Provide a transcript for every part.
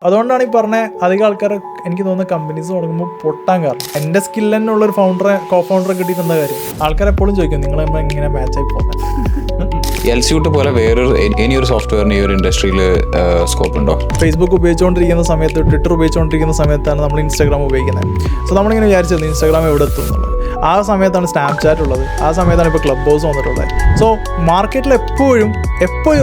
അതുകൊണ്ടാണ് ഈ പറഞ്ഞ അധികം ആൾക്കാർ എനിക്ക് തോന്നുന്ന കമ്പനീസ് തുടങ്ങുമ്പോൾ പൊട്ടാൻ കാരണം. എൻ്റെ സ്കിൽ തന്നെ ഉള്ളൊരു കോ ഫൗണ്ടറെ കിട്ടിയിട്ടെന്താ കാര്യം? ആൾക്കാർ എപ്പോഴും ചോദിക്കും നിങ്ങൾ ഇങ്ങനെ മാച്ചായി പോകുന്നത്. എൽസ്യൂട്ട് പോലെ വേറൊരു ഇനിയൊരു സോഫ്റ്റ്വെയറിന് ഈ ഒരു ഇൻഡസ്ട്രിയിൽ സ്കോപ്പ് ഉണ്ടോ? ഫേസ്ബുക്ക് ഉപയോഗിച്ചുകൊണ്ടിരിക്കുന്ന സമയത്ത്, ട്വിറ്റർ ഉപയോഗിച്ചുകൊണ്ടിരിക്കുന്ന സമയത്താണ് നമ്മൾ ഇൻസ്റ്റാഗ്രാം ഉപയോഗിക്കുന്നത്. സോ നമ്മളിങ്ങനെ വിചാരിച്ചത് ഇൻസ്റ്റാഗ്രാം എവിടെ എത്തും എന്നുള്ളത്. ആ സമയത്താണ് സ്നാപ്ചാറ്റ് ഉള്ളത്, ആ സമയത്താണ് ഇപ്പോൾ ക്ലബ് ഹൗസ് വന്നിട്ടുള്ളത്. സോ മാർക്കറ്റിൽ എപ്പോഴും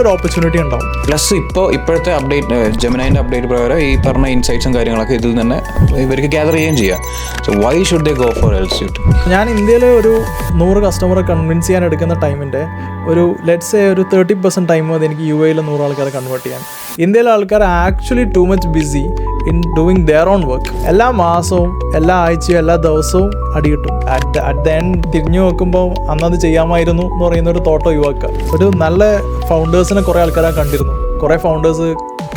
ഒരു ഓപ്പർച്യൂണിറ്റി ഉണ്ടാവും. പ്ലസ് ഇപ്പോഴത്തെ അപ്ഡേറ്റ്, ജെമിനൈൻ്റെ അപ്ഡേറ്റ് പ്രകാരം ഈ പറഞ്ഞ ഇൻസൈറ്റ്സും കാര്യങ്ങളൊക്കെ ഇതിൽ തന്നെ ഇവർക്ക് ഗ്യാദർ ചെയ്യുകയും ചെയ്യാം. So why should they go for Elsuite? ഞാൻ ഇന്ത്യയിൽ ഒരു 100 കസ്റ്റമറെ കൺവിൻസ് ചെയ്യാൻ എടുക്കുന്ന ടൈമിൻ്റെ ഒരു ലെറ്റ്സ് സേ ഒരു 30% ടൈം മതി എനിക്ക് യു എയിൽ 100 ആൾക്കാരെ കൺവേർട്ട് ചെയ്യാൻ. ഇന്ത്യയിലെ ആൾക്കാർ actually too much BC in doing their own work. എല്ലാ മാസവും, എല്ലാ ആഴ്ചയും, എല്ലാ ദിവസവും അടി കിട്ടും. അറ്റ് ദ എൻഡ് തിരിഞ്ഞു നോക്കുമ്പോൾ അന്നത് ചെയ്യാമായിരുന്നു എന്ന് പറയുന്ന ഒരു തോട്ട് ഒഴിവാക്കുക. ഒരു നല്ല ഫൗണ്ടേഴ്സിനെ കുറേ ആൾക്കാരെ കണ്ടിരുന്നു, കുറേ ഫൗണ്ടേഴ്സ്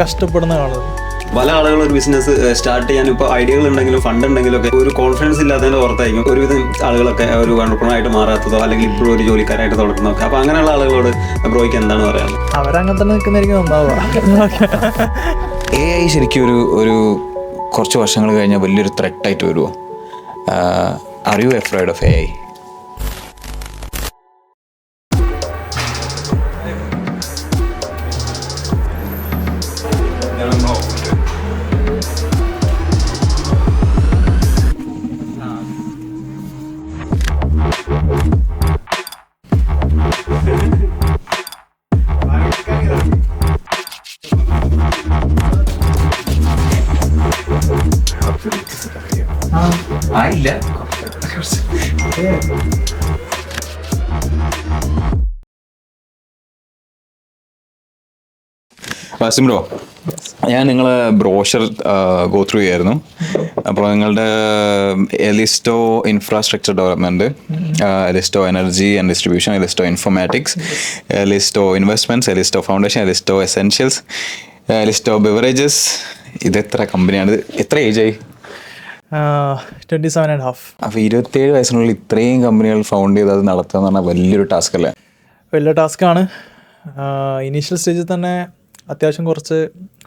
കഷ്ടപ്പെടുന്ന കാണുന്നത്. പല ആളുകളും ഒരു ബിസിനസ് സ്റ്റാർട്ട് ചെയ്യാൻ ഇപ്പോൾ ഐഡിയകൾ ഉണ്ടെങ്കിലും ഫണ്ട് ഉണ്ടെങ്കിലും ഒക്കെ ഒരു കോൺഫിഡൻസ് ഇല്ലാത്തതിൻ്റെ പുറത്തായിരിക്കും ഒരുവിധം ആളുകളൊക്കെ ഒരു ഓണ്ടർപ്രണറായിട്ട് മാറാത്തതോ അല്ലെങ്കിൽ ഇപ്പോഴും ഒരു ജോലിക്കാരായിട്ട് തുടങ്ങുന്നതൊക്കെ. അപ്പോൾ അങ്ങനെയുള്ള ആളുകളോട് ബ്രോയ്ക്ക് എന്താണ് പറയാനുള്ളത്? അവരങ്ങനെ തന്നെ നിൽക്കുന്നതായിരിക്കും നന്നാവുക. AI ശരിക്കും ഒരു കുറച്ച് വർഷങ്ങൾ കഴിഞ്ഞാൽ വലിയൊരു ത്രെട്ടായിട്ട് വരുമോ? Are you afraid of AI? ആയില്ല. വാസിം ബ്രോ, ഞാൻ നിങ്ങളെ ബ്രോഷർ ഗോ ത്രൂ ചെയ്യായിരുന്നു. അപ്പോൾ നിങ്ങളുടെ Elysto infrastructure development, Elysto energy and distribution, Elysto informatics, Elysto investments, Elysto foundation, Elysto essentials, Elysto beverages, ഇതെത്ര കമ്പനിയാണ്? എത്ര ഏജായി? 27.5. അപ്പോൾ 27 വയസ്സിനുള്ളിൽ ഇത്രയും കമ്പനികൾ ഫൗണ്ട് ചെയ്ത് അത് നടത്തുക എന്ന് പറഞ്ഞാൽ വലിയൊരു ടാസ്ക് അല്ലേ? വലിയ ടാസ്ക്കാണ്. ഇനീഷ്യൽ സ്റ്റേജിൽ തന്നെ അത്യാവശ്യം കുറച്ച്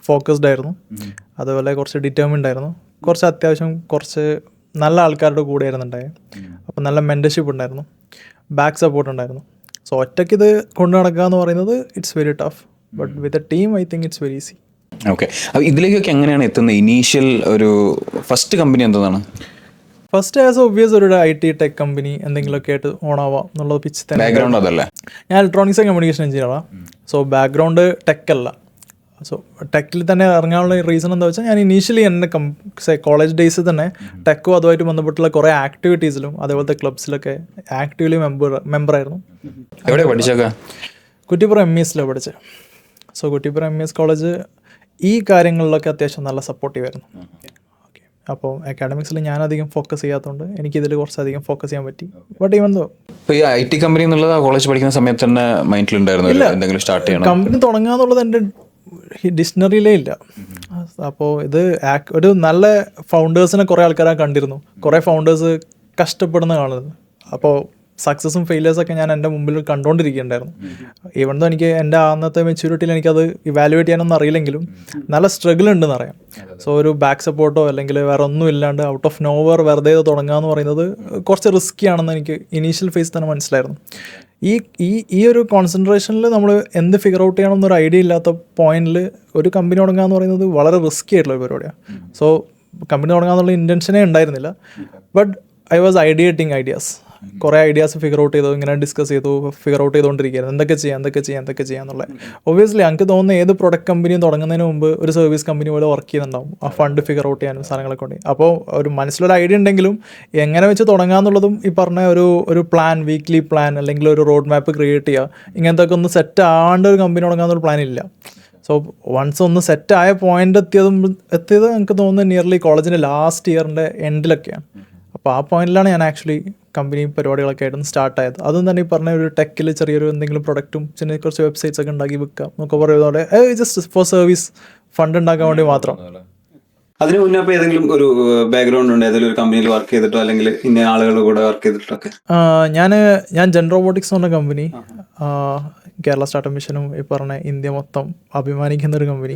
ഫോക്കസ്ഡ് ആയിരുന്നു, അതുപോലെ കുറച്ച് ഡിറ്റർമിൻഡ് ആയിരുന്നു, കുറച്ച് നല്ല ആൾക്കാരുടെ കൂടെ ആയിരുന്നു ഉണ്ടായത്. അപ്പോൾ നല്ല മെൻറ്റർഷിപ്പ് ഉണ്ടായിരുന്നു, ബാക്ക് സപ്പോർട്ട് ഉണ്ടായിരുന്നു. സോ ഒറ്റയ്ക്ക് ഇത് കൊണ്ടു നടക്കുക എന്ന് പറയുന്നത് it's very tough, but with a team I think it's very easy. Okay, അപ്പോൾ ഇതിലേക്കൊക്കെ എങ്ങനെയാണ് എത്തുന്നത്? ഇനീഷ്യൽ ഒരു ഫസ്റ്റ് കമ്പനി എന്താണ്? ഫസ്റ്റ് ആസ് ഒബ്വിയസ് ഒരു IT ടെക് കമ്പനി എന്തെങ്കിലുമൊക്കെ ആയിട്ട് ഓണാവാം എന്നുള്ളത് പിച്ച് തന്നെ. ബാക്ക്ഗ്രൗണ്ട് അതല്ലേ? ഞാൻ ഇലക്ട്രോണിക്സ് ആൻഡ് കമ്മ്യൂണിക്കേഷൻ എഞ്ചിനീയറാണ്. സോ ബാക്ക്ഗ്രൗണ്ട് ടെക് അല്ല. സോ ടെക്കിൽ തന്നെ ഇറങ്ങാനുള്ള റീസൺ എന്താ വെച്ചാൽ ഞാൻ ഇനീഷ്യലി എൻ്റെ കോളേജ് ഡേയ്സിൽ തന്നെ ടെക്കും അതുമായിട്ട് ബന്ധപ്പെട്ടുള്ള കുറേ ആക്ടിവിറ്റീസിലും അതേപോലത്തെ ക്ലബ്സിലൊക്കെ ആക്റ്റീവ്ലി മെമ്പറായിരുന്നു. എവിടെ പഠിച്ചൊക്കെ? കുറ്റിപ്പുറം MES പഠിച്ചത്. സോ കുറ്റിപ്പുറം MES കോളേജ് ഈ കാര്യങ്ങളിലൊക്കെ അത്യാവശ്യം നല്ല സപ്പോർട്ടീവ് ആയിരുന്നു. ഓക്കെ, അപ്പോൾ അക്കാഡമിക്സിൽ ഞാനധികം ഫോക്കസ് ചെയ്യാത്തതുകൊണ്ട് എനിക്കിതിൽ കുറച്ചധികം ഫോക്കസ് ചെയ്യാൻ പറ്റി. ബട്ട് ഈവൻ ദോ ഇപ്പോൾ ഈ IT കമ്പനി എന്നുള്ളത് കോളേജ് പഠിക്കുന്ന സമയത്ത് തന്നെ മൈൻഡിലുണ്ടായിരുന്നു എന്തെങ്കിലും സ്റ്റാർട്ട് ചെയ്യണം, കമ്പനി തുടങ്ങുക എന്നുള്ളത് എൻ്റെ ഡിക്ഷണറിയിലേ ഇല്ല. അപ്പോൾ ഇത് ഒരു നല്ല ഫൗണ്ടേഴ്സിനെ കുറേ ആൾക്കാരെ കണ്ടിരുന്നു, കുറേ ഫൗണ്ടേഴ്സ് കഷ്ടപ്പെടുന്ന കാണുന്നത്. അപ്പോൾ സക്സസും ഫെയിലിയേഴ്സൊക്കെ ഞാൻ എൻ്റെ മുമ്പിൽ കണ്ടുകൊണ്ടിരിക്കുകയുണ്ടായിരുന്നു. ഈവൻ ദോ എനിക്ക് എൻ്റെ അന്നത്തെ മെച്യൂരിറ്റിയിൽ എനിക്കത് ഇവാലുവേറ്റ് ചെയ്യാനൊന്നും അറിയില്ലെങ്കിലും നല്ല സ്ട്രഗിൾ ഉണ്ടെന്ന് അറിയാം. സോ ഒരു ബാക്ക് സപ്പോർട്ടോ അല്ലെങ്കിൽ വേറെ ഒന്നും ഇല്ലാണ്ട് ഔട്ട് ഓഫ് നോവർ വെറുതെ തുടങ്ങുക എന്ന് പറയുന്നത് കുറച്ച് റിസ്ക്കി ആണെന്ന് എനിക്ക് ഇനീഷ്യൽ ഫേസ് തന്നെ മനസ്സിലായിരുന്നു. ഈ ഒരു കോൺസെൻട്രേഷനിൽ നമ്മൾ എന്ത് ഫിഗർ ഔട്ട് ചെയ്യണം എന്നൊരു ഐഡിയ ഇല്ലാത്ത പോയിന്റിൽ ഒരു കമ്പനി തുടങ്ങുക എന്ന് പറയുന്നത് വളരെ റിസ്ക്കി ആയിട്ടുള്ള ഒരു പരിപാടിയാണ്. സോ കമ്പനി തുടങ്ങുക എന്നുള്ള ഇൻറ്റൻഷനേ ഉണ്ടായിരുന്നില്ല. But I was ideating ideas. കുറേ ഐഡിയാസ് ഫിഗർ ഔട്ട് ചെയ്തു, ഇങ്ങനെ ഡിസ്കസ് ചെയ്തു, ഫിഗർ ഔട്ട് ചെയ്തുകൊണ്ടിരിക്കുകയായിരുന്നു എന്തൊക്കെ ചെയ്യാം എന്നുള്ളത്. ഒബ്വിയസ്ലി എനിക്ക് തോന്നുന്ന ഏത് പ്രൊഡക്റ്റ് കമ്പനിയും തുടങ്ങുന്നതിന് മുമ്പ് ഒരു സർവീസ് കമ്പനി പോലെ വർക്ക് ചെയ്യുന്നുണ്ടാവും, ആ ഫണ്ട് ഫിഗർ ഔട്ട് ചെയ്യാനും സാധനങ്ങളൊക്കെ ഉണ്ട്. അപ്പോൾ ഒരു മനസ്സിലൊരു ഐഡിയ ഉണ്ടെങ്കിലും എങ്ങനെ വെച്ച് തുടങ്ങാമെന്നുള്ളതും ഈ പറഞ്ഞ ഒരു പ്ലാൻ, വീക്ക്ലി പ്ലാൻ അല്ലെങ്കിൽ ഒരു റോഡ് മാപ്പ് ക്രിയേറ്റ് ചെയ്യുക, ഇങ്ങനത്തെ ഒക്കെ ഒന്ന് സെറ്റ് ആവേണ്ട ഒരു കമ്പനി തുടങ്ങാമെന്നൊരു പ്ലാൻ ഇല്ല. സോ വൺസ് ഒന്ന് സെറ്റായ പോയിന്റ് എത്തിയത് എനിക്ക് തോന്നുന്നത് നിയർലി കോളേജിൻ്റെ ലാസ്റ്റ് ഇയറിൻ്റെ എൻഡിലൊക്കെയാണ്. അപ്പോൾ ആ പോയിന്റിലാണ് ഞാൻ ആക്ച്വലി കമ്പനി പരിപാടികളൊക്കെ ആയിട്ട് സ്റ്റാർട്ടായത്. അതും തന്നെ ഈ പറഞ്ഞ ഒരു ടെക്കിൽ ചെറിയൊരു എന്തെങ്കിലും പ്രൊഡക്റ്റും പിന്നെ കുറച്ച് വെബ്സൈറ്റ്സ് ഒക്കെ ഉണ്ടാക്കി വിൽക്കാം എന്നൊക്കെ പറയുന്നതോടെ ജസ്റ്റ് ഫോർ സർവീസ് ഫണ്ട് ഉണ്ടാക്കാൻ വേണ്ടി മാത്രം. അതിന് മുന്നേ അപ്പോൾ ഏതെങ്കിലും ഒരു ബാക്ക്ഗ്രൗണ്ട് ഉണ്ട്, ഏതെങ്കിലും ഒരു കമ്പനിയിൽ വർക്ക് ചെയ്തിട്ടോ അല്ലെങ്കിൽ ഇന്ന ആളുകളുടെ കൂടെ വർക്ക് ചെയ്തിട്ടൊക്കെ? ഞാൻ ജെൻ റോബോട്ടിക്സ് എന്ന് പറഞ്ഞ കമ്പനി, കേരള സ്റ്റാർട്ടപ്പ് മിഷനും ഈ പറഞ്ഞ ഇന്ത്യ മൊത്തം അഭിമാനിക്കുന്ന ഒരു കമ്പനി.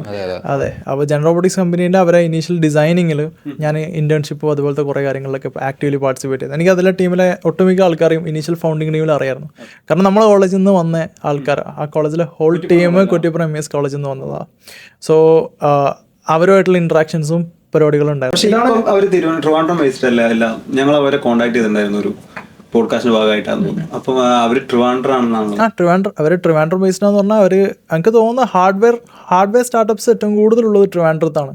അതെ, അപ്പോൾ ജെൻ റോബോട്ടിക്സ് കമ്പനീൻ്റെ അവരെ ഇനീഷ്യൽ ഡിസൈനിങ്ങിൽ ഞാൻ ഇന്റേൺഷിപ്പും അതുപോലത്തെ കുറേ കാര്യങ്ങളിലൊക്കെ ആക്റ്റീവ്ലി പാർട്ടിസിപ്പേറ്റ് ചെയ്തു. എനിക്ക് അതിലെ ടീമിലെ ഒട്ടുമിക്ക ആൾക്കാരെയും ഇനീഷ്യൽ ഫൗണ്ടിങ് ടീമിൽ അറിയായിരുന്നു. കാരണം നമ്മളെ കോളേജിൽ നിന്ന് വന്ന ആൾക്കാർ, ആ കോളേജിലെ ഹോൾ ടീം കുറ്റിപ്പുറം MES കോളേജിൽ നിന്ന് വന്നതാണ്. സോ അവരുമായിട്ടുള്ള ഇൻട്രാക്ഷൻസും പരിപാടികളും ഉണ്ടായിരുന്നു. പക്ഷേ ഇപ്പം അവർ ട്രിവാൻഡ്രം ബേസ്ഡ് അല്ല, എല്ലാം ഞങ്ങൾ അവരെ കോൺടാക്ട് ചെയ്തിട്ടുണ്ടായിരുന്നു ഒരു പോഡ്കാസ്റ്റിന്റെ ഭാഗമായിട്ടാണ് തോന്നുന്നു. അപ്പം അവർ ട്രിവാൻഡ്രം ആണെന്നാണ്. അവർ ട്രിവാൻഡ്രം ബേസ്ഡ് എന്ന് പറഞ്ഞാൽ അവർ, എനിക്ക് തോന്നുന്ന ഹാർഡ്വെയർ സ്റ്റാർട്ടപ്സ് ഏറ്റവും കൂടുതലുള്ളത് ട്രിവാൻഡ്രത്താണ്.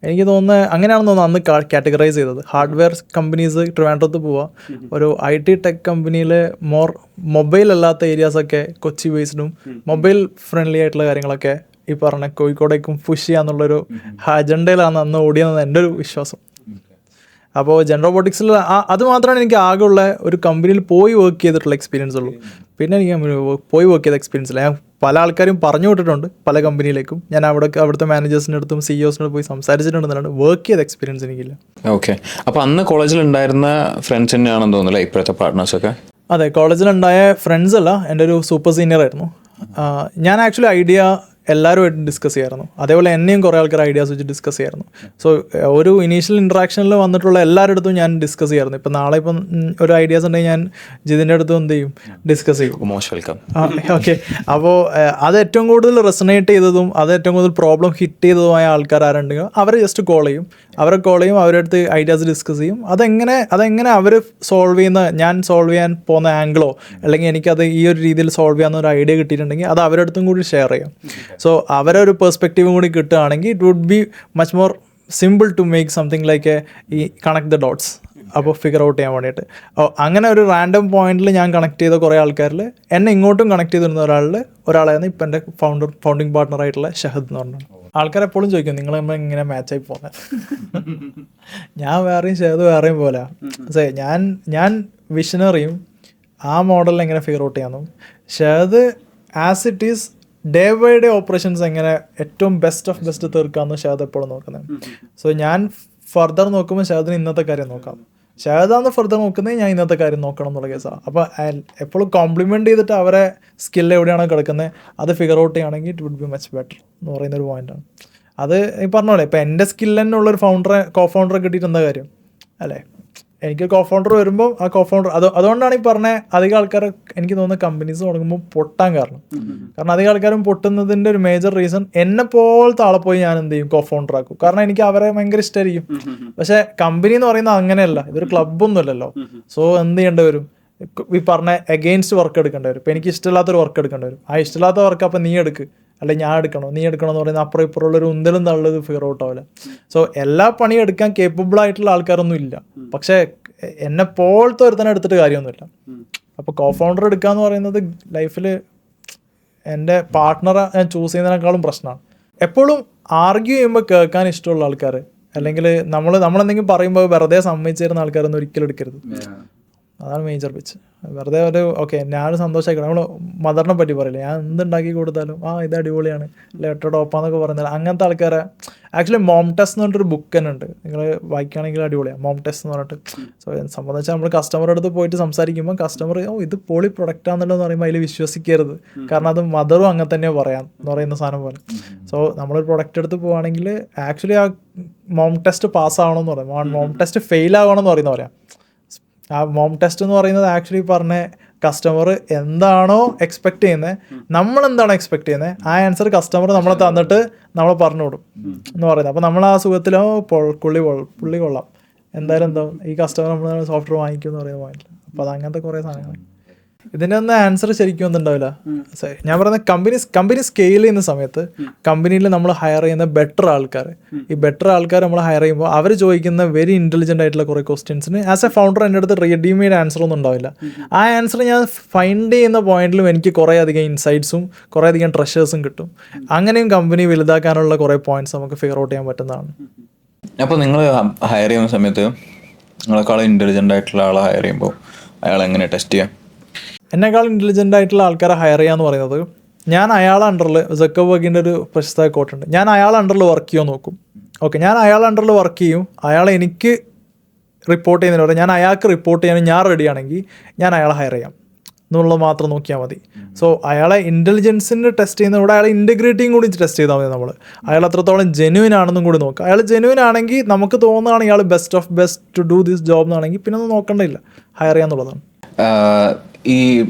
എനിക്ക് തോന്നുന്നത് അങ്ങനെയാണെന്ന് തോന്നുന്നു അന്ന് കാറ്റഗറൈസ് ചെയ്തത്. ഹാർഡ്വെയർ കമ്പനീസ് ട്രിവാൻഡ്രത്ത് പോവുക, ഒരു IT ടെക് കമ്പനിയിൽ മൊബൈൽ അല്ലാത്ത ഏരിയാസൊക്കെ കൊച്ചി ബേസ്ഡും മൊബൈൽ ഫ്രണ്ട്ലി ആയിട്ടുള്ള കാര്യങ്ങളൊക്കെ ഈ പറഞ്ഞ കോഴിക്കോടേക്കും പുഷ് ചെയ്യാന്നുള്ളൊരു അജണ്ടയിലാണ് അന്ന് ഓടിയെന്നത് എൻ്റെ ഒരു വിശ്വാസം. അപ്പോൾ ജെൻ റോബോട്ടിക്സിൽ അത് മാത്രമാണ് എനിക്ക് ആകെയുള്ള ഒരു കമ്പനിയിൽ പോയി വർക്ക് ചെയ്തിട്ടുള്ള എക്സ്പീരിയൻസ് ഉള്ളൂ. പിന്നെ എനിക്ക് പോയി വർക്ക് ചെയ്ത എക്സ്പീരിയൻസ് ഇല്ല. ഞാൻ പല ആൾക്കാരും പറഞ്ഞു വിട്ടിട്ടുണ്ട് പല കമ്പനിയിലേക്കും. ഞാൻ അവിടുത്തെ മാനേജേഴ്സിൻ്റെ അടുത്തും CEOസിനോട് പോയി സംസാരിച്ചിട്ടുണ്ടെന്നാണ്, വർക്ക് ചെയ്ത എക്സ്പീരിയൻസ് എനിക്കില്ല. ഓക്കെ, അപ്പോൾ അന്ന് കോളേജിൽ ഉണ്ടായിരുന്ന ഫ്രണ്ട്സ് തന്നെയാണെന്ന് തോന്നുന്നില്ല ഇപ്പോഴത്തെ പാർട്ട്നേഴ്സൊക്കെ? അതെ, കോളേജിലുണ്ടായ ഫ്രണ്ട്സ് അല്ല, എൻ്റെ ഒരു സൂപ്പർ സീനിയർ ആയിരുന്നു. ഞാൻ ആക്ച്വലി ഐഡിയ എല്ലാവരുമായിട്ട് ഡിസ്കസ് ചെയ്യായിരുന്നു. അതേപോലെ എന്നെയും കുറേ ആൾക്കാർ ഐഡിയാസ് വെച്ച് ഡിസ്കസ് ചെയ്യായിരുന്നു. സോ ഒരു ഇനീഷ്യൽ ഇൻട്രാക്ഷനിൽ വന്നിട്ടുള്ള എല്ലാവരുടെ അടുത്തും ഞാൻ ഡിസ്കസ് ചെയ്യായിരുന്നു. ഇപ്പം നാളെ ഇപ്പം ഒരു ഐഡിയാസ് ഉണ്ടെങ്കിൽ ഞാൻ ജിതിൻ്റെ അടുത്തും എന്ത് ചെയ്യും, ഡിസ്കസ് ചെയ്യും. Most welcome. ഓക്കെ, അപ്പോൾ അത് ഏറ്റവും കൂടുതൽ റെസണേറ്റ് ചെയ്തതും അത് ഏറ്റവും കൂടുതൽ പ്രോബ്ലം ഹിറ്റ് ചെയ്തതുമായ ആൾക്കാർ ആരുണ്ടെങ്കിൽ അവരെ ജസ്റ്റ് കോൾ ചെയ്യും. അവരുടെ അടുത്ത് ഐഡിയാസ് ഡിസ്കസ് ചെയ്യും. അതെങ്ങനെ അവർ സോൾവ് ചെയ്യുന്ന, ഞാൻ സോൾവ് ചെയ്യാൻ പോകുന്ന ആംഗിളോ അല്ലെങ്കിൽ എനിക്കത് ഈ ഒരു രീതിയിൽ സോൾവ് ചെയ്യാവുന്ന ഒരു ഐഡിയ കിട്ടിയിട്ടുണ്ടെങ്കിൽ അത് അവരുടെ അടുത്തും കൂടി ഷെയർ ചെയ്യും. സോ അവരെ ഒരു പെർസ്പെക്റ്റീവും കൂടി കിട്ടുകയാണെങ്കിൽ it would be much more simple to make something like ഈ കണക്ട് ദ ഡോട്ട്സ്, അപ്പോൾ ഫിഗർ ഔട്ട് ചെയ്യാൻ വേണ്ടിയിട്ട്. അങ്ങനെ ഒരു റാൻഡം പോയിന്റിൽ ഞാൻ കണക്ട് ചെയ്ത കുറേ ആൾക്കാരിൽ എന്നെ ഇങ്ങോട്ടും കണക്ട് ചെയ്തിരുന്ന ഒരാളായിരുന്നു ഇപ്പം എൻ്റെ ഫൗണ്ടിങ് പാർട്ട്ണറായിട്ടുള്ള ഷഹദ് എന്ന് പറഞ്ഞു. ആൾക്കാരെപ്പോഴും ചോദിക്കും നിങ്ങൾ നമ്മൾ ഇങ്ങനെ മാച്ചായി പോകുന്നത്. ഞാൻ വേറെയും ഷഹദ് വേറെയും പോലെ. ഞാൻ വിഷനറിയും ആ മോഡലിൽ എങ്ങനെ ഫിഗർ ഔട്ട് ചെയ്യാമെന്നും, Shahad as it is day by day operations എങ്ങനെ ഏറ്റവും ബെസ്റ്റ് ഓഫ് ബെസ്റ്റ് തീർക്കാമെന്ന് ഷഹദ് എപ്പോഴും നോക്കുന്നത്. സോ ഞാൻ ഫർദർ നോക്കുമ്പോൾ ഷഹദിന് ഇന്നത്തെ കാര്യം നോക്കാം, ഷഹദാന്ന് ഫർദർ നോക്കുന്നത് ഞാൻ ഇന്നത്തെ കാര്യം നോക്കണം എന്നുള്ള കേസാണ്. അപ്പോൾ എപ്പോഴും കോംപ്ലിമെൻറ്റ് ചെയ്തിട്ട് അവരെ സ്കില്ല് എവിടെയാണോ കിടക്കുന്നത് അത് ഫിഗർ ഔട്ട് ചെയ്യുകയാണെങ്കിൽ it would be much better എന്ന് പറയുന്നൊരു പോയിൻ്റാണ്. അത് ഈ പറഞ്ഞ പോലെ ഇപ്പോൾ എൻ്റെ സ്കില്ല് തന്നെ ഉള്ളൊരു കോ ഫൗണ്ടറെ കിട്ടിയിട്ട് എന്താ കാര്യം അല്ലേ? എനിക്ക് കോഫൗണ്ടർ വരുമ്പോൾ ആ കോഫൗണ്ടർ അതുകൊണ്ടാണ് ഈ പറഞ്ഞ അധികം ആൾക്കാർ എനിക്ക് തോന്നുന്ന കമ്പനീസ് തുടങ്ങുമ്പോൾ പൊട്ടാൻ കാരണം അധികം ആൾക്കാരും പൊട്ടുന്നതിൻ്റെ ഒരു മേജർ റീസൺ എന്നെ പോലത്തെ ആളെ പോയി ഞാൻ എന്ത് ചെയ്യും, കോഫൗണ്ടർ ആക്കും. കാരണം എനിക്ക് അവരെ ഭയങ്കര ഇഷ്ടമായിരിക്കും. പക്ഷെ കമ്പനി എന്ന് പറയുന്നത് അങ്ങനെയല്ല, ഇതൊരു ക്ലബ്ബൊന്നും അല്ലല്ലോ. സോ എന്ത് ചെയ്യേണ്ടി വരും, ഈ പറഞ്ഞ എഗെയിൻസ്റ്റ് വർക്ക് എടുക്കേണ്ടി വരും. ഇപ്പം എനിക്ക് ഇഷ്ടമില്ലാത്തൊരു വർക്ക് എടുക്കേണ്ടി വരും. ആ ഇഷ്ടമില്ലാത്ത വർക്ക് അപ്പം നീ എടുക്ക്, അല്ലെങ്കിൽ ഞാൻ എടുക്കണോ നീ എടുക്കണോ എന്ന് പറയുന്നത് അപ്പുറം ഇപ്പുറമുള്ളൊരു ഉന്തലും തള്ളത് ഫിഗർ ഔട്ട് ആവില്ല. സോ എല്ലാ പണിയും എടുക്കാൻ കേപ്പബിൾ ആയിട്ടുള്ള ആൾക്കാരൊന്നും ഇല്ല. പക്ഷേ എന്നെ പോലത്തെ ഒരുത്തന്നെ എടുത്തിട്ട് കാര്യമൊന്നുമില്ല. അപ്പോൾ കോഫൗണ്ടർ എടുക്കുക എന്ന് പറയുന്നത് ലൈഫിൽ എൻ്റെ പാർട്ട്ണറെ ഞാൻ ചൂസ് ചെയ്യുന്നതിനേക്കാളും പ്രശ്നമാണ്. എപ്പോഴും ആർഗ്യൂ ചെയ്യുമ്പോൾ കേൾക്കാൻ ഇഷ്ടമുള്ള ആൾക്കാർ, അല്ലെങ്കിൽ നമ്മളെന്തെങ്കിലും പറയുമ്പോൾ വെറുതെ സമ്മതിച്ചു തരുന്ന ആൾക്കാരൊന്നും ഒരിക്കലും എടുക്കരുത്. അതാണ് മേജർ പിച്ച്. വെറുതെ ഒരു ഓക്കെ ഞാനൊരു സന്തോഷമായിക്കണം. നമ്മൾ മദറിനെ പറ്റി പറയില്ല, ഞാൻ എന്തുണ്ടാക്കി കൊടുത്താലും ഇത് അടിപൊളിയാണ് അല്ലെ ഒറ്റ ടോപ്പാന്നൊക്കെ പറയുന്നത്. അങ്ങനത്തെ ആൾക്കാരെ ആക്ച്വലി മോം ടെസ്റ്റ് എന്ന് പറഞ്ഞിട്ടൊരു ബുക്ക് തന്നെ ഉണ്ട്, നിങ്ങൾ വായിക്കുകയാണെങ്കിൽ അടിപൊളിയാണ് മോം ടെസ്റ്റ് എന്ന് പറഞ്ഞിട്ട്. സോ സംബന്ധിച്ചാൽ നമ്മൾ കസ്റ്റമറുടെ അടുത്ത് പോയിട്ട് സംസാരിക്കുമ്പോൾ കസ്റ്റമർ ഇത് പൊളി പ്രൊഡക്റ്റാണെന്നുള്ളതെന്ന് പറയുമ്പോൾ അതിൽ വിശ്വസിക്കരുത്. കാരണം അത് മദറും അങ്ങനെ തന്നെയാണ് പറയാം എന്ന് പറയുന്ന സാധനം പോലെ. സോ നമ്മളൊരു പ്രൊഡക്റ്റ് എടുത്ത് പോവുകയാണെങ്കിൽ ആക്ച്വലി ആ മോം ടെസ്റ്റ് പാസ്സാവണമെന്ന് പറയും, മോം ടെസ്റ്റ് ഫെയിൽ ആവണമെന്ന് പറയുന്ന പറയാം. ആ മോം ടെസ്റ്റ് എന്ന് പറയുന്നത് ആക്ച്വലി പറഞ്ഞ കസ്റ്റമർ എന്താണോ എക്സ്പെക്ട് ചെയ്യുന്നത്, നമ്മളെന്താണോ എക്സ്പെക്ട് ചെയ്യുന്നത് ആ ആൻസർ കസ്റ്റമർ നമ്മളെ തന്നിട്ട് നമ്മളെ പറഞ്ഞു വിടും എന്ന് പറയുന്നത്. അപ്പോൾ നമ്മൾ ആ സുഖത്തിലോ പുള്ളി കൊള്ളാം എന്തായാലും എന്താ ഈ കസ്റ്റമർ നമ്മൾ സോഫ്റ്റ്വെയർ വാങ്ങിക്കും എന്ന് പറയുന്ന പോയിന്റ്. അപ്പോൾ അത് അങ്ങനത്തെ കുറേ സാധനങ്ങൾ. ഇതിൻ്റെ ഒന്നും ആൻസർ ശരിക്കും ഒന്നും ഉണ്ടാവില്ല. ഞാൻ പറയുന്നത് കമ്പനി സ്കെയിൽ ചെയ്യുന്ന സമയത്ത് കമ്പനിയിൽ നമ്മൾ ഹയർ ചെയ്യുന്ന ബെറ്റർ ആൾക്കാർ, ഈ ബെറ്റർ ആൾക്കാർ നമ്മൾ ഹയർ ചെയ്യുമ്പോൾ അവർ ചോദിക്കുന്ന വെരി ഇൻ്റലിജൻ്റ് ആയിട്ടുള്ള കുറേ ക്വസ്റ്റ്യൻസിന് ആസ് എ ഫൗണ്ടർ എൻ്റെ അടുത്ത് റെഡിമെയ്ഡ് ആൻസർ ഒന്നും ഉണ്ടാവില്ല. ആ ആൻസർ ഞാൻ ഫൈൻഡ് ചെയ്യുന്ന പോയിന്റിലും എനിക്ക് കുറേ അധികം ഇൻസൈറ്റ്സും കുറേ അധികം ട്രഷേഴ്സും കിട്ടും. അങ്ങനെയും കമ്പനി വലുതാക്കാനുള്ള കുറേ പോയിന്റ്സ് നമുക്ക് ഫിഗർ ഔട്ട് ചെയ്യാൻ പറ്റുന്നതാണ്. അപ്പോൾ നിങ്ങൾ ഹയർ ചെയ്യുന്ന സമയത്ത് നിങ്ങളെക്കാളും ഇൻ്റലിജൻ്റ് ആയിട്ടുള്ള ആളെ ഹയർ ചെയ്യുമ്പോൾ അയാൾ എങ്ങനെ ടെസ്റ്റ് ചെയ്യാം? എന്നെക്കാൾ ഇൻ്റലിജൻ്റ് ആയിട്ടുള്ള ആൾക്കാരെ ഹയർ ചെയ്യുക എന്ന് പറയുന്നത്, ഞാൻ അയാളെ അണ്ടറിൽ സക്കർബർഗിൻ്റെ ഒരു പ്രശസ്ത കോട്ടുണ്ട്, ഞാൻ അയാളെ അണ്ടറിൽ വർക്ക് ചെയ്യാൻ നോക്കും. ഓക്കെ, ഞാൻ അയാളുടെ അണ്ടറിൽ വർക്ക് ചെയ്യും, അയാൾ എനിക്ക് റിപ്പോർട്ട് ചെയ്യുന്നതിന് പറയാം, ഞാൻ അയാൾക്ക് റിപ്പോർട്ട് ചെയ്യാനും ഞാൻ റെഡിയാണെങ്കിൽ ഞാൻ അയാളെ ഹയർ ചെയ്യാം എന്നുള്ളത് മാത്രം നോക്കിയാൽ മതി. സോ അയാളെ ഇൻ്റലിജൻസിന് ടെസ്റ്റ് ചെയ്യുന്നതോടെ അയാളെ ഇൻറ്റഗ്രിറ്റിയും കൂടി ടെസ്റ്റ് ചെയ്താൽ മതി. നമ്മൾ അയാൾ അത്രത്തോളം ജെന്യൂൻ ആണെന്നും കൂടി നോക്കുക. അയാൾ ജെന്യൂൻ ആണെങ്കിൽ നമുക്ക് തോന്നുകയാണ് ഇയാൾ best of best to do this job എന്നാണെങ്കിൽ പിന്നെ ഒന്നും നോക്കേണ്ടതില്ല, ഹയർ ചെയ്യാന്നുള്ളതാണ്. ഈ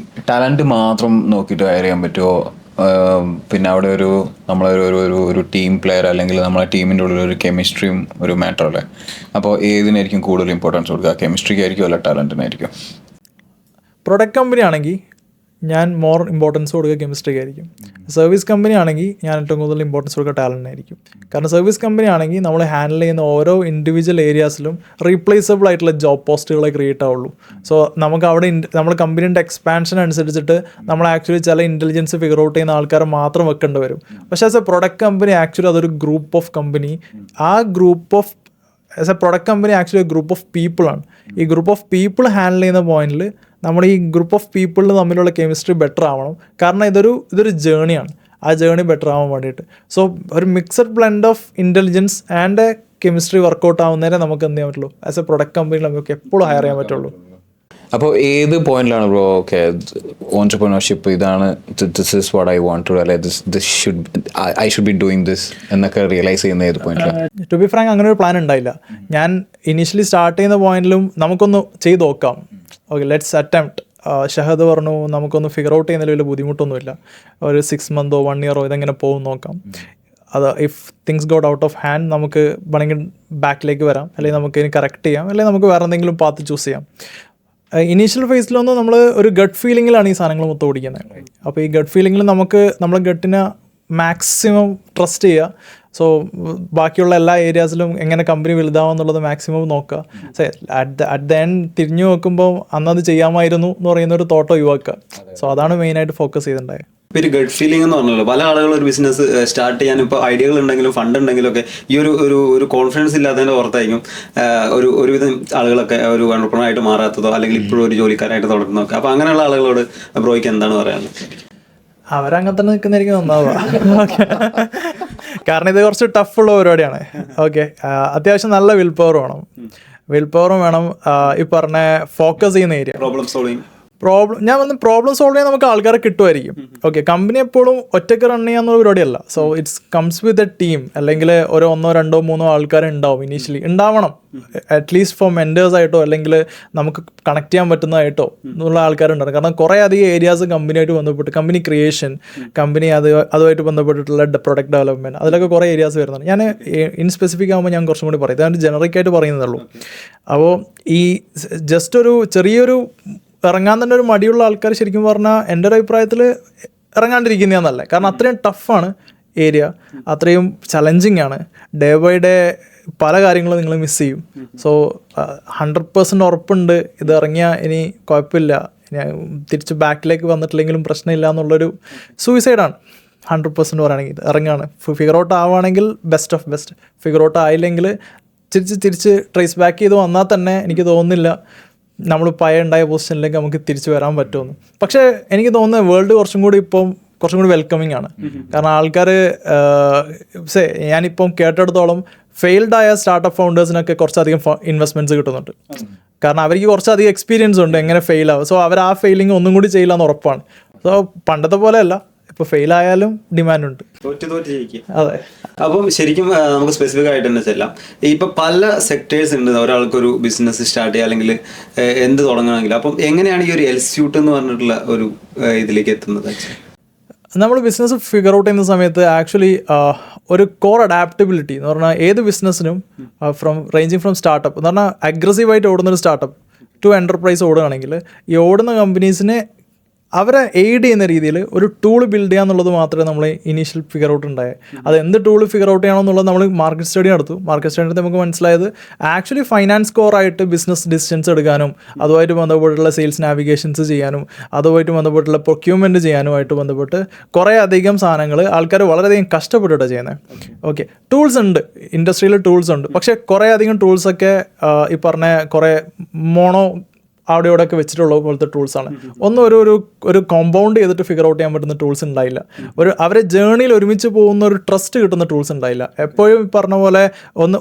ടാലൻറ്റ് മാത്രം നോക്കിയിട്ട് ഹയർ ചെയ്യാൻ പറ്റുമോ? പിന്നെ അവിടെ നമ്മളൊരു ടീം പ്ലെയർ അല്ലെങ്കിൽ നമ്മളെ ടീമിൻ്റെ ഉള്ളിൽ ഒരു കെമിസ്ട്രിയും ഒരു മാറ്റർ അല്ലേ? അപ്പോൾ ഏതിനായിരിക്കും കൂടുതൽ ഇമ്പോർട്ടൻസ് കൊടുക്കുക? കെമിസ്ട്രിക്കായിരിക്കും അല്ല ടാലൻറ്റിനായിരിക്കും? പ്രൊഡക്റ്റ് കമ്പനി ആണെങ്കിൽ ഞാൻ മോർ ഇമ്പോർട്ടൻസ് കൊടുക്കുക കെമിസ്ട്രിക്ക് ആയിരിക്കും. സർവീസ് കമ്പനി ആണെങ്കിൽ ഞാൻ ഏറ്റവും കൂടുതൽ ഇമ്പോർട്ടൻസ് കൊടുക്കുക ടാലൻറ്റിനായിരിക്കും. കാരണം സർവീസ് കമ്പനി ആണെങ്കിൽ നമ്മൾ ഹാൻഡിൽ ചെയ്യുന്ന ഓരോ ഇൻഡിവിജ്വൽ ഏരിയാസിലും റീപ്ലേസബിൾ ആയിട്ടുള്ള ജോബ് പോസ്റ്റുകളെ ക്രിയേറ്റ് ആവുള്ളൂ. സോ നമുക്ക് അവിടെ നമ്മുടെ കമ്പനീൻ്റെ എക്സ്പാൻഷൻ അനുസരിച്ചിട്ട് നമ്മൾ ആക്ച്വലി ചില ഇൻ്റലിജൻസ് ഫിഗർ ഔട്ട് ചെയ്യുന്ന ആൾക്കാരെ മാത്രം വെക്കേണ്ടി വരും. പക്ഷേ as a product company actually അതൊരു ഗ്രൂപ്പ് ഓഫ് കമ്പനി. ആ group of as a product company actually group of പീപ്പിളാണ്. ഈ ഗ്രൂപ്പ് ഓഫ് പീപ്പിൾ ഹാൻഡിൽ ചെയ്യുന്ന പോയിന്റിൽ നമ്മുടെ ഈ ഗ്രൂപ്പ് ഓഫ് പീപ്പിളിൽ തമ്മിലുള്ള കെമിസ്ട്രി ബെറ്റർ ആവണം. കാരണം ഇതൊരു ജേണിയാണ്. ആ ജേണി ബെറ്റർ ആവാൻ വേണ്ടിയിട്ട്. സോ ഒരു mixed blend of intelligence and chemistry workout ആവുന്നേരെ നമുക്ക് എന്ത് ചെയ്യാൻ പറ്റുള്ളൂ? ആസ് എ പ്രൊഡക്റ്റ് കമ്പനിയിൽ നമുക്ക് എപ്പോഴും ഹയർ ചെയ്യാൻ പറ്റുള്ളൂ. അപ്പോൾ ഏത് പോയിന്റിലാണ് ബ്രോ ഓക്കെ ഓൺട്രപ്രണർഷിപ്പ് ഇതാണ്, this is what I want to, അല്ലെ I should be doing this എന്നൊക്കെ റിയലൈസ് ചെയ്യുന്ന ഏത് പോയിന്റിലാണ്? ടു ബി ഫ്രാങ്ക് അങ്ങനെ ഒരു പ്ലാൻ ഉണ്ടായില്ല. ഞാൻ ഇനീഷ്യലി സ്റ്റാർട്ട് ചെയ്യുന്ന പോയിന്റിലും നമുക്കൊന്ന് ചെയ്ത് നോക്കാം, ഓക്കെ ലെറ്റ്സ് അറ്റംപ്റ്റ്. ഷഹദ് പറഞ്ഞു നമുക്കൊന്ന് ഫിഗർ ഔട്ട് ചെയ്യുന്നതിൽ വലിയ ബുദ്ധിമുട്ടൊന്നുമില്ല, ഒരു 6 months 1 year ഇതെങ്ങനെ പോകും നോക്കാം. അത് if things got out of hand നമുക്ക് വേണമെങ്കിൽ ബാക്കിലേക്ക് വരാം, അല്ലെങ്കിൽ നമുക്ക് ഇനി കറക്റ്റ് ചെയ്യാം, അല്ലെങ്കിൽ നമുക്ക് വേറെ എന്തെങ്കിലും പാത്ത് ചൂസ് ചെയ്യാം. ഇനീഷ്യൽ ഫേസിലൊന്നും നമ്മൾ ഒരു ഗട്ട് ഫീലിങ്ങിലാണ് ഈ സാധനങ്ങൾ മൊത്തം ഓടിക്കുന്നത്. അപ്പോൾ ഈ ഗട്ട് ഫീലിങ്ങിൽ നമുക്ക് നമ്മളെ ഗട്ടിനെ മാക്സിമം ട്രസ്റ്റ് ചെയ്യുക. സോ ബാക്കിയുള്ള എല്ലാ ഏരിയാസിലും എങ്ങനെ കമ്പനി വലുതാവുന്നുള്ളത് മാക്സിമം നോക്കുക. അറ്റ് ദ എൻഡ് തിരിഞ്ഞു നോക്കുമ്പോൾ അന്നത് ചെയ്യാമായിരുന്നു എന്ന് പറയുന്ന ഒരു തോട്ട് ഒഴിവാക്കുക. സോ അതാണ് മെയിനായിട്ട് ഫോക്കസ് ചെയ്തിട്ടുണ്ടായത്. ഇപ്പോൾ ഒരു ഗഡ് ഫീലിംഗ് എന്ന് പറഞ്ഞല്ലോ, പല ആളുകൾ ഒരു ബിസിനസ് സ്റ്റാർട്ട് ചെയ്യാൻ ഇപ്പോൾ ഐഡിയകൾ ഉണ്ടെങ്കിലും ഫണ്ട് ഉണ്ടെങ്കിലും ഒക്കെ ഈ ഒരു കോൺഫിഡൻസ് ഇല്ലാത്തതിൻ്റെ പുറത്തായിരിക്കും ഒരുവിധം ആളുകളൊക്കെ ഒരു എൻ്റർപ്രണറായിട്ട് മാറാത്തതോ അല്ലെങ്കിൽ ഇപ്പോഴും ഒരു ജോലിക്കാരായിട്ട് തുടരുന്നതൊക്കെ. അപ്പോൾ അങ്ങനെയുള്ള ആളുകളോട് ബ്രോയ്ക്ക് എന്താണ് പറയാനുള്ളത്? അവരങ്ങനെ തന്നെ നിൽക്കുന്നതായിരിക്കും നന്നാവുക. ഓക്കെ, കാരണം ഇത് കുറച്ച് ടഫുള്ള പരിപാടിയാണ്. ഓക്കെ, അത്യാവശ്യം നല്ല വിൽ പവർ വേണം. ഈ പറഞ്ഞ ഫോക്കസ് ചെയ്യുന്ന area problem solving. Problem solve ചെയ്യാൻ നമുക്ക് ആൾക്കാരെ കിട്ടുമായിരിക്കും. ഓക്കെ, കമ്പനി എപ്പോഴും ഒറ്റയ്ക്ക് റൺ ചെയ്യാന്നുള്ള പരിപാടിയല്ല. So it's comes with a team, അല്ലെങ്കിൽ ഒരു 1, 2, 3 ആൾക്കാർ ഉണ്ടാവും. ഇനീഷ്യലി ഉണ്ടാവണം, അറ്റ്ലീസ്റ്റ് ഫോർ മെൻറ്റേഴ്സ് ആയിട്ടോ അല്ലെങ്കിൽ നമുക്ക് കണക്ട് ചെയ്യാൻ പറ്റുന്നതായിട്ടോ എന്നുള്ള ആൾക്കാരുണ്ടാവും. കാരണം കുറേ അധികം ഏരിയാസ് കമ്പനിയായിട്ട് ബന്ധപ്പെട്ട്, കമ്പനി ക്രിയേഷൻ, കമ്പനി അതുമായിട്ട് ബന്ധപ്പെട്ടിട്ടുള്ള പ്രൊഡക്റ്റ് ഡെവലപ്മെൻറ്റ്, അതിലൊക്കെ കുറേ ഏരിയാസ് വരുന്നുണ്ട്. ഞാൻ ഇൻ സ്പെസിഫിക് ആകുമ്പോൾ ഞാൻ കുറച്ചും കൂടി പറയും, ഇതാണ് ജനറിക് ആയിട്ട് പറയുന്നതുള്ളൂ. അപ്പോൾ ഈ ജസ്റ്റ് ഒരു ചെറിയൊരു ഇറങ്ങാൻ തന്നെ ഒരു മടിയുള്ള ആൾക്കാർ ശരിക്കും പറഞ്ഞാൽ എൻ്റെ ഒരു അഭിപ്രായത്തിൽ ഇറങ്ങാണ്ടിരിക്കുന്നതാണെന്നല്ല. കാരണം അത്രയും ടഫാണ് ഏരിയ, അത്രയും ചലഞ്ചിങ് ആണ്. ഡേ ബൈ ഡേ പല കാര്യങ്ങളും നിങ്ങൾ മിസ് ചെയ്യും. സോ 100% ഉറപ്പുണ്ട് ഇത് ഇറങ്ങിയാൽ ഇനി കുഴപ്പമില്ല, തിരിച്ച് ബാക്കിലേക്ക് വന്നിട്ടില്ലെങ്കിലും പ്രശ്നമില്ല എന്നുള്ളൊരു സൂയിസൈഡാണ് 100% പറയുകയാണെങ്കിൽ. ഇത് ഇറങ്ങുകയാണ്, ഫിഗർ ഔട്ട് ആവുകയാണെങ്കിൽ best of best, figure out ആയില്ലെങ്കിൽ തിരിച്ച് ട്രേസ് ബാക്ക് ചെയ്ത് വന്നാൽ തന്നെ എനിക്ക് തോന്നുന്നില്ല നമ്മൾ പഴയ ഉണ്ടായ പൊസിഷനിലേക്ക് നമുക്ക് തിരിച്ചു വരാൻ പറ്റുമെന്ന്. പക്ഷേ എനിക്ക് തോന്നുന്നത് വേൾഡ് കുറച്ചും കൂടി വെൽക്കമിങ് ആണ്. കാരണം ആൾക്കാർ ഞാനിപ്പം കേട്ടെടുത്തോളം ഫെയിൽഡ് ആയ സ്റ്റാർട്ടപ്പ് ഫൗണ്ടേഴ്സിനൊക്കെ കുറച്ചധികം ഇൻവെസ്റ്റ്മെൻറ്റ്സ് കിട്ടുന്നുണ്ട്. കാരണം അവർക്ക് കുറച്ചധികം എക്സ്പീരിയൻസ് ഉണ്ട് എങ്ങനെ ഫെയിൽ ആവും. സോ അവർ ആ ഫെയിലിംഗ് ഒന്നും കൂടി ചെയ്യില്ല എന്ന് ഉറപ്പാണ്. സോ പണ്ടത്തെ പോലെയല്ല, ഇപ്പോൾ ഫെയിൽ ആയാലും ഡിമാൻഡുണ്ട്. അതെ. അപ്പം ശരിക്കും നമുക്ക് സ്പെസിഫിക് ആയിട്ട് തന്നെ ചെല്ലാം. ഇപ്പം പല സെക്ടേഴ്സ് ഉണ്ട് ഒരാൾക്കൊരു ബിസിനസ് സ്റ്റാർട്ട് ചെയ്യുക അല്ലെങ്കിൽ എന്ത് തുടങ്ങണമെങ്കിലും. അപ്പം എങ്ങനെയാണ് ഈ ഒരു എൽസ്യൂട്ട് എന്ന് പറഞ്ഞിട്ടുള്ള ഒരു ഇതിലേക്ക് എത്തുന്നത്? നമ്മൾ ബിസിനസ് ഫിഗർ ഔട്ട് ചെയ്യുന്ന സമയത്ത് ആക്ച്വലി ഒരു കോർ അഡാപ്റ്റബിലിറ്റി എന്ന് പറഞ്ഞാൽ ഏത് ബിസിനസ്സിനും റേഞ്ചിങ് ഫ്രം സ്റ്റാർട്ടപ്പ് എന്ന് പറഞ്ഞാൽ അഗ്രസീവായിട്ട് ഓടുന്നൊരു സ്റ്റാർട്ടപ്പ് ടു എൻ്റർപ്രൈസ് ഓടുകയാണെങ്കിൽ ഈ ഓടുന്ന കമ്പനീസിനെ അവരെ എയ്ഡ് ചെയ്യുന്ന രീതിയിൽ ഒരു ടൂൾ ബിൽഡ് ചെയ്യുക എന്നുള്ളത് മാത്രമേ നമ്മൾ ഇനീഷ്യൽ ഫിഗർ ഔട്ട് ഉണ്ടായത്. അത് എന്ത് ടൂൾ ഫിഗർ ഔട്ട് ചെയ്യണമെന്നുള്ളത് നമ്മൾ മാർക്കറ്റ് സ്റ്റഡി നടത്തും. മാർക്കറ്റ് സ്റ്റഡി നടത്തി നമുക്ക് മനസ്സിലായത് ആക്ച്വലി ഫൈനാൻസ് കോറായിട്ട് ബിസിനസ് ഡിസിഷൻസ് എടുക്കാനും അതുമായിട്ട് ബന്ധപ്പെട്ടുള്ള സെയിൽസ് നാവിഗേഷൻസ് ചെയ്യാനും അതുമായിട്ട് ബന്ധപ്പെട്ടുള്ള പ്രൊക്യൂർമെൻറ്റ് ചെയ്യാനുമായിട്ട് ബന്ധപ്പെട്ട് കുറേ അധികം സാധനങ്ങൾ ആൾക്കാർ വളരെയധികം കഷ്ടപ്പെട്ടിട്ടാണ് ചെയ്യുന്നത്. ഓക്കെ, ടൂൾസ് ഉണ്ട്, ഇൻഡസ്ട്രിയിൽ ടൂൾസ് ഉണ്ട്. പക്ഷേ കുറേ അധികം ടൂൾസൊക്കെ ഈ പറഞ്ഞ കുറേ അവിടെ ഇവിടെ ഒക്കെ വെച്ചിട്ടുള്ള പോലത്തെ ടൂൾസാണ്. ഒന്നും ഒരു കോമ്പൗണ്ട് ചെയ്തിട്ട് ഫിഗർ ഔട്ട് ചെയ്യാൻ പറ്റുന്ന ടൂൾസ് ഉണ്ടായില്ല. അവരെ ജേർണിയിൽ ഒരുമിച്ച് പോകുന്ന ഒരു ട്രസ്റ്റ് കിട്ടുന്ന ടൂൾസ് ഉണ്ടായില്ല. എപ്പോഴും പറഞ്ഞ പോലെ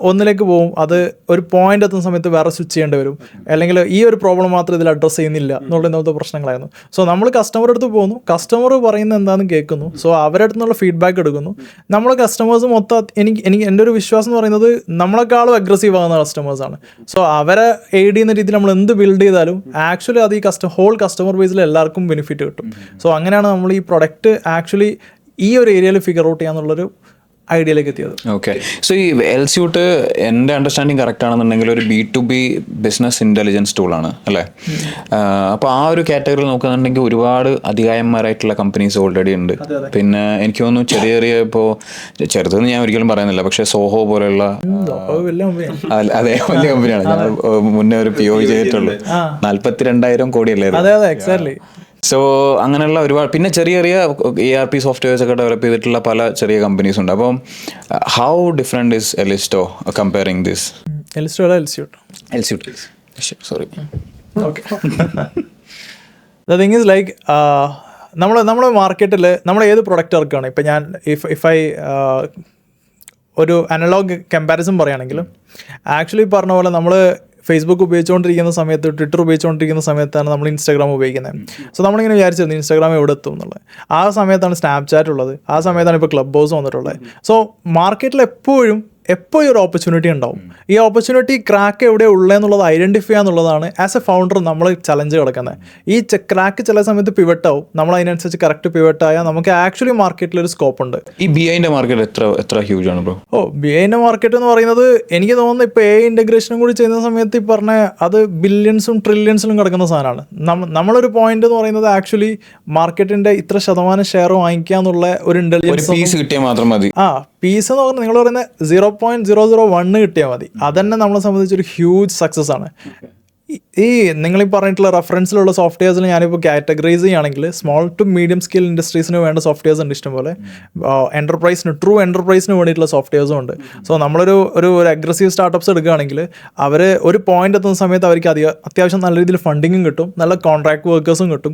ഒന്നിലേക്ക് പോകും, അത് ഒരു പോയിന്റ് എത്തുന്ന സമയത്ത് വേറെ സ്വിച്ച് ചെയ്യേണ്ടി വരും, അല്ലെങ്കിൽ ഈ ഒരു പ്രോബ്ലം മാത്രം ഇതിൽ അഡ്രസ്സ് ചെയ്യുന്നില്ല എന്നുള്ള ഇന്നത്തെ പ്രശ്നങ്ങളായിരുന്നു. സോ നമ്മൾ കസ്റ്റമറുടെ അടുത്ത് പോകുന്നു, കസ്റ്റമർ പറയുന്നത് എന്താണെന്ന് കേൾക്കുന്നു, സോ അവരുടെ അടുത്ത് നിന്നുള്ള ഫീഡ്ബാക്ക് എടുക്കുന്നു. നമ്മൾ കസ്റ്റമേഴ്സ് മൊത്തം എനിക്ക് എൻ്റെ ഒരു വിശ്വാസം എന്ന് പറയുന്നത് നമ്മളെക്കാളും അഗ്രസീവ് ആകുന്ന കസ്റ്റമേഴ്സാണ്. സോ അവരെ എയ്ഡ് ചെയ്യുന്ന രീതിയിൽ നമ്മൾ എന്ത് ബിൽഡ് ചെയ്താലും ആക്ച്വലി അത് ഈ ഹോൾ കസ്റ്റമർ ബേസിൽ എല്ലാവർക്കും ബെനിഫിറ്റ് കിട്ടും. സോ അങ്ങനെയാണ് നമ്മൾ ഈ പ്രൊഡക്റ്റ് ആക്ച്വലി ഈ ഒരു ഏരിയയിൽ ഫിഗർ ഔട്ട് ചെയ്യാന്നുള്ളൊരു ഐഡിയയിലേക്ക് എത്തിയത്. ഓക്കെ. സോ ഈ എൽസ്യൂട്ട് എൻ്റെ അണ്ടർസ്റ്റാൻഡിങ് കറക്റ്റ് ആണെന്നുണ്ടെങ്കിൽ ഒരു B2B ബിസിനസ് ഇൻ്റലിജൻസ് ടൂളാണ് അല്ലേ? അപ്പോൾ ആ ഒരു കാറ്റഗറിയിൽ നോക്കുകയാണെന്നുണ്ടെങ്കിൽ ഒരുപാട് അധികായന്മാരായിട്ടുള്ള കമ്പനീസ് ഓൾറെഡി ഉണ്ട്. പിന്നെ എനിക്ക് തോന്നുന്നു ചെറിയ ഇപ്പോൾ ചെറുതെന്ന് ഞാൻ ഒരിക്കലും പറയുന്നില്ല, പക്ഷേ സോഹോ പോലെയുള്ള അതെ വലിയ കമ്പനിയാണ്. ഞാൻ മുന്നേ ഒരു PO ചെയ്തിട്ടുള്ളൂ, 42,000 കോടിയല്ലേ. സോ അങ്ങനെയുള്ള ഒരുപാട്, പിന്നെ ചെറിയ ERP സോഫ്റ്റ്വെയർസ് ഒക്കെ ഡെവലപ്പ് ചെയ്തിട്ടുള്ള പല ചെറിയ കമ്പനീസ് ഉണ്ട്. അപ്പം how different is Elysto comparing this? Elsuite sorry. Okay. The thing is like നമ്മുടെ മാർക്കറ്റിൽ നമ്മൾ ഏത് പ്രൊഡക്റ്റ് ഇറക്കുകയാണ്, ഇപ്പം ഞാൻ ഇഫ് ഐ ഒരു അനലോഗ് കമ്പാരിസൺ പറയുകയാണെങ്കിൽ ആക്ച്വലി പറഞ്ഞ പോലെ നമ്മൾ ഫേസ്ബുക്ക് ഉപയോഗിച്ചുകൊണ്ടിരിക്കുന്ന സമയത്ത്, ട്വിറ്റർ ഉപയോഗിച്ചുകൊണ്ടിരിക്കുന്ന സമയത്താണ് നമ്മൾ ഇൻസ്റ്റാഗ്രാം ഉപയോഗിക്കുന്നത്. സോ നമ്മളിങ്ങനെ വിചാരിച്ചിരുന്നു ഇൻസ്റ്റാഗ്രാം എവിടെ എത്തും എന്നുള്ളത്. ആ സമയത്താണ് സ്നാപ്ചാറ്റ് ഉള്ളത്, ആ സമയത്താണ് ഇപ്പോൾ ക്ലബ് ഹൗസ് വന്നിട്ടുള്ളത്. സോ മാർക്കറ്റിൽ എപ്പോഴും ഒരു ഓപ്പർച്യൂണിറ്റി ഉണ്ടാവും. ഈ ഓപ്പർച്യൂണിറ്റി ക്രാക്ക് എവിടെ ഉള്ളതെന്നുള്ളത് ഐഡൻറ്റിഫൈ ചെയ്യാന്നുള്ളതാണ് ആസ് എ ഫൗണ്ടർ നമ്മൾ ചലഞ്ച് കിടക്കുന്നത്. ഈ ക്രാക്ക് ചില സമയത്ത് പിവട്ടാവും, നമ്മൾ അതിനനുസരിച്ച് കറക്റ്റ് പിവട്ടായാൽ നമുക്ക് ആക്ച്വലി മാർക്കറ്റിൽ ഒരു സ്കോപ്പ് ഉണ്ട്. ഈ BIന്റെ മാർക്കറ്റ് എത്ര ഹ്യൂജ് ആണ് ബ്രോ? BIന്റെ മാർക്കറ്റ് എന്ന് പറയുന്നത് എനിക്ക് തോന്നുന്നു ഇപ്പോൾ AI ഇൻ്റഗ്രേഷനും കൂടി ചെയ്യുന്ന സമയത്ത് ഈ പറഞ്ഞ അത് ബില്യൺസും ട്രില്യൺസിലും കിടക്കുന്ന സാധനമാണ്. നമ്മളൊരു പോയിന്റ് എന്ന് പറയുന്നത് ആക്ച്വലി മാർക്കറ്റിന്റെ ഇത്ര ശതമാനം ഷെയർ വാങ്ങിക്കുക എന്നുള്ള ഒരു ഇന്റലിജൻസ് പീസ് കിട്ടിയാൽ മാത്രം മതി. പീസ് എന്ന് പറഞ്ഞാൽ നിങ്ങൾ പറയുന്നത് 0.001 കിട്ടിയാൽ മതി. അതന്നെ നമ്മളെ സംബന്ധിച്ചൊരു ഹ്യൂജ് സക്സസ് ആണ്. ഈ നിങ്ങളീ പറഞ്ഞിട്ടുള്ള റെഫറൻസിലുള്ള സോഫ്റ്റ്വെയർസിൽ ഞാനിപ്പോൾ കാറ്റഗറൈസ് ചെയ്യുകയാണെങ്കിൽ സ്മോൾ ടു മീഡിയം സ്കെയിൽ ഇൻഡസ്ട്രീസിന് വേണ്ട സോഫ്റ്റ്വെയർസ് ഉണ്ട് ഇഷ്ടംപോലെ. ട്രൂ എൻ്റർപ്രൈസിന് വേണ്ടിയിട്ടുള്ള സോഫ്റ്റ്വെയർസും ഉണ്ട്. സോ നമ്മളൊരു അഗ്രസീവ് സ്റ്റാർട്ടപ്സ് എടുക്കുകയാണെങ്കിൽ അവർ ഒരു പോയിന്റ് എത്തുന്ന സമയത്ത് അവർക്ക് അത്യാവശ്യം നല്ല രീതിയിൽ ഫണ്ടിങ്ങും കിട്ടും, നല്ല കോൺട്രാക്ട് വർക്കേഴ്സും കിട്ടും,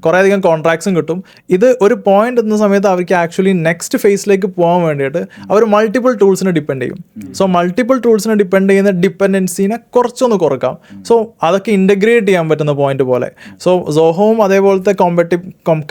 കുറേ അധികം കോൺട്രാക്ട്സും കിട്ടും. ഇത് ഒരു പോയിന്റ് എത്തുന്ന സമയത്ത് അവർക്ക് ആക്ച്വലി നെക്സ്റ്റ് ഫേസിലേക്ക് പോകാൻ വേണ്ടിയിട്ട് അവർ മൾട്ടിപ്പിൾ ടൂൾസിനെ ഡിപ്പെൻഡ് ചെയ്യും. സോ മൾട്ടിപ്പിൾ ടൂൾസിനെ ഡിപ്പെൻഡ് ചെയ്യുന്ന ഡിപ്പെൻഡൻസിനെ കുറച്ചൊന്ന് കുറക്കാം. സോ അതൊക്കെ ഇൻ്റഗ്രേറ്റ് ചെയ്യാൻ പറ്റുന്ന പോയിന്റ് പോലെ. സോ സോഹോവും അതേപോലത്തെ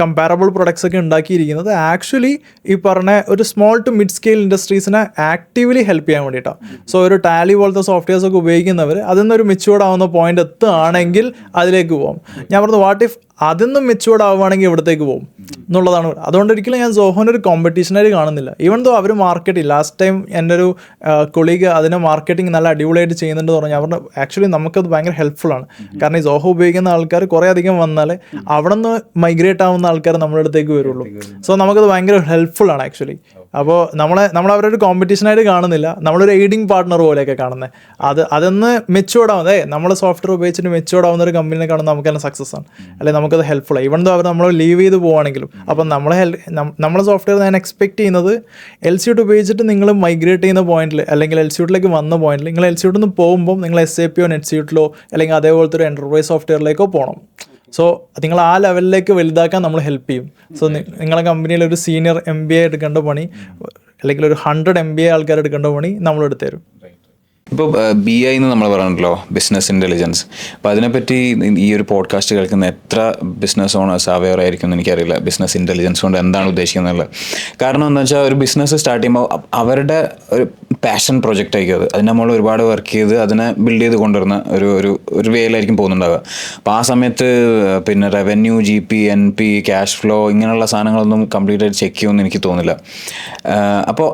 കമ്പാരബിൾ പ്രൊഡക്ട്സ് ഒക്കെ ഉണ്ടാക്കിയിരിക്കുന്നത് ആക്ച്വലി ഈ പറഞ്ഞ ഒരു സ്മോൾ ടു മിഡ് സ്കെയിൽ ഇൻഡസ്ട്രീസിനെ ആക്റ്റീവ്ലി ഹെൽപ്പ് ചെയ്യാൻ വേണ്ടിയിട്ടാണ്. സോ ഒരു ടാലി പോലത്തെ സോഫ്റ്റ്വെയർസ് ഒക്കെ ഉപയോഗിക്കുന്നവർ അതിൽ നിന്നൊരു മെച്യൂർഡ് ആവുന്ന പോയിന്റ് എത്തുകയാണെങ്കിൽ അതിലേക്ക് പോകും. ഞാൻ പറഞ്ഞു വാട്ട് ഇഫ് അതിന്നും മെച്യൂർഡ് ആവുകയാണെങ്കിൽ ഇവിടത്തേക്ക് പോകും എന്നുള്ളതാണ്. അതുകൊണ്ട് ഒരിക്കലും ഞാൻ സോഹോൻ്റെ ഒരു കോമ്പറ്റീഷനായിട്ട് കാണുന്നില്ല. ഈവൻ ദോ അവർ മാർക്കറ്റിംഗ് ലാസ്റ്റ് ടൈം എൻ്റെ ഒരു കൊളീഗ് അതിനെ മാർക്കറ്റിംഗ് നല്ല അടിപൊളിയായിട്ട് ചെയ്യുന്നുണ്ട് പറഞ്ഞു. അവരുടെ ആക്ച്വലി നമുക്കത് ഭയങ്കര ഹെൽപ്ഫുൾ ആണ്. കാരണം ഈ സോഹോ ഉപയോഗിക്കുന്ന ആൾക്കാർ കുറേ അധികം വന്നാൽ അവിടെ നിന്ന് മൈഗ്രേറ്റ് ആവുന്ന ആൾക്കാർ നമ്മുടെ അടുത്തേക്ക് വരുള്ളൂ. സോ നമുക്കത് ഭയങ്കര ഹെൽപ്ഫുൾ ആണ് ആക്ച്വലി. അപ്പോൾ നമ്മൾ അവരൊരു കോമ്പറ്റീഷനായിട്ട് കാണുന്നില്ല, നമ്മളൊരു എയ്ഡിങ് പാർട്ട്ണർ പോലെയൊക്കെ കാണുന്നത്. അതൊന്ന് മെച്യൂർഡ് ആവുന്നത് നമ്മൾ സോഫ്റ്റ്വെയർ ഉപയോഗിച്ചിട്ട് മെച്യൂർഡ് ആവുന്ന ഒരു കമ്പനിനെ കാണുന്നത് നമുക്ക് തന്നെ സക്സസ് ആണ്, അല്ലെങ്കിൽ നമുക്കത് ഹെൽപ്ഫുൾ ആണ്. ഇവൺ ദോ അവർ നമ്മൾ ലീവ് ചെയ്ത് പോവുകയാണെങ്കിലും. അപ്പം നമ്മളെ സോഫ്റ്റ്വെയർ ഞാൻ എക്സ്പെക്ട് ചെയ്യുന്നത് എൽസ്യൂട്ട് ഉപയോഗിച്ചിട്ട് നിങ്ങൾ മൈഗ്രേറ്റ് ചെയ്യുന്ന പോയിന്റിൽ അല്ലെങ്കിൽ എൽസ്യൂട്ടിലേക്ക് വന്ന പോയിന്റിൽ നിങ്ങൾ എൽസ്യൂട്ടിൽ നിന്ന് പോകുമ്പോൾ നിങ്ങൾ SAPയോ നെറ്റ്സ്യൂട്ടിലോ അല്ലെങ്കിൽ അതേപോലത്തെ ഒരു എൻ്റർപ്രൈസ് സോഫ്റ്റ്വെയറിലേക്കോ പോകണം. സോ നിങ്ങൾ ആ ലെവലിലേക്ക് വലുതാക്കാൻ നമ്മൾ ഹെൽപ്പ് ചെയ്യും. സോ നിങ്ങളെ കമ്പനിയിൽ ഒരു സീനിയർ MBA എടുക്കേണ്ട പണി അല്ലെങ്കിൽ ഒരു 100 MBA ആൾക്കാർ എടുക്കേണ്ട പണി നമ്മളെടുത്ത് തരും. ഇപ്പോൾ BI എന്ന് നമ്മൾ പറയുന്നുണ്ടല്ലോ, ബിസിനസ് ഇൻ്റലിജൻസ്. അപ്പോൾ അതിനെപ്പറ്റി ഈ ഒരു പോഡ്കാസ്റ്റ് കേൾക്കുന്ന എത്ര ബിസിനസ് ഓണേഴ്സ് അവെയർ ആയിരിക്കും എന്ന് എനിക്കറിയില്ല ബിസിനസ് ഇൻ്റലിജൻസ് കൊണ്ട് എന്താണ് ഉദ്ദേശിക്കുന്നത്. കാരണം എന്താ വെച്ചാൽ ഒരു ബിസിനസ് സ്റ്റാർട്ട് ചെയ്യുമ്പോൾ അവരുടെ ഒരു പാഷൻ പ്രൊജക്റ്റ് ആയിരിക്കും അത്. അതിന് നമ്മൾ ഒരുപാട് വർക്ക് ചെയ്ത് അതിനെ ബിൽഡ് ചെയ്ത് കൊണ്ടുവരുന്ന ഒരു വേയിലായിരിക്കും പോകുന്നുണ്ടാവുക. അപ്പോൾ ആ സമയത്ത് പിന്നെ revenue, GP, NP, cash flow ഇങ്ങനെയുള്ള സാധനങ്ങളൊന്നും കംപ്ലീറ്റ് ആയിട്ട് ചെക്ക് ചെയ്യുമെന്ന് എനിക്ക് തോന്നുന്നില്ല. അപ്പോൾ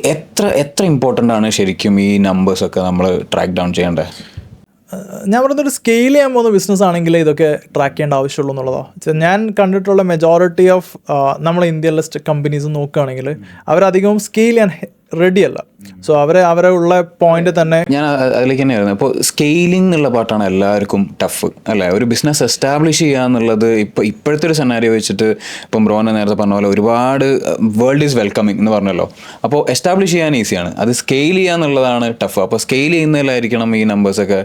എത്ര ഇമ്പോർട്ടൻ്റ് ആണ് ശരിക്കും ഈ നമ്പേഴ്സൊക്കെ നമ്മൾ ട്രാക്ക് ഡൗൺ ചെയ്യേണ്ടത്? ഞാൻ പറയുന്നൊരു സ്കെയിൽ ചെയ്യാൻ പോകുന്ന ബിസിനസ് ആണെങ്കിൽ ഇതൊക്കെ ട്രാക്ക് ചെയ്യേണ്ട ആവശ്യമുള്ളൂ എന്നുള്ളതാണ്. ഞാൻ കണ്ടിട്ടുള്ള മെജോറിറ്റി ഓഫ് നമ്മൾ ഇന്ത്യയിലെ കമ്പനീസ് നോക്കുകയാണെങ്കിൽ അവരധികവും സ്കെയിൽ ചെയ്യാൻ റെഡി അല്ല. സോ അവരെ ഉള്ള പോയിന്റ് തന്നെ ഞാൻ അതിലേക്ക് തന്നെയായിരുന്നു. അപ്പോൾ സ്കെയിലിംഗ് എന്നുള്ള പാട്ടാണ് എല്ലാവർക്കും ടഫ് അല്ലേ? ഒരു ബിസിനസ് എസ്റ്റാബ്ലിഷ് ചെയ്യുക എന്നുള്ളത് ഇപ്പോഴത്തെ ഒരു സെനാരിയോ വെച്ചിട്ട് ഇപ്പം ബ്രോനെ നേരത്തെ പറഞ്ഞ പോലെ ഒരുപാട് വേൾഡ് ഈസ് വെൽക്കമിങ് എന്ന് പറഞ്ഞല്ലോ. അപ്പോൾ എസ്റ്റാബ്ലിഷ് ചെയ്യാൻ ഈസിയാണ്, അത് സ്കെയിൽ ചെയ്യുക എന്നുള്ളതാണ് ടഫ്. അപ്പോൾ സ്കെയിൽ ചെയ്യുന്നതിലായിരിക്കണം ഈ നമ്പേഴ്സൊക്കെ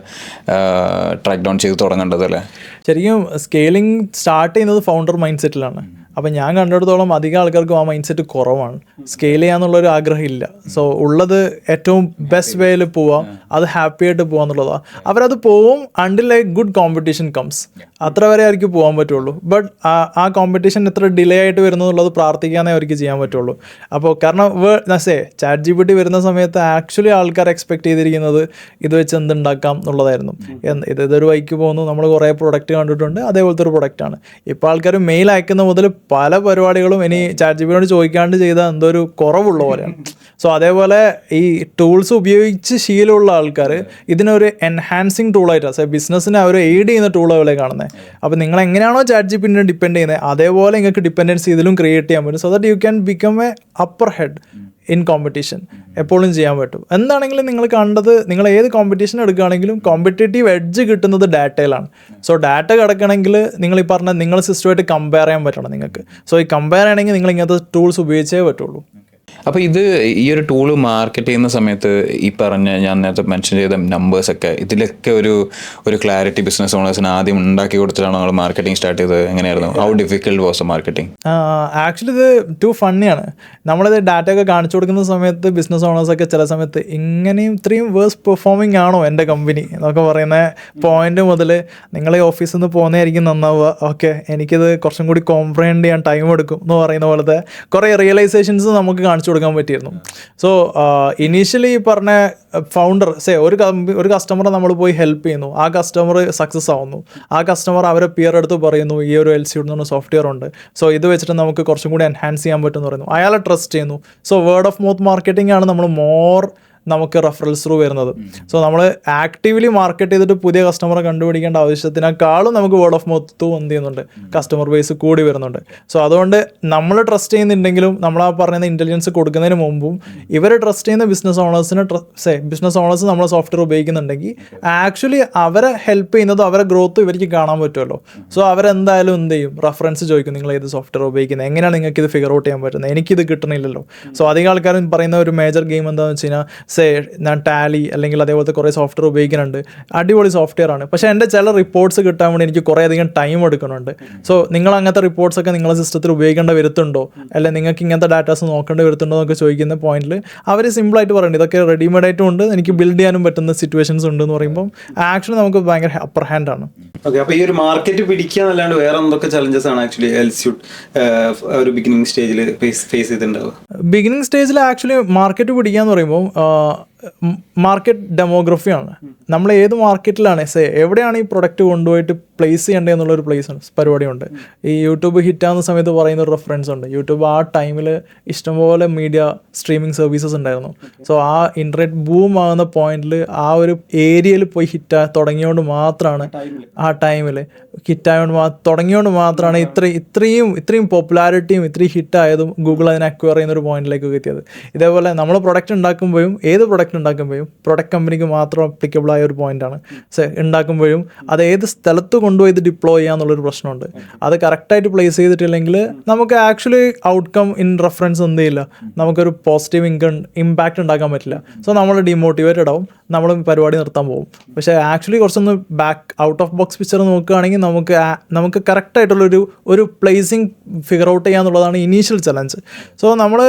ട്രാക്ക് ഡൗൺ ചെയ്ത് തുടങ്ങേണ്ടത് അല്ലേ? ശരിക്കും സ്കെയിലിംഗ് സ്റ്റാർട്ട് ചെയ്യുന്നത് ഫൗണ്ടർ മൈൻഡ് സെറ്റിലാണ്. അപ്പം ഞാൻ കണ്ടിടത്തോളം അധികം ആൾക്കാർക്കും ആ മൈൻഡ് സെറ്റ് കുറവാണ്. സ്കെയിൽ ചെയ്യാന്നുള്ളൊരു ആഗ്രഹം ഇല്ല. സോ ഉള്ളത് ഏറ്റവും ബെസ്റ്റ് വേയിൽ പോവാം, അത് ഹാപ്പി ആയിട്ട് പോകാന്നുള്ളതാണ്. അവരത് പോവും until A good competition comes, അത്ര വരെ അവർക്ക് പോകാൻ പറ്റുള്ളൂ. ബട്ട് ആ കോമ്പറ്റീഷൻ എത്ര ഡിലേ ആയിട്ട് വരുന്നുള്ളത് പ്രാർത്ഥിക്കാനേ അവർക്ക് ചെയ്യാൻ പറ്റുള്ളൂ. അപ്പോൾ കാരണം ചാറ്റ് GPT വരുന്ന സമയത്ത് ആക്ച്വലി ആൾക്കാർ എക്സ്പെക്ട് ചെയ്തിരിക്കുന്നത് ഇത് വെച്ച് എന്തുണ്ടാക്കാം എന്നുള്ളതായിരുന്നു. ഇതൊരു വഴിക്ക് പോകുന്നു, നമ്മൾ കുറേ പ്രൊഡക്റ്റ് കണ്ടിട്ടുണ്ട്, അതേപോലത്തെ ഒരു പ്രൊഡക്റ്റാണ്. ഇപ്പോൾ ആൾക്കാർ മെയിൽ അയക്കുന്ന മുതൽ പല പരിപാടികളും ഇനി ചാറ്റ് ജിപിയോട് ചോദിക്കാണ്ട് ചെയ്താൽ എന്തോ ഒരു കുറവുള്ള പോലെയാണ്. സോ അതേപോലെ ഈ ടൂൾസ് ഉപയോഗിച്ച് ശീലമുള്ള ആൾക്കാർ ഇതിനൊരു എൻഹാൻസിങ് ടൂളായിട്ടാണ് ബിസിനസ്സിനെ അവർ എയ്ഡ് ചെയ്യുന്ന ടൂളാണ് കാണുന്നത്. അപ്പോൾ നിങ്ങൾ എങ്ങനെയാണോ ചാറ്റ് ജിപിനെ ഡിപ്പെൻഡ് ചെയ്യുന്നത് അതേപോലെ നിങ്ങൾക്ക് ഡിപ്പെൻഡൻസി ഇതിലും ക്രിയേറ്റ് ചെയ്യാൻ പറ്റും. So that you can become A upper head in competition എപ്പോഴും ചെയ്യാൻ പറ്റും. എന്താണെങ്കിലും നിങ്ങൾ കണ്ടത്, നിങ്ങൾ ഏത് കോമ്പറ്റീഷൻ എടുക്കുകയാണെങ്കിലും കോമ്പറ്റേറ്റീവ് എഡ്ജ് കിട്ടുന്നത് ഡാറ്റയിലാണ്. സോ ഡാറ്റ കിടക്കണമെങ്കിൽ നിങ്ങൾ ഈ പറഞ്ഞ നിങ്ങൾ സിസ്റ്റമായിട്ട് കമ്പയർ ചെയ്യാൻ പറ്റണം നിങ്ങൾക്ക്. സോ ഈ കമ്പയർ ചെയ്യണമെങ്കിൽ നിങ്ങൾ ഇങ്ങനത്തെ ടൂൾസ് ഉപയോഗിച്ചേ പറ്റുള്ളൂ. അപ്പോൾ ഈ ഒരു ടൂള് മാർക്കറ്റ് ചെയ്യുന്ന സമയത്ത് ഈ പറഞ്ഞ ഞാൻ നേരത്തെ മെൻഷൻ ചെയ്ത നമ്പേഴ്സൊക്കെ ഇതിലൊക്കെ ഒരു ക്ലാരിറ്റി ബിസിനസ് ഓണേഴ്സിന് ആദ്യം ഉണ്ടാക്കി കൊടുത്തിട്ടാണ് നമ്മൾ മാർക്കറ്റിംഗ് സ്റ്റാർട്ട് ചെയ്തത്. എങ്ങനെയായിരുന്നു? How difficult was marketing? Actually ഇത് ടു ഫണ്ണിയാണ്. നമ്മളിത് ഡാറ്റ ഒക്കെ കാണിച്ചു കൊടുക്കുന്ന സമയത്ത് ബിസിനസ് ഓണേഴ്സൊക്കെ ചില സമയത്ത് ഇത്രയും വേഴ്സ് പെർഫോമിംഗ് ആണോ എൻ്റെ കമ്പനി എന്നൊക്കെ പറയുന്ന പോയിന്റ് മുതൽ നിങ്ങൾ ഈ ഓഫീസിൽ നിന്ന് പോകുന്നതായിരിക്കും നന്നാവുക, ഓക്കെ എനിക്കിത് കുറച്ചും കൂടി കോംപ്രഹെൻഡ് ചെയ്യാൻ ടൈം എടുക്കും എന്ന് പറയുന്ന പോലത്തെ കുറേ റിയലൈസേഷൻസ് നമുക്ക് കാണിച്ചു കൊടുക്കാൻ പറ്റിയിരുന്നു. സോ ഇനീഷ്യലി പറഞ്ഞ ഫൗണ്ടർ ഒരു കസ്റ്റമറെ നമ്മൾ പോയി ഹെൽപ്പ് ചെയ്യുന്നു, ആ കസ്റ്റമർ സക്സസ് ആവുന്നു, ആ കസ്റ്റമർ അവരെ പിയർ എടുത്ത് പറയുന്നു ഈ ഒരു LCUD എന്ന് പറഞ്ഞ സോഫ്റ്റ്വെയർ ഉണ്ട്, സോ ഇത് വെച്ചിട്ട് നമുക്ക് കുറച്ചും കൂടി എൻഹാൻസ് ചെയ്യാൻ പറ്റുമെന്ന് പറയുന്നു, അയാളെ ട്രസ്റ്റ് ചെയ്യുന്നു. So word of mouth marketing ആണ് നമ്മൾ നമുക്ക് റെഫറൽസ് ത്രൂ വരുന്നത്. സോ നമ്മൾ ആക്റ്റീവ്ലി മാർക്കറ്റ് ചെയ്തിട്ട് പുതിയ കസ്റ്റമറെ കണ്ടുപിടിക്കേണ്ട ആവശ്യത്തിനേക്കാളും നമുക്ക് വേർഡ് ഓഫ് മൗത്ത് ത്രൂ എന്ത് ചെയ്യുന്നുണ്ട്, കസ്റ്റമർ ബേസ് കൂടി വരുന്നുണ്ട്. സോ അതുകൊണ്ട് നമ്മൾ ട്രസ്റ്റ് ചെയ്യുന്നുണ്ടെങ്കിലും നമ്മൾ ആ പറയുന്ന ഇൻ്റലിജൻസ് കൊടുക്കുന്നതിന് മുമ്പും ഇവർ ട്രസ്റ്റ് ചെയ്യുന്ന ബിസിനസ് ഓണേഴ്സ് നമ്മൾ സോഫ്റ്റ്വെയർ ഉപയോഗിക്കുന്നുണ്ടെങ്കിൽ ആക്ച്വലി അവരെ ഹെൽപ്പ് ചെയ്യുന്നതും അവരെ ഗ്രോത്തും ഇവർക്ക് കാണാൻ പറ്റുമല്ലോ. സോ അവരെന്തായാലും എന്ത് ചെയ്യും, റെഫറൻസ് ചോദിക്കും, നിങ്ങൾ ഏത് സോഫ്റ്റ്വെയർ ഉപയോഗിക്കുന്നത്, എങ്ങനെയാണ് നിങ്ങൾക്ക് ഇത് ഫിഗർ ഔട്ട് ചെയ്യാൻ പറ്റുന്നത്, എനിക്കിത് കിട്ടണില്ലല്ലോ. സോ അധികം ആൾക്കാരും പറയുന്ന ഒരു മേജർ ഗെയിം എന്താണെന്ന് വെച്ച് കഴിഞ്ഞാൽ ഞാൻ ടാലി അല്ലെങ്കിൽ അതേപോലത്തെ കുറേ സോഫ്റ്റ്വെയർ ഉപയോഗിക്കുന്നുണ്ട്, അടിപൊളി സോഫ്റ്റ്വെയർ ആണ്, പക്ഷേ എൻ്റെ ചില റിപ്പോർട്ട്സ് കിട്ടാൻ വേണ്ടി എനിക്ക് കുറേ അധികം ടൈം എടുക്കുന്നുണ്ട്. സോ നിങ്ങൾ അങ്ങനത്തെ റിപ്പോർട്ട്സ് ഒക്കെ നിങ്ങളുടെ സിസ്റ്റത്തിൽ ഉപയോഗിക്കേണ്ട വരുത്തുണ്ടോ, അല്ലെങ്കിൽ നിങ്ങൾക്ക് ഇങ്ങനത്തെ ഡാറ്റാസ് നോക്കേണ്ട വരുത്തുണ്ടോ എന്നൊക്കെ ചോദിക്കുന്ന പോയിന്റിൽ അവർ സിമ്പിളായിട്ട് പറയുന്നത് ഇതൊക്കെ റെഡിമെയ്ഡ് ആയിട്ടും ഉണ്ട്, എനിക്ക് ബിൽഡ് ചെയ്യാനും പറ്റുന്ന സിറ്റുവേഷൻസ് ഉണ്ട് എന്ന് പറയുമ്പോൾ ആക്ച്വലി നമുക്ക് ഭയങ്കര അപ്പർ ഹാൻഡ് ആണ്. ഓക്കെ, അപ്പോൾ ഈ ഒരു മാർക്കറ്റ് പിടിക്കുക എന്നല്ലാണ്ട് വേറെ എന്തൊക്കെ ചലഞ്ചസ് ആണ് ആക്ച്വലി LCUD ഒരു ബിഗിനിങ് സ്റ്റേജിൽ ഫേസ് ചെയ്തിട്ടുണ്ടാവുക? ബിഗിനിങ് സ്റ്റേജിൽ ആക്ച്വലി മാർക്കറ്റ് പിടിക്കുക എന്ന് പറയുമ്പോൾ മാർക്കറ്റ് ഡെമോഗ്രഫിയാണ്. നമ്മൾ ഏത് മാർക്കറ്റിലാണ് എവിടെയാണ് ഈ പ്രൊഡക്റ്റ് കൊണ്ടുപോയിട്ട് പ്ലേസ് ചെയ്യേണ്ടത് എന്നുള്ളൊരു പരിപാടിയുണ്ട്. ഈ യൂട്യൂബ് ഹിറ്റാകുന്ന സമയത്ത് പറയുന്ന ഒരു റെഫറൻസ് ഉണ്ട്. യൂട്യൂബ് ആ ടൈമിൽ ഇഷ്ടംപോലെ മീഡിയ സ്ട്രീമിംഗ് സർവീസസ് ഉണ്ടായിരുന്നു. സോ ആ ഇൻ്റർനെറ്റ് ബൂം ആകുന്ന പോയിന്റിൽ ആ ഒരു ഏരിയയിൽ പോയി തുടങ്ങിയോണ്ട് മാത്രമാണ് ആ ടൈമിൽ തുടങ്ങിയോണ്ട് മാത്രമാണ് ഇത്രയും പോപ്പുലാരിറ്റിയും ഇത്രയും ഹിറ്റായതും ഗൂഗിൾ അതിനെ അക്വയർ ചെയ്യുന്ന ഒരു പോയിന്റിലേക്കൊക്കെ എത്തിയത്. ഇതേപോലെ നമ്മൾ പ്രൊഡക്റ്റ് ഉണ്ടാക്കുമ്പോഴും ഏത് പ്രൊഡക്റ്റ് ഉണ്ടാക്കുമ്പോഴും പ്രൊഡക്റ്റ് കമ്പനിക്ക് മാത്രം അപ്ലിക്കബിൾ ആയ ഒരു പോയിന്റാണ്. ഉണ്ടാക്കുമ്പോഴും അത് ഏത് സ്ഥലത്ത് കൊണ്ടുപോയി ഇത് ഡിപ്ലോയ് ചെയ്യാന്നുള്ളൊരു പ്രശ്നമുണ്ട്. അത് കറക്റ്റായിട്ട് പ്ലേസ് ചെയ്തിട്ടില്ലെങ്കിൽ നമുക്ക് ആക്ച്വലി ഔട്ട്കം ഇൻ റെഫറൻസ് എന്ത് ചെയ്യില്ല, നമുക്കൊരു പോസിറ്റീവ് ഇമ്പാക്റ്റ് ഉണ്ടാക്കാൻ പറ്റില്ല. സോ നമ്മൾ ഡിമോട്ടിവേറ്റഡ് ആവും, നമ്മൾ പരിപാടി നിർത്താൻ പോകും. പക്ഷേ ആക്ച്വലി കുറച്ചൊന്ന് ഔട്ട് ഓഫ് ബോക്സ് പിക്ചർ നോക്കുകയാണെങ്കിൽ നമുക്ക് കറക്റ്റായിട്ടുള്ളൊരു പ്ലേസിങ് ഫിഗർ ഔട്ട് ചെയ്യാന്നുള്ളതാണ് ഇനീഷ്യൽ ചലഞ്ച്. സോ നമ്മൾ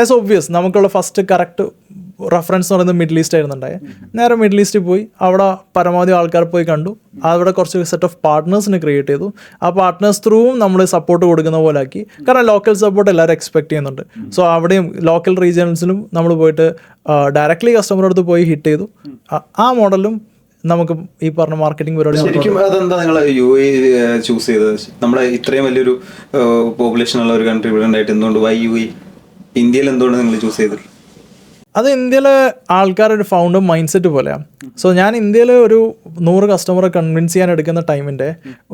ആസ് ഒബ്വിയസ് നമുക്കുള്ള ഫസ്റ്റ് കറക്റ്റ് റെഫറൻസ് എന്ന് പറയുന്നത് മിഡിൽ ഈസ്റ്റ് ആയിരുന്നുണ്ടായത്. നേരെ മിഡിൽ ഈസ്റ്റിൽ പോയി അവിടെ പരമാവധി ആൾക്കാർ പോയി കണ്ടു, അവിടെ കുറച്ച് സെറ്റ് ഓഫ് പാർട്ട്നേഴ്സിനെ ക്രിയേറ്റ് ചെയ്തു. ആ പാർട്ട്നേഴ്സ് ത്രൂവും നമ്മൾ സപ്പോർട്ട് കൊടുക്കുന്ന പോലെ ആക്കി. കാരണം ലോക്കൽ സപ്പോർട്ട് എല്ലാവരും എക്സ്പെക്ട് ചെയ്യുന്നുണ്ട്. സോ അവിടെയും ലോക്കൽ റീജിയൻസിലും നമ്മൾ പോയിട്ട് ഡയറക്റ്റ്ലി കസ്റ്റമറുടെ അടുത്ത് പോയി ഹിറ്റ് ചെയ്തു. ആ മോഡലും നമുക്ക് ഈ പറഞ്ഞ മാർക്കറ്റിംഗ് പരിപാടി. ശരിക്കും അതെന്താ നിങ്ങൾ UAE ചൂസ് ചെയ്തത്? നമ്മുടെ ഇത്രയും വലിയൊരു പോപ്പുലേഷൻ ഉള്ള ഒരു കൺട്രി ഇവിടെ ഉണ്ടായിട്ട് എന്തുകൊണ്ട് UAE, ഇന്ത്യയിൽ എന്തുകൊണ്ട് നിങ്ങൾ ചൂസ് ചെയ്തത്? അത് ഇന്ത്യയിലെ ആൾക്കാരുടെ ഒരു ഫൗണ്ടർ മൈൻഡ് സെറ്റ് പോലെയാണ്. സോ ഞാൻ ഇന്ത്യയിൽ ഒരു 100 കസ്റ്റമറെ കൺവിൻസ് ചെയ്യാൻ എടുക്കുന്ന ടൈമിൻ്റെ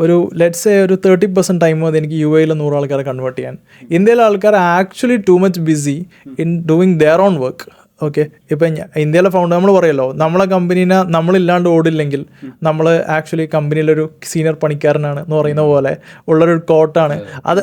ഒരു ലെറ്റ്സ് ഒരു 30% ടൈം മതി എനിക്ക് UAE 100 ആൾക്കാരെ കൺവേർട്ട് ചെയ്യാൻ. ഇന്ത്യയിലെ ആൾക്കാർ actually too much BC in doing their own work. Okay, ഇപ്പം ഇന്ത്യയിലെ ഫൗണ്ടർ നമ്മൾ പറയുമല്ലോ, നമ്മളെ കമ്പനീനെ നമ്മളില്ലാണ്ട് ഓടില്ലെങ്കിൽ നമ്മൾ ആക്ച്വലി കമ്പനിയിലൊരു സീനിയർ പണിക്കാരനാണ് എന്ന് പറയുന്ന പോലെ ഉള്ളൊരു കോട്ടാണ്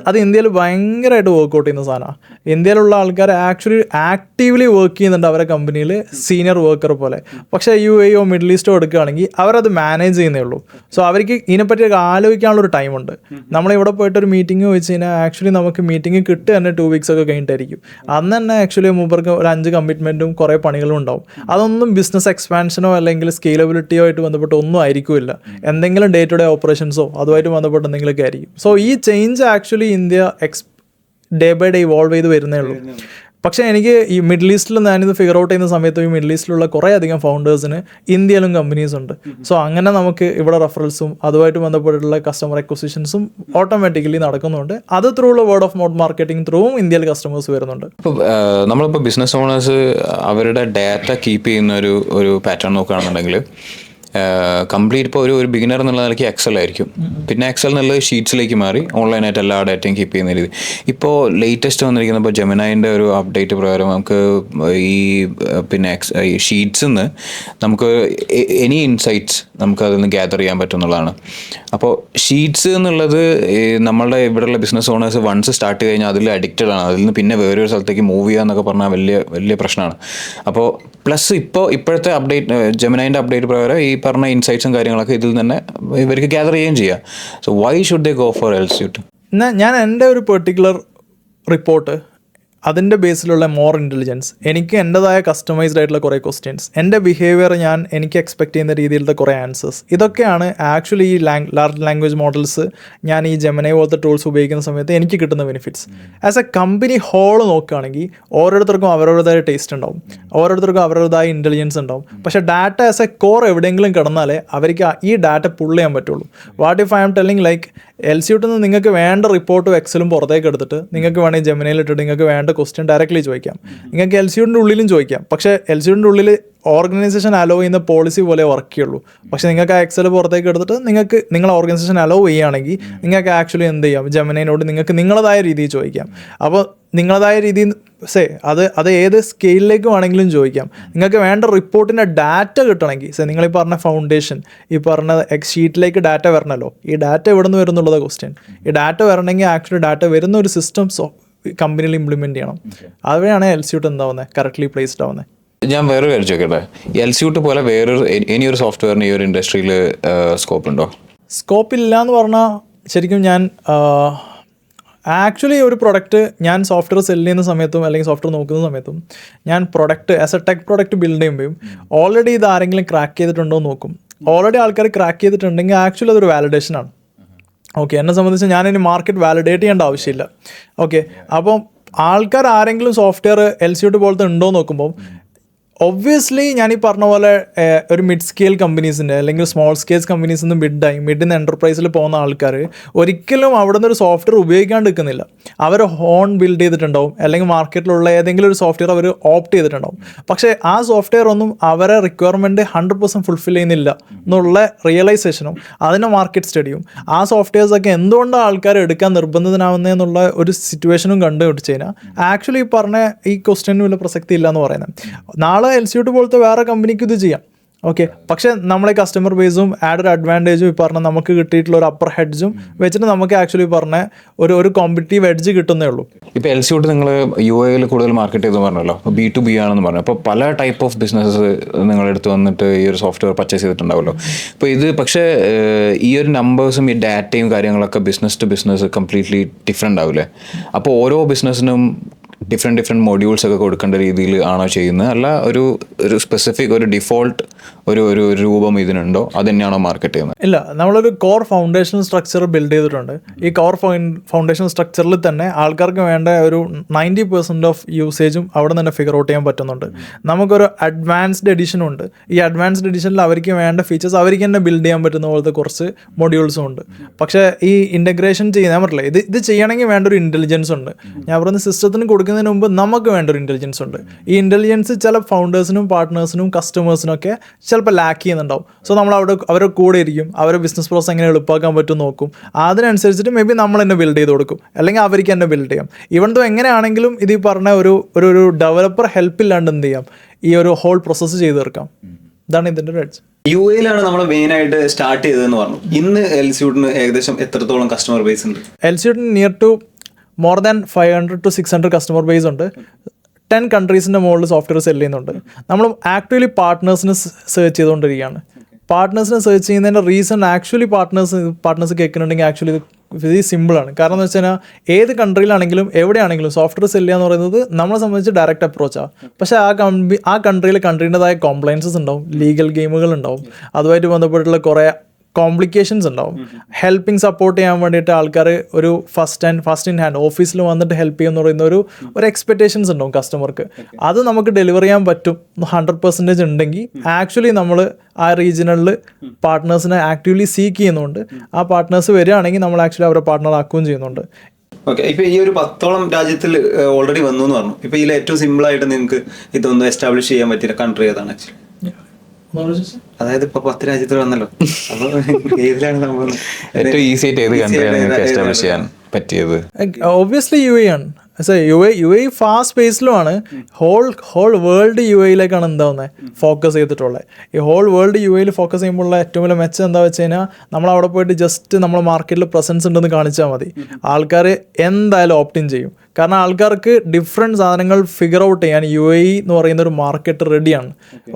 അത് ഇന്ത്യയിൽ ഭയങ്കരമായിട്ട് വർക്കൗട്ട് ചെയ്യുന്ന സാധനമാണ്. ഇന്ത്യയിലുള്ള ആൾക്കാർ ആക്ച്വലി ആക്റ്റീവ്ലി വർക്ക് ചെയ്യുന്നുണ്ട് അവരെ കമ്പനിയിൽ സീനിയർ വർക്കർ പോലെ. പക്ഷേ UAE മിഡിൽ ഈസ്റ്റോ എടുക്കുകയാണെങ്കിൽ അവരത് മാനേജ് ചെയ്യുന്നേ ഉള്ളൂ. സോ അവർക്ക് ഇതിനെപ്പറ്റി ആലോചിക്കാനുള്ളൊരു ടൈമുണ്ട്. നമ്മളിവിടെ പോയിട്ട് ഒരു മീറ്റിംഗ് വെച്ച് കഴിഞ്ഞാൽ ആക്ച്വലി നമുക്ക് മീറ്റിംഗ് കിട്ടുക തന്നെ 2 weeks ഒക്കെ കഴിഞ്ഞിട്ടായിരിക്കും. അന്ന് തന്നെ ആക്ച്വലി മൂപ്പർക്ക് ഒരു 5 കമ്മിറ്റ്മെൻറ്റും കുറേ പണികളും ഉണ്ടാവും. അതൊന്നും ബിസിനസ് എക്സ്പാൻഷനോ അല്ലെങ്കിൽ സ്കെയിലബിലിറ്റിയോ ആയിട്ട് ബന്ധപ്പെട്ട് ഒന്നും ആയിരിക്കില്ല. എന്തെങ്കിലും ഡേ ടു ഡേ ഓപ്പറേഷൻസോ അതുമായിട്ട് ബന്ധപ്പെട്ട് എന്തെങ്കിലുമൊക്കെ ആയിരിക്കും. സോ ഈ change actually India day by day evolve ചെയ്ത് വരുന്നേ ഉള്ളൂ. പക്ഷേ എനിക്ക് ഈ മിഡിൽ ഈസ്റ്റിൽ ഞാനിത് ഫിഗർ ഔട്ട് ചെയ്യുന്ന സമയത്ത് ഈ മിഡിൽ ഈസ്റ്റിലുള്ള കുറേ അധികം ഫൗണ്ടേഴ്സിന് ഇന്ത്യയിലും കമ്പനീസ് ഉണ്ട്. സോ അങ്ങനെ നമുക്ക് ഇവിടെ റെഫറൽസും അതുമായിട്ട് ബന്ധപ്പെട്ടുള്ള കസ്റ്റമർ അക്വസിഷൻസും ഓട്ടോമാറ്റിക്കലി നടക്കുന്നുണ്ട്. അത് ത്രൂ ഉള്ള വേർഡ് ഓഫ് മൗത്ത് മാർക്കറ്റിംഗ് ത്രൂവും ഇന്ത്യയിൽ കസ്റ്റമേഴ്സ് വരുന്നുണ്ട്. ഇപ്പോൾ നമ്മളിപ്പോൾ ബിസിനസ് ഓണേഴ്സ് അവരുടെ ഡാറ്റ കീപ്പ് ചെയ്യുന്ന ഒരു പാറ്റേൺ നോക്കുകയാണെന്നുണ്ടെങ്കിൽ കംപ്ലീറ്റ് ഇപ്പോൾ ഒരു ബിഗിനർ എന്നുള്ള നിലയ്ക്ക് എക്സൽ ആയിരിക്കും. പിന്നെ എക്സൽ എന്നുള്ളത് ഷീറ്റ്സിലേക്ക് മാറി ഓൺലൈനായിട്ട് എല്ലാ ഡാറ്റയും കീപ്പ് ചെയ്യുന്ന രീതി. ഇപ്പോൾ ലേറ്റസ്റ്റ് വന്നിരിക്കുന്ന ഇപ്പോൾ ജെമിനൈൻ്റെ ഒരു അപ്ഡേറ്റ് പ്രകാരം നമുക്ക് ഈ പിന്നെ ഈ ഷീറ്റ്സിൽ നിന്ന് നമുക്ക് എനി ഇൻസൈറ്റ്സ് നമുക്ക് അതിൽ നിന്ന് ഗ്യാദർ ചെയ്യാൻ പറ്റും എന്നുള്ളതാണ്. അപ്പോൾ ഷീറ്റ്സ് എന്നുള്ളത് നമ്മളുടെ ഇവിടെയുള്ള ബിസിനസ് ഓണേഴ്സ് വൺസ് സ്റ്റാർട്ട് ചെയ്ത് കഴിഞ്ഞാൽ അതിൽ അഡിക്റ്റഡ് ആണ്. അതിൽ നിന്ന് പിന്നെ വേറൊരു സ്ഥലത്തേക്ക് മൂവ് ചെയ്യുക എന്നൊക്കെ പറഞ്ഞാൽ വലിയ പ്രശ്നമാണ്. അപ്പോൾ പ്ലസ് ഇപ്പോഴത്തെ അപ്ഡേറ്റ് ജെമിനൈൻ്റെ അപ്ഡേറ്റ് പ്രകാരം ഈ പറഞ്ഞ ഇൻസൈറ്റ്സും കാര്യങ്ങളൊക്കെ ഇതിൽ തന്നെ ഇവർക്ക് ഗ്യാദർ ചെയ്യുകയും ചെയ്യാം. So why should they go for Elsuite? ഞാൻ എൻ്റെ ഒരു പെർട്ടിക്കുലർ റിപ്പോർട്ട് അതിൻ്റെ ബേസിലുള്ള മോർ ഇൻ്റലിജൻസ്, എനിക്ക് എൻ്റെതായ കസ്റ്റമൈസ്ഡ് ആയിട്ടുള്ള കുറേ ക്വസ്റ്റ്യൻസ്, എൻ്റെ ബിഹേവിയർ എനിക്ക് എക്സ്പെക്ട് ചെയ്യുന്ന രീതിയിലത്തെ കുറേ ആൻസേഴ്സ്, ഇതൊക്കെയാണ് ആക്ച്വലി ഈ ലാർജ് ലാംഗ്വേജ് മോഡൽസ് ഞാൻ ഈ ജെമിനി പോലത്തെ ടൂൾസ് ഉപയോഗിക്കുന്ന സമയത്ത് എനിക്ക് കിട്ടുന്ന benefits. As a company whole നോക്കുകയാണെങ്കിൽ ഓരോരുത്തർക്കും അവരവരുടേതായ ടേസ്റ്റ് ഉണ്ടാവും, ഓരോരുത്തർക്കും അവരവരുടേതായ ഇൻ്റലിജൻസ് ഉണ്ടാവും. പക്ഷേ ഡാറ്റ ആസ് എ കോർ എവിടെയെങ്കിലും കിടന്നാലേ അവർക്ക് ഈ ഡാറ്റ പുൾ ചെയ്യാൻ പറ്റുള്ളൂ. What if I am telling like എൽസ്യൂട്ടിൽ നിന്ന് നിങ്ങൾക്ക് വേണ്ട റിപ്പോർട്ടും എക്സലും പുറത്തേക്ക് എടുത്തിട്ട് നിങ്ങൾക്ക് വേണമെങ്കിൽ ജെമിനിയിൽ ഇട്ടിട്ട് നിങ്ങൾക്ക് വേണ്ട ക്വസ്റ്റ്യൻ ഡയറക്റ്റ്ലി ചോദിക്കാം. നിങ്ങൾക്ക് എൽസ്യൂട്ടിൻ്റെ ഉള്ളിലും ചോദിക്കാം. പക്ഷേ എൽസ്യൂട്ടിൻ്റെ ഉള്ളിൽ ഓർഗനൈസേഷൻ അലോ ചെയ്യുന്ന പോളിസി പോലെ വർക്ക് ചെയ്യുള്ളൂ. പക്ഷേ നിങ്ങൾക്ക് ആ എക്സൽ പുറത്തേക്ക് എടുത്തിട്ട് നിങ്ങളെ ഓർഗനൈസേഷൻ അലോ ചെയ്യുകയാണെങ്കിൽ നിങ്ങൾക്ക് ആക്ച്വലി എന്ത് ചെയ്യാം, ജെമിനിനോട് നിങ്ങൾക്ക് നിങ്ങളതായ രീതിയിൽ ചോദിക്കാം. അപ്പോൾ നിങ്ങളതായ രീതിയിൽ അത് ഏത് സ്കെയിലിലേക്ക് വേണമെങ്കിലും ചോദിക്കാം. നിങ്ങൾക്ക് വേണ്ട റിപ്പോർട്ടിൻ്റെ ഡാറ്റ കിട്ടണമെങ്കിൽ നിങ്ങൾ ഈ പറഞ്ഞ ഫൗണ്ടേഷൻ, ഈ പറഞ്ഞ ഷീറ്റിലേക്ക് ഡാറ്റ വരണമല്ലോ, ഈ ഡാറ്റ എവിടെ നിന്ന് വരുന്നുള്ളത് ക്വസ്റ്റ്യൻ. ഈ ഡാറ്റ വരണമെങ്കിൽ ആക്ച്വലി ഡാറ്റ വരുന്ന ഒരു സിസ്റ്റം കമ്പനിയിൽ ഇംപ്ലിമെൻറ്റ് ചെയ്യണം. അതുവരെയാണ് എൽസ്യൂട്ട് എന്താവുന്നത്, കറക്റ്റ്ലി പ്ലേസ്ഡ് ആവുന്നത്. ഞാൻ വേറൊരു കാര്യം ചോദിക്കട്ടെ, എൽസ്യൂട്ട് പോലെ വേറൊരു ഇനിയൊരു സോഫ്റ്റ്വെയറിന് ഈ ഒരു ഇൻഡസ്ട്രിയിൽ സ്കോപ്പ് ഉണ്ടോ? സ്കോപ്പ് ഇല്ല എന്ന് പറഞ്ഞാൽ ശരിക്കും ഞാൻ ആക്ച്വലി ഒരു പ്രൊഡക്റ്റ് ഞാൻ സോഫ്റ്റ്വെയർ സെല് ചെയ്യുന്ന സമയത്തും അല്ലെങ്കിൽ സോഫ്റ്റ്വെയർ നോക്കുന്ന സമയത്തും ഞാൻ product as A tech product build ചെയ്യുമ്പോഴും ഓൾറെഡി ഇത് ആരെങ്കിലും ക്രാക്ക് ചെയ്തിട്ടുണ്ടോ എന്ന് നോക്കും. ഓൾറെഡി ആൾക്കാർ ക്രാക്ക് ചെയ്തിട്ടുണ്ടെങ്കിൽ ആക്ച്വലി അതൊരു വാലിഡേഷനാണ്. ഓക്കെ, എന്നെ സംബന്ധിച്ച് ഞാനിനി മാർക്കറ്റ് വാലിഡേറ്റ് ചെയ്യേണ്ട ആവശ്യമില്ല. ഓക്കെ, അപ്പം ആൾക്കാർ ആരെങ്കിലും സോഫ്റ്റ്വെയർ എൽസ്യൂട്ട് പോലത്തെ ഉണ്ടോ എന്ന് നോക്കുമ്പോൾ ഒബ്വിയസ്ലി ഞാൻ ഈ പറഞ്ഞ പോലെ ഒരു മിഡ് സ്കെയിൽ കമ്പനീസിൻ്റെ അല്ലെങ്കിൽ സ്മോൾ സ്കെയിൽ കമ്പനീസിൽ നിന്ന് മിഡിൽ നിന്ന് എൻ്റർപ്രൈസിൽ പോകുന്ന ആൾക്കാർ ഒരിക്കലും അവിടെ നിന്ന് ഒരു സോഫ്റ്റ്വെയർ ഉപയോഗിക്കാണ്ട് നിൽക്കുന്നില്ല. അവർ ഹോൺ ബിൽഡ് ചെയ്തിട്ടുണ്ടാവും, അല്ലെങ്കിൽ മാർക്കറ്റിലുള്ള ഏതെങ്കിലും ഒരു സോഫ്റ്റ്വെയർ അവർ ഓപ്റ്റ് ചെയ്തിട്ടുണ്ടാവും. പക്ഷേ ആ സോഫ്റ്റ്വെയർ ഒന്നും അവരെ റിക്വയർമെൻറ്റ് 100% ഫുൾഫിൽ ചെയ്യുന്നില്ല എന്നുള്ള റിയലൈസേഷനും അതിൻ്റെ മാർക്കറ്റ് സ്റ്റഡിയും ആ സോഫ്റ്റ്വെയർസൊക്കെ എന്തുകൊണ്ടാണ് ആൾക്കാർ എടുക്കാൻ നിർബന്ധിതനാവുന്നതെന്നുള്ള ഒരു സിറ്റുവേഷനും കണ്ടുപിടിച്ച് കഴിഞ്ഞാൽ ആക്ച്വലി ഈ പറഞ്ഞ ഈ ക്വസ്റ്റ്യനും വലിയ പ്രസക്തി ഇല്ല എന്ന് പറയുന്നത്. നാളെ എൽസ്യൂട്ട് പോലത്തെ വേറെ കമ്പനിക്ക് ഇത് ചെയ്യാം. ഓക്കെ, പക്ഷേ നമ്മളെ കസ്റ്റമർ ബേസും ആഡഡ് അഡ്വാൻറ്റേജും ഈ പറഞ്ഞ നമുക്ക് കിട്ടിയിട്ടുള്ള ഒരു അപ്പർ ഹെഡ്ജും വെച്ചിട്ട് നമുക്ക് ആക്ച്വലി പറഞ്ഞ ഒരു കോമ്പറ്റീവ് എഡ്ജ് കിട്ടുന്നേ ഉള്ളൂ. ഇപ്പോൾ എൽസ്യൂട്ട് നിങ്ങൾ UAE കൂടുതൽ മാർക്കറ്റ് ചെയ്തെന്ന് പറഞ്ഞല്ലോ, അപ്പോൾ B2B ആണെന്ന് പറഞ്ഞു. അപ്പോൾ പല ടൈപ്പ് ഓഫ് ബിസിനസ്സസ് നിങ്ങളെടുത്ത് വന്നിട്ട് ഈ ഒരു സോഫ്റ്റ്വെയർ പർച്ചേസ് ചെയ്തിട്ടുണ്ടാവുമല്ലോ. അപ്പോൾ ഇത് പക്ഷേ ഈ ഒരു നമ്പേഴ്സും ഈ ഡാറ്റയും കാര്യങ്ങളൊക്കെ business to business completely different ആവില്ലേ? അപ്പോൾ ഓരോ ബിസിനസ്സിനും ഡിഫറെൻറ്റ് മോഡ്യൂൾസ് ഒക്കെ കൊടുക്കേണ്ട രീതിയിൽ ആണോ ചെയ്യുന്നത്, അല്ല ഒരു സ്പെസിഫിക് ഒരു ഡിഫോൾട്ട് ഒരു രൂപം ഇതിനുണ്ടോ, അത് തന്നെയാണോ മാർക്കറ്റ് ചെയ്യുന്നത്? ഇല്ല, നമ്മളൊരു കോർ ഫൗണ്ടേഷൻ സ്ട്രക്ചർ ബിൽഡ് ചെയ്തിട്ടുണ്ട്. ഈ കോർ ഫൗണ്ടേഷൻ സ്ട്രക്ചറിൽ തന്നെ ആൾക്കാർക്ക് വേണ്ട ഒരു 90% ഓഫ് യൂസേജും അവിടെ തന്നെ ഫിഗർ ഔട്ട് ചെയ്യാൻ പറ്റുന്നുണ്ട്. നമുക്കൊരു അഡ്വാൻസ്ഡ് എഡിഷനും ഉണ്ട്. ഈ അഡ്വാൻസ്ഡ് എഡിഷനിൽ അവർക്ക് വേണ്ട ഫീച്ചേഴ്സ് അവർക്ക് തന്നെ ബിൽഡ് ചെയ്യാൻ പറ്റുന്ന പോലത്തെ കുറച്ച് മൊഡ്യൂൾസും ഉണ്ട്. പക്ഷേ ഈ ഇൻ്റഗ്രേഷൻ ചെയ്യാൻ പറ്റില്ല. ഇത് ചെയ്യണമെങ്കിൽ വേണ്ട ഒരു ഇൻ്റലിജൻസ് ഉണ്ട്. ഞാൻ പറയുന്ന സിസ്റ്റത്തിന് കൊടുക്കുന്ന കൊടുക്കുന്നതിന് മുമ്പ് നമുക്ക് വേണ്ട ഒരു ഇൻ്റലിജൻസ് ഉണ്ട്. ഈ ഇൻ്റലിജൻസ് ചില ഫൗണ്ടേഴ്സിനും പാർട്ട്നേഴ്സിനും കസ്റ്റമേഴ്സിനും ഒക്കെ ചിലപ്പോൾ ലാക്ക് ചെയ്യുന്നുണ്ടാവും. സോ നമ്മൾ അവരുടെ കൂടെ ഇരിക്കും, അവരുടെ ബിസിനസ് പ്രോസസ് എങ്ങനെ എളുപ്പമാക്കാൻ പറ്റും നോക്കും. അതിനനുസരിച്ചിട്ട് മേ ബി നമ്മൾ തന്നെ ബിൽഡ് ചെയ്ത് കൊടുക്കും, അല്ലെങ്കിൽ അവർക്ക് തന്നെ ബിൽഡ് ചെയ്യാം. ഈവൻ ദോ എങ്ങനെയാണെങ്കിലും ഇത് ഈ പറഞ്ഞ ഒരു ഡെവലപ്പർ ഹെൽപ്പ് ഇല്ലാണ്ട് എന്ത് ചെയ്യാം, ഈ ഒരു ഹോൾ പ്രോസസ്സ് ചെയ്ത് തീർക്കാം. ഇതാണ് ഇതിൻ്റെ ഒരു എഡ്ജ്. UAE-ലാണ് നമ്മൾ മെയിൻ ആയിട്ട് സ്റ്റാർട്ട് ചെയ്തതെന്ന് പറഞ്ഞു. ഇന്ന് എൽസ്യൂട്ടിന് ഏകദേശം എത്രത്തോളം കസ്റ്റമർ ബേസ് ഉണ്ട്? എൽസ്യൂട്ടിന് near to more than 500 to 600 customer base ഉണ്ട്. 10 കൺട്രീസിൻ്റെ മുകളിൽ സോഫ്റ്റ്വെയർ സെല് ചെയ്യുന്നുണ്ട്. നമ്മൾ ആക്ച്വലി പാർട്ട്നേഴ്സിനെ സെർച്ച് ചെയ്തുകൊണ്ടിരിക്കുകയാണ്. പാർട്ട്നേഴ്സിനെ സെർച്ച് ചെയ്യുന്നതിൻ്റെ റീസൺ ആക്ച്വലി പാർട്ട്നേഴ്സ് കേൾക്കുന്നുണ്ടെങ്കിൽ ആക്ച്വലി ഇത് വെരി സിമ്പിളാണ്. കാരണം എന്ന് വെച്ച് കഴിഞ്ഞാൽ ഏത് കൺട്രിയിലാണെങ്കിലും എവിടെയാണെങ്കിലും സോഫ്റ്റ്വെയർ സെല് ചെയ്യുക എന്ന് പറയുന്നത് നമ്മളെ സംബന്ധിച്ച് ഡയറക്റ്റ് അപ്രോച്ചാണ്. പക്ഷേ ആ കൺട്രീൻ്റെതായ കോംപ്ലയൻസസ് ഉണ്ടാവും, ലീഗൽ ഗെയിമുകൾ ഉണ്ടാവും, അതുമായിട്ട് ബന്ധപ്പെട്ടുള്ള കുറേ കോംപ്ലിക്കേഷൻസ് ഉണ്ടാവും. ഹെൽപ്പിംഗ് സപ്പോർട്ട് ചെയ്യാൻ വേണ്ടിയിട്ട് ആൾക്കാർ ഒരു ഫസ്റ്റ് ഇൻ ഹാൻഡ് ഓഫീസിൽ വന്നിട്ട് ഹെൽപ്പ് ചെയ്യുമെന്ന് പറയുന്ന ഒരു എക്സ്പെക്റ്റേഷൻസ് ഉണ്ടാവും കസ്റ്റമർക്ക്. അത് നമുക്ക് ഡെലിവർ ചെയ്യാൻ പറ്റും 100% ഉണ്ടെങ്കിൽ ആക്ച്വലി നമ്മൾ ആ റീജിയണലിൽ പാർട്ട്നേഴ്സിനെ ആക്റ്റീവ്ലി സീക്ക് ചെയ്യുന്നുണ്ട്. ആ പാർട്ട്നേഴ്സ് വരികയാണെങ്കിൽ നമ്മൾ ആക്ച്വലി അവരെ പാർട്ട്ണർ ആക്കുകയും ചെയ്യുന്നുണ്ട്. ഓക്കെ, ഇപ്പൊ ഈ ഒരു 10ഓളം രാജ്യത്തിൽ ഓൾറെഡി വന്നു എന്ന് പറഞ്ഞു. ഇപ്പൊ ഇതിൽ ഏറ്റവും സിമ്പിൾ ആയിട്ട് നിങ്ങൾക്ക് ഇതൊന്ന് എസ്റ്റാബ്ലിഷ് ചെയ്യാൻ പറ്റിയ കൺട്രി ഏതാണ് ആക്ച്വലി? അതായത് ഇപ്പൊ 10 രാജ്യത്തിൽ വന്നല്ലോ, അപ്പൊ ഏതിലാണ് നമ്മൾ ഏറ്റവും ഈസി ആയിട്ട് ഏത് കൺട്രിയാണ് എസ്റ്റാബ്ലിഷ് ചെയ്യാൻ പറ്റിയത്? ഒബ്വിയസ്ലി UAE ആണ്. UAE ഫാസ്റ്റ് പേസിലുമാണ്. ഹോൾ വേൾഡ് UAE-ലേക്കാണ് എന്താവുന്നത് ഫോക്കസ് ചെയ്തിട്ടുള്ളത്. ഈ ഹോൾ വേൾഡ് UAE ഫോക്കസ് ചെയ്യുമ്പോഴുള്ള ഏറ്റവും വലിയ മെച്ചം എന്താ വെച്ച് കഴിഞ്ഞാൽ നമ്മൾ അവിടെ പോയിട്ട് ജസ്റ്റ് നമ്മൾ മാർക്കറ്റിൽ പ്രസൻസ് ഉണ്ടെന്ന് കാണിച്ചാൽ മതി, ആൾക്കാർ എന്തായാലും ഓപ്റ്റിൻ ചെയ്യും. കാരണം ആൾക്കാർക്ക് ഡിഫറെൻറ്റ് സാധനങ്ങൾ ഫിഗർ ഔട്ട് ചെയ്യാൻ UAE എന്ന് പറയുന്ന ഒരു മാർക്കറ്റ് റെഡിയാണ്.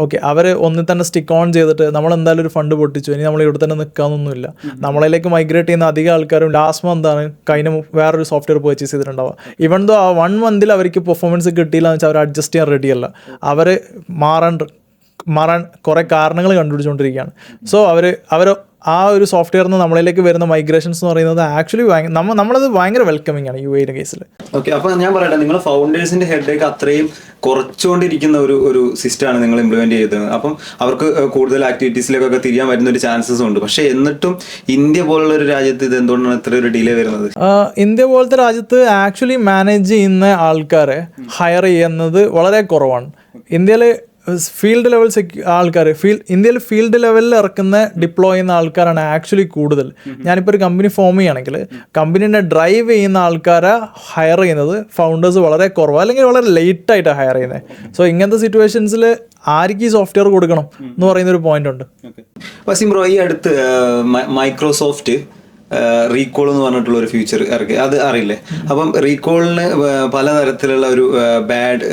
ഓക്കെ, അവർ ഒന്നിൽ തന്നെ സ്റ്റിക്ക് ഓൺ ചെയ്തിട്ട് നമ്മൾ എന്തായാലും ഒരു ഫണ്ട് പൊട്ടിച്ചു, ഇനി നമ്മൾ ഇവിടെ തന്നെ നിൽക്കാമെന്നൊന്നുമില്ല. നമ്മളതിലേക്ക് മൈഗ്രേറ്റ് ചെയ്യുന്ന അധികം ആൾക്കാരും ലാസ്റ്റ് മന്താണ് വേറൊരു സോഫ്റ്റ്വെയർ പർച്ചേസ് ചെയ്തിട്ടുണ്ടാവുക. ഈവൻ ദോ ആ 1 മന്തിൽ അവർക്ക് പെർഫോമൻസ് കിട്ടിയില്ല എന്ന് വെച്ചാൽ അവർ അഡ്ജസ്റ്റ് ചെയ്യാൻ റെഡിയല്ല. അവർ മാറാൻ കുറേ കാരണങ്ങൾ കണ്ടുപിടിച്ചുകൊണ്ടിരിക്കുകയാണ്. സോ അവർ ആ ഒരു സോഫ്റ്റ്വെയറിൽ നിന്ന് നമ്മളിലേക്ക് വരുന്ന മൈഗ്രേഷൻസ് എന്ന് പറയുന്നത് ആക്ച്വലി നമ്മളത് ഭയങ്കര വെൽക്കമിങ് ആണ് UAE-യുടെ കേസിൽ. ഓക്കെ, അപ്പോൾ ഞാൻ പറയട്ടെ, നിങ്ങൾ ഫൗണ്ടേഴ്സിന്റെ ഹെഡേക്ക് അത്രയും കുറച്ചുകൊണ്ടിരിക്കുന്ന ഒരു സിസ്റ്റമാണ് നിങ്ങൾ ഇംപ്ലിമെന്റ് ചെയ്തത്. അപ്പം അവർക്ക് കൂടുതൽ ആക്ടിവിറ്റീസിലേക്കൊക്കെ തിരിയാൻ പറ്റുന്ന ഒരു ചാൻസസും ഉണ്ട്. പക്ഷേ എന്നിട്ടും ഇന്ത്യ പോലുള്ള ഒരു രാജ്യത്ത് ഇത് എന്തുകൊണ്ടാണ് ഇത്ര ഒരു ഡിലേ വരുന്നത്? ഇന്ത്യ പോലത്തെ രാജ്യത്ത് ആക്ച്വലി മാനേജ് ചെയ്യുന്ന ആൾക്കാരെ ഹയർ ചെയ്യുന്നത് വളരെ കുറവാണ്. ഇന്ത്യയിൽ ഫീൽഡ് ലെവൽ ഇന്ത്യയിൽ ഫീൽഡ് ലെവലിൽ ഇറക്കുന്ന ഡിപ്ലോയ് ചെയ്യുന്ന ആൾക്കാരാണ് ആക്ച്വലി കൂടുതൽ. ഞാനിപ്പോൾ ഒരു കമ്പനി ഫോം ചെയ്യുകയാണെങ്കിൽ കമ്പനീനെ ഡ്രൈവ് ചെയ്യുന്ന ആൾക്കാരെ ഹയർ ചെയ്യുന്നത് ഫൗണ്ടേഴ്സ് വളരെ കുറവ്, അല്ലെങ്കിൽ വളരെ ലേറ്റായിട്ടാണ് ഹയർ ചെയ്യുന്നത്. സോ ഇങ്ങനത്തെ സിറ്റുവേഷൻസിൽ ആർക്ക് ഈ സോഫ്റ്റ്വെയർ കൊടുക്കണം എന്ന് പറയുന്നൊരു പോയിന്റ് ഉണ്ട്. വസീം ബ്രോ, ഈ അടുത്ത് മൈക്രോസോഫ്റ്റ് റീകോൾ എന്ന് പറഞ്ഞിട്ടുള്ള ഒരു ഫീച്ചർ ഇറക്കി, അത് അറിയില്ലേ? അപ്പം റീകോളിന് പലതരത്തിലുള്ള ഒരു ബാഡ്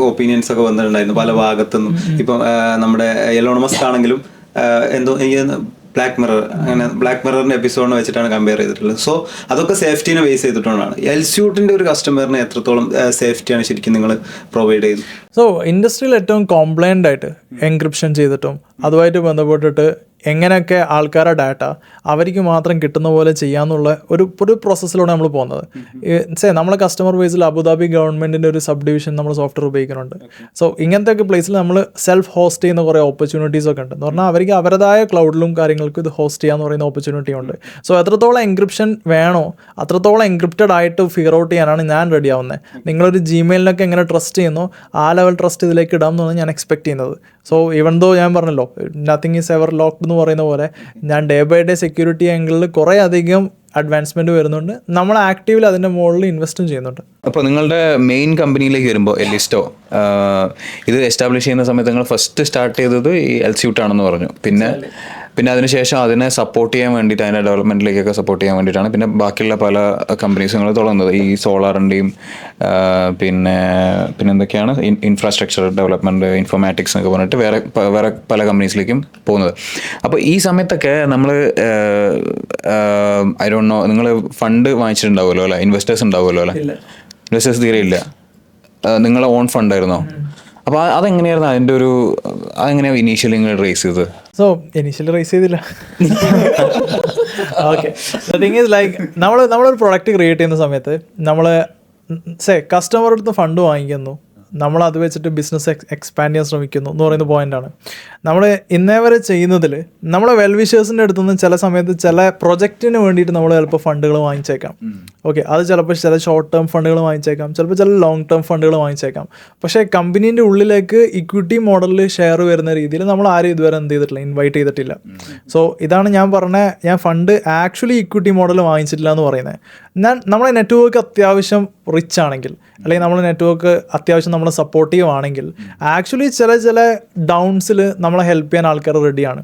ഒപ്പീനിയൻസ് ഒക്കെ വന്നിട്ടുണ്ടായിരുന്നു പല ഭാഗത്തുനിന്നും. ഇപ്പം നമ്മുടെ എലോൺ മസ്ക് ആണെങ്കിലും എന്തോ ബ്ലാക്ക് മിററിന്റെ എപ്പിസോഡിനെ വെച്ചിട്ടാണ് കമ്പയർ ചെയ്തിട്ടുള്ളത്. സോ അതൊക്കെ സേഫ്റ്റിനെ ബേസ് ചെയ്തിട്ടുള്ളതാണ്. എൽസ്യൂട്ടിന്റെ ഒരു കസ്റ്റമറിന് എത്രത്തോളം സേഫ്റ്റിയാണ് ശരിക്കും നിങ്ങൾ പ്രൊവൈഡ് ചെയ്യുന്നത്? സോ ഇൻഡസ്ട്രിയിൽ ഏറ്റവും കോംപ്ലൈൻ്റ് ആയിട്ട് എൻക്രിപ്ഷൻ ചെയ്തിട്ടും അതുമായിട്ട് ബന്ധപ്പെട്ടിട്ട് എങ്ങനെയൊക്കെ ആൾക്കാരുടെ ഡാറ്റ അവർക്ക് മാത്രം കിട്ടുന്ന പോലെ ചെയ്യാമെന്നുള്ള ഒരു പ്രോസസ്സിലൂടെ നമ്മൾ പോകുന്നത്. നമ്മളെ കസ്റ്റമർ ബേസിൽ അബുദാബി ഗവൺമെൻറ്റിൻ്റെ ഒരു സബ് ഡിവിഷൻ നമ്മൾ സോഫ്റ്റ്വെയർ ഉപയോഗിക്കുന്നുണ്ട്. സോ ഇങ്ങനത്തെ ഒക്കെ പ്ലേസിൽ നമ്മൾ സെൽഫ് ഹോസ്റ്റ് ചെയ്യുന്ന കുറേ ഓപ്പർച്യൂണിറ്റീസ് ഒക്കെ ഉണ്ട്. എന്ന് പറഞ്ഞാൽ അവർക്ക് അവരുടേതായ ക്ലൗഡിലും കാര്യങ്ങൾക്കും ഇത് ഹോസ്റ്റ് ചെയ്യാന്ന് പറയുന്ന ഓപ്പർച്യൂണിറ്റി ഉണ്ട്. സോ എത്രത്തോളം എൻക്രിപ്ഷൻ വേണോ അത്രത്തോളം എൻക്രിപ്റ്റഡ് ആയിട്ട് ഫിഗർ ഔട്ട് ചെയ്യാനാണ് ഞാൻ റെഡി ആവുന്നത്. നിങ്ങളൊരു ജിമെയിലിനൊക്കെ എങ്ങനെ ട്രസ്റ്റ് ചെയ്യുന്നോ ആ ലെവൽ ട്രസ്റ്റ് ഇതിലേക്ക് ഇടാം എന്നാണ് ഞാൻ എക്സ്പെക്ട് ചെയ്യുന്നത്. സോ ഈവൻ ദോ ഞാൻ പറഞ്ഞല്ലോ നത്തിങ് ഈസ് എവർ ലോക്ക്ഡ് എന്ന് പറയുന്ന പോലെ ഞാൻ ഡേ ബൈ ഡേ സെക്യൂരിറ്റി ആംഗിളിൽ കുറേ അധികം അഡ്വാൻസ്മെന്റ് വരുന്നുണ്ട്. നമ്മൾ ആക്റ്റീവ്ലി അതിൻ്റെ മുകളിൽ ഇൻവെസ്റ്റും ചെയ്യുന്നുണ്ട്. അപ്പോൾ നിങ്ങളുടെ മെയിൻ കമ്പനിയിലേക്ക് വരുമ്പോൾ എലിസ്റ്റോ ഇത് എസ്റ്റാബ്ലിഷ് ചെയ്യുന്ന സമയത്ത് നിങ്ങൾ ഫസ്റ്റ് സ്റ്റാർട്ട് ചെയ്തത് ഈ എൽസ്യൂട്ട് ആണെന്ന് പറഞ്ഞു. പിന്നെ അതിനുശേഷം അതിനെ സപ്പോർട്ട് ചെയ്യാൻ വേണ്ടിയിട്ട് അതിൻ്റെ ഡെവലപ്മെൻറ്റിലേക്കൊക്കെ സപ്പോർട്ട് ചെയ്യാൻ വേണ്ടിയിട്ടാണ് പിന്നെ ബാക്കിയുള്ള പല കമ്പനീസും നിങ്ങൾ തുടങ്ങുന്നത്. ഈ സോളാറിൻ്റെയും പിന്നെ എന്തൊക്കെയാണ് ഇൻഫ്രാസ്ട്രക്ചർ ഡെവലപ്മെൻറ്റ്, ഇൻഫോർമാറ്റിക്സ് എന്നൊക്കെ പറഞ്ഞിട്ട് വേറെ പല കമ്പനീസിലേക്കും പോകുന്നത്. അപ്പോൾ ഈ സമയത്തൊക്കെ നമ്മൾ ഐ ഡോണ്ട് നോ, നിങ്ങൾ ഫണ്ട് വാങ്ങിച്ചിട്ടുണ്ടാവുമല്ലോ അല്ലേ? ഇൻവെസ്റ്റേഴ്സ് ഉണ്ടാവുമല്ലോ അല്ലേ? ഇൻവെസ്റ്റേഴ്സ് തീരെ ഇല്ല. നിങ്ങളെ ഓൺ ഫണ്ടായിരുന്നോ? അപ്പോൾ അതെങ്ങനെയായിരുന്നു അതെങ്ങനെയാണ് ഇനീഷ്യലി നിങ്ങൾ റേസ് ചെയ്തത്? സോ ഇനീഷ്യലി റേസ് ചെയ്തില്ല. ഓക്കെ, തിങ് ഈസ് ലൈക്ക് നമ്മളൊരു പ്രൊഡക്റ്റ് ക്രിയേറ്റ് ചെയ്യുന്ന സമയത്ത് നമ്മൾ കസ്റ്റമറുടെ അടുത്ത് ഫണ്ട് വാങ്ങിക്കുന്നു, നമ്മൾ അത് വെച്ചിട്ട് ബിസിനസ് എക്സ്പാൻഡ് ചെയ്യാൻ ശ്രമിക്കുന്നു എന്ന് പറയുന്ന പോയിന്റാണ്. നമ്മൾ ഇന്നേ വരെ ചെയ്യുന്നതിൽ നമ്മളെ വെൽവിഷേഴ്സിൻ്റെ അടുത്ത് നിന്ന് ചില സമയത്ത് ചില പ്രൊജക്റ്റിന് വേണ്ടിയിട്ട് നമ്മൾ ചിലപ്പോൾ ഫണ്ടുകൾ വാങ്ങിച്ചേക്കാം. ഓക്കെ, അത് ചിലപ്പോൾ ചില ഷോർട്ട് ടേം ഫണ്ടുകൾ വാങ്ങിച്ചേക്കാം, ചിലപ്പോൾ ചില ലോങ് ടേം ഫണ്ടുകൾ വാങ്ങിച്ചേക്കാം. പക്ഷേ കമ്പനീൻ്റെ ഉള്ളിലേക്ക് ഇക്വിറ്റി മോഡലിൽ ഷെയർ വരുന്ന രീതിയിൽ നമ്മൾ ആരും ഇതുവരെ എന്ത് ചെയ്തിട്ടില്ല, ഇൻവൈറ്റ് ചെയ്തിട്ടില്ല. സോ ഇതാണ് ഞാൻ ഞാൻ ഫണ്ട് ആക്ച്വലി ഇക്വിറ്റി മോഡൽ വാങ്ങിച്ചിട്ടില്ല എന്ന് പറയുന്നത്. നമ്മളെ നെറ്റ്വർക്ക് അത്യാവശ്യം റിച്ച് ആണെങ്കിൽ, അല്ലെങ്കിൽ നമ്മളെ നെറ്റ്വർക്ക് അത്യാവശ്യം നമ്മളെ സപ്പോർട്ടീവ് ആണെങ്കിൽ ആക്ച്വലി ചില ഡൗൺസിൽ നമ്മളെ ഹെൽപ്പ് ചെയ്യാൻ ആൾക്കാർ റെഡിയാണ്.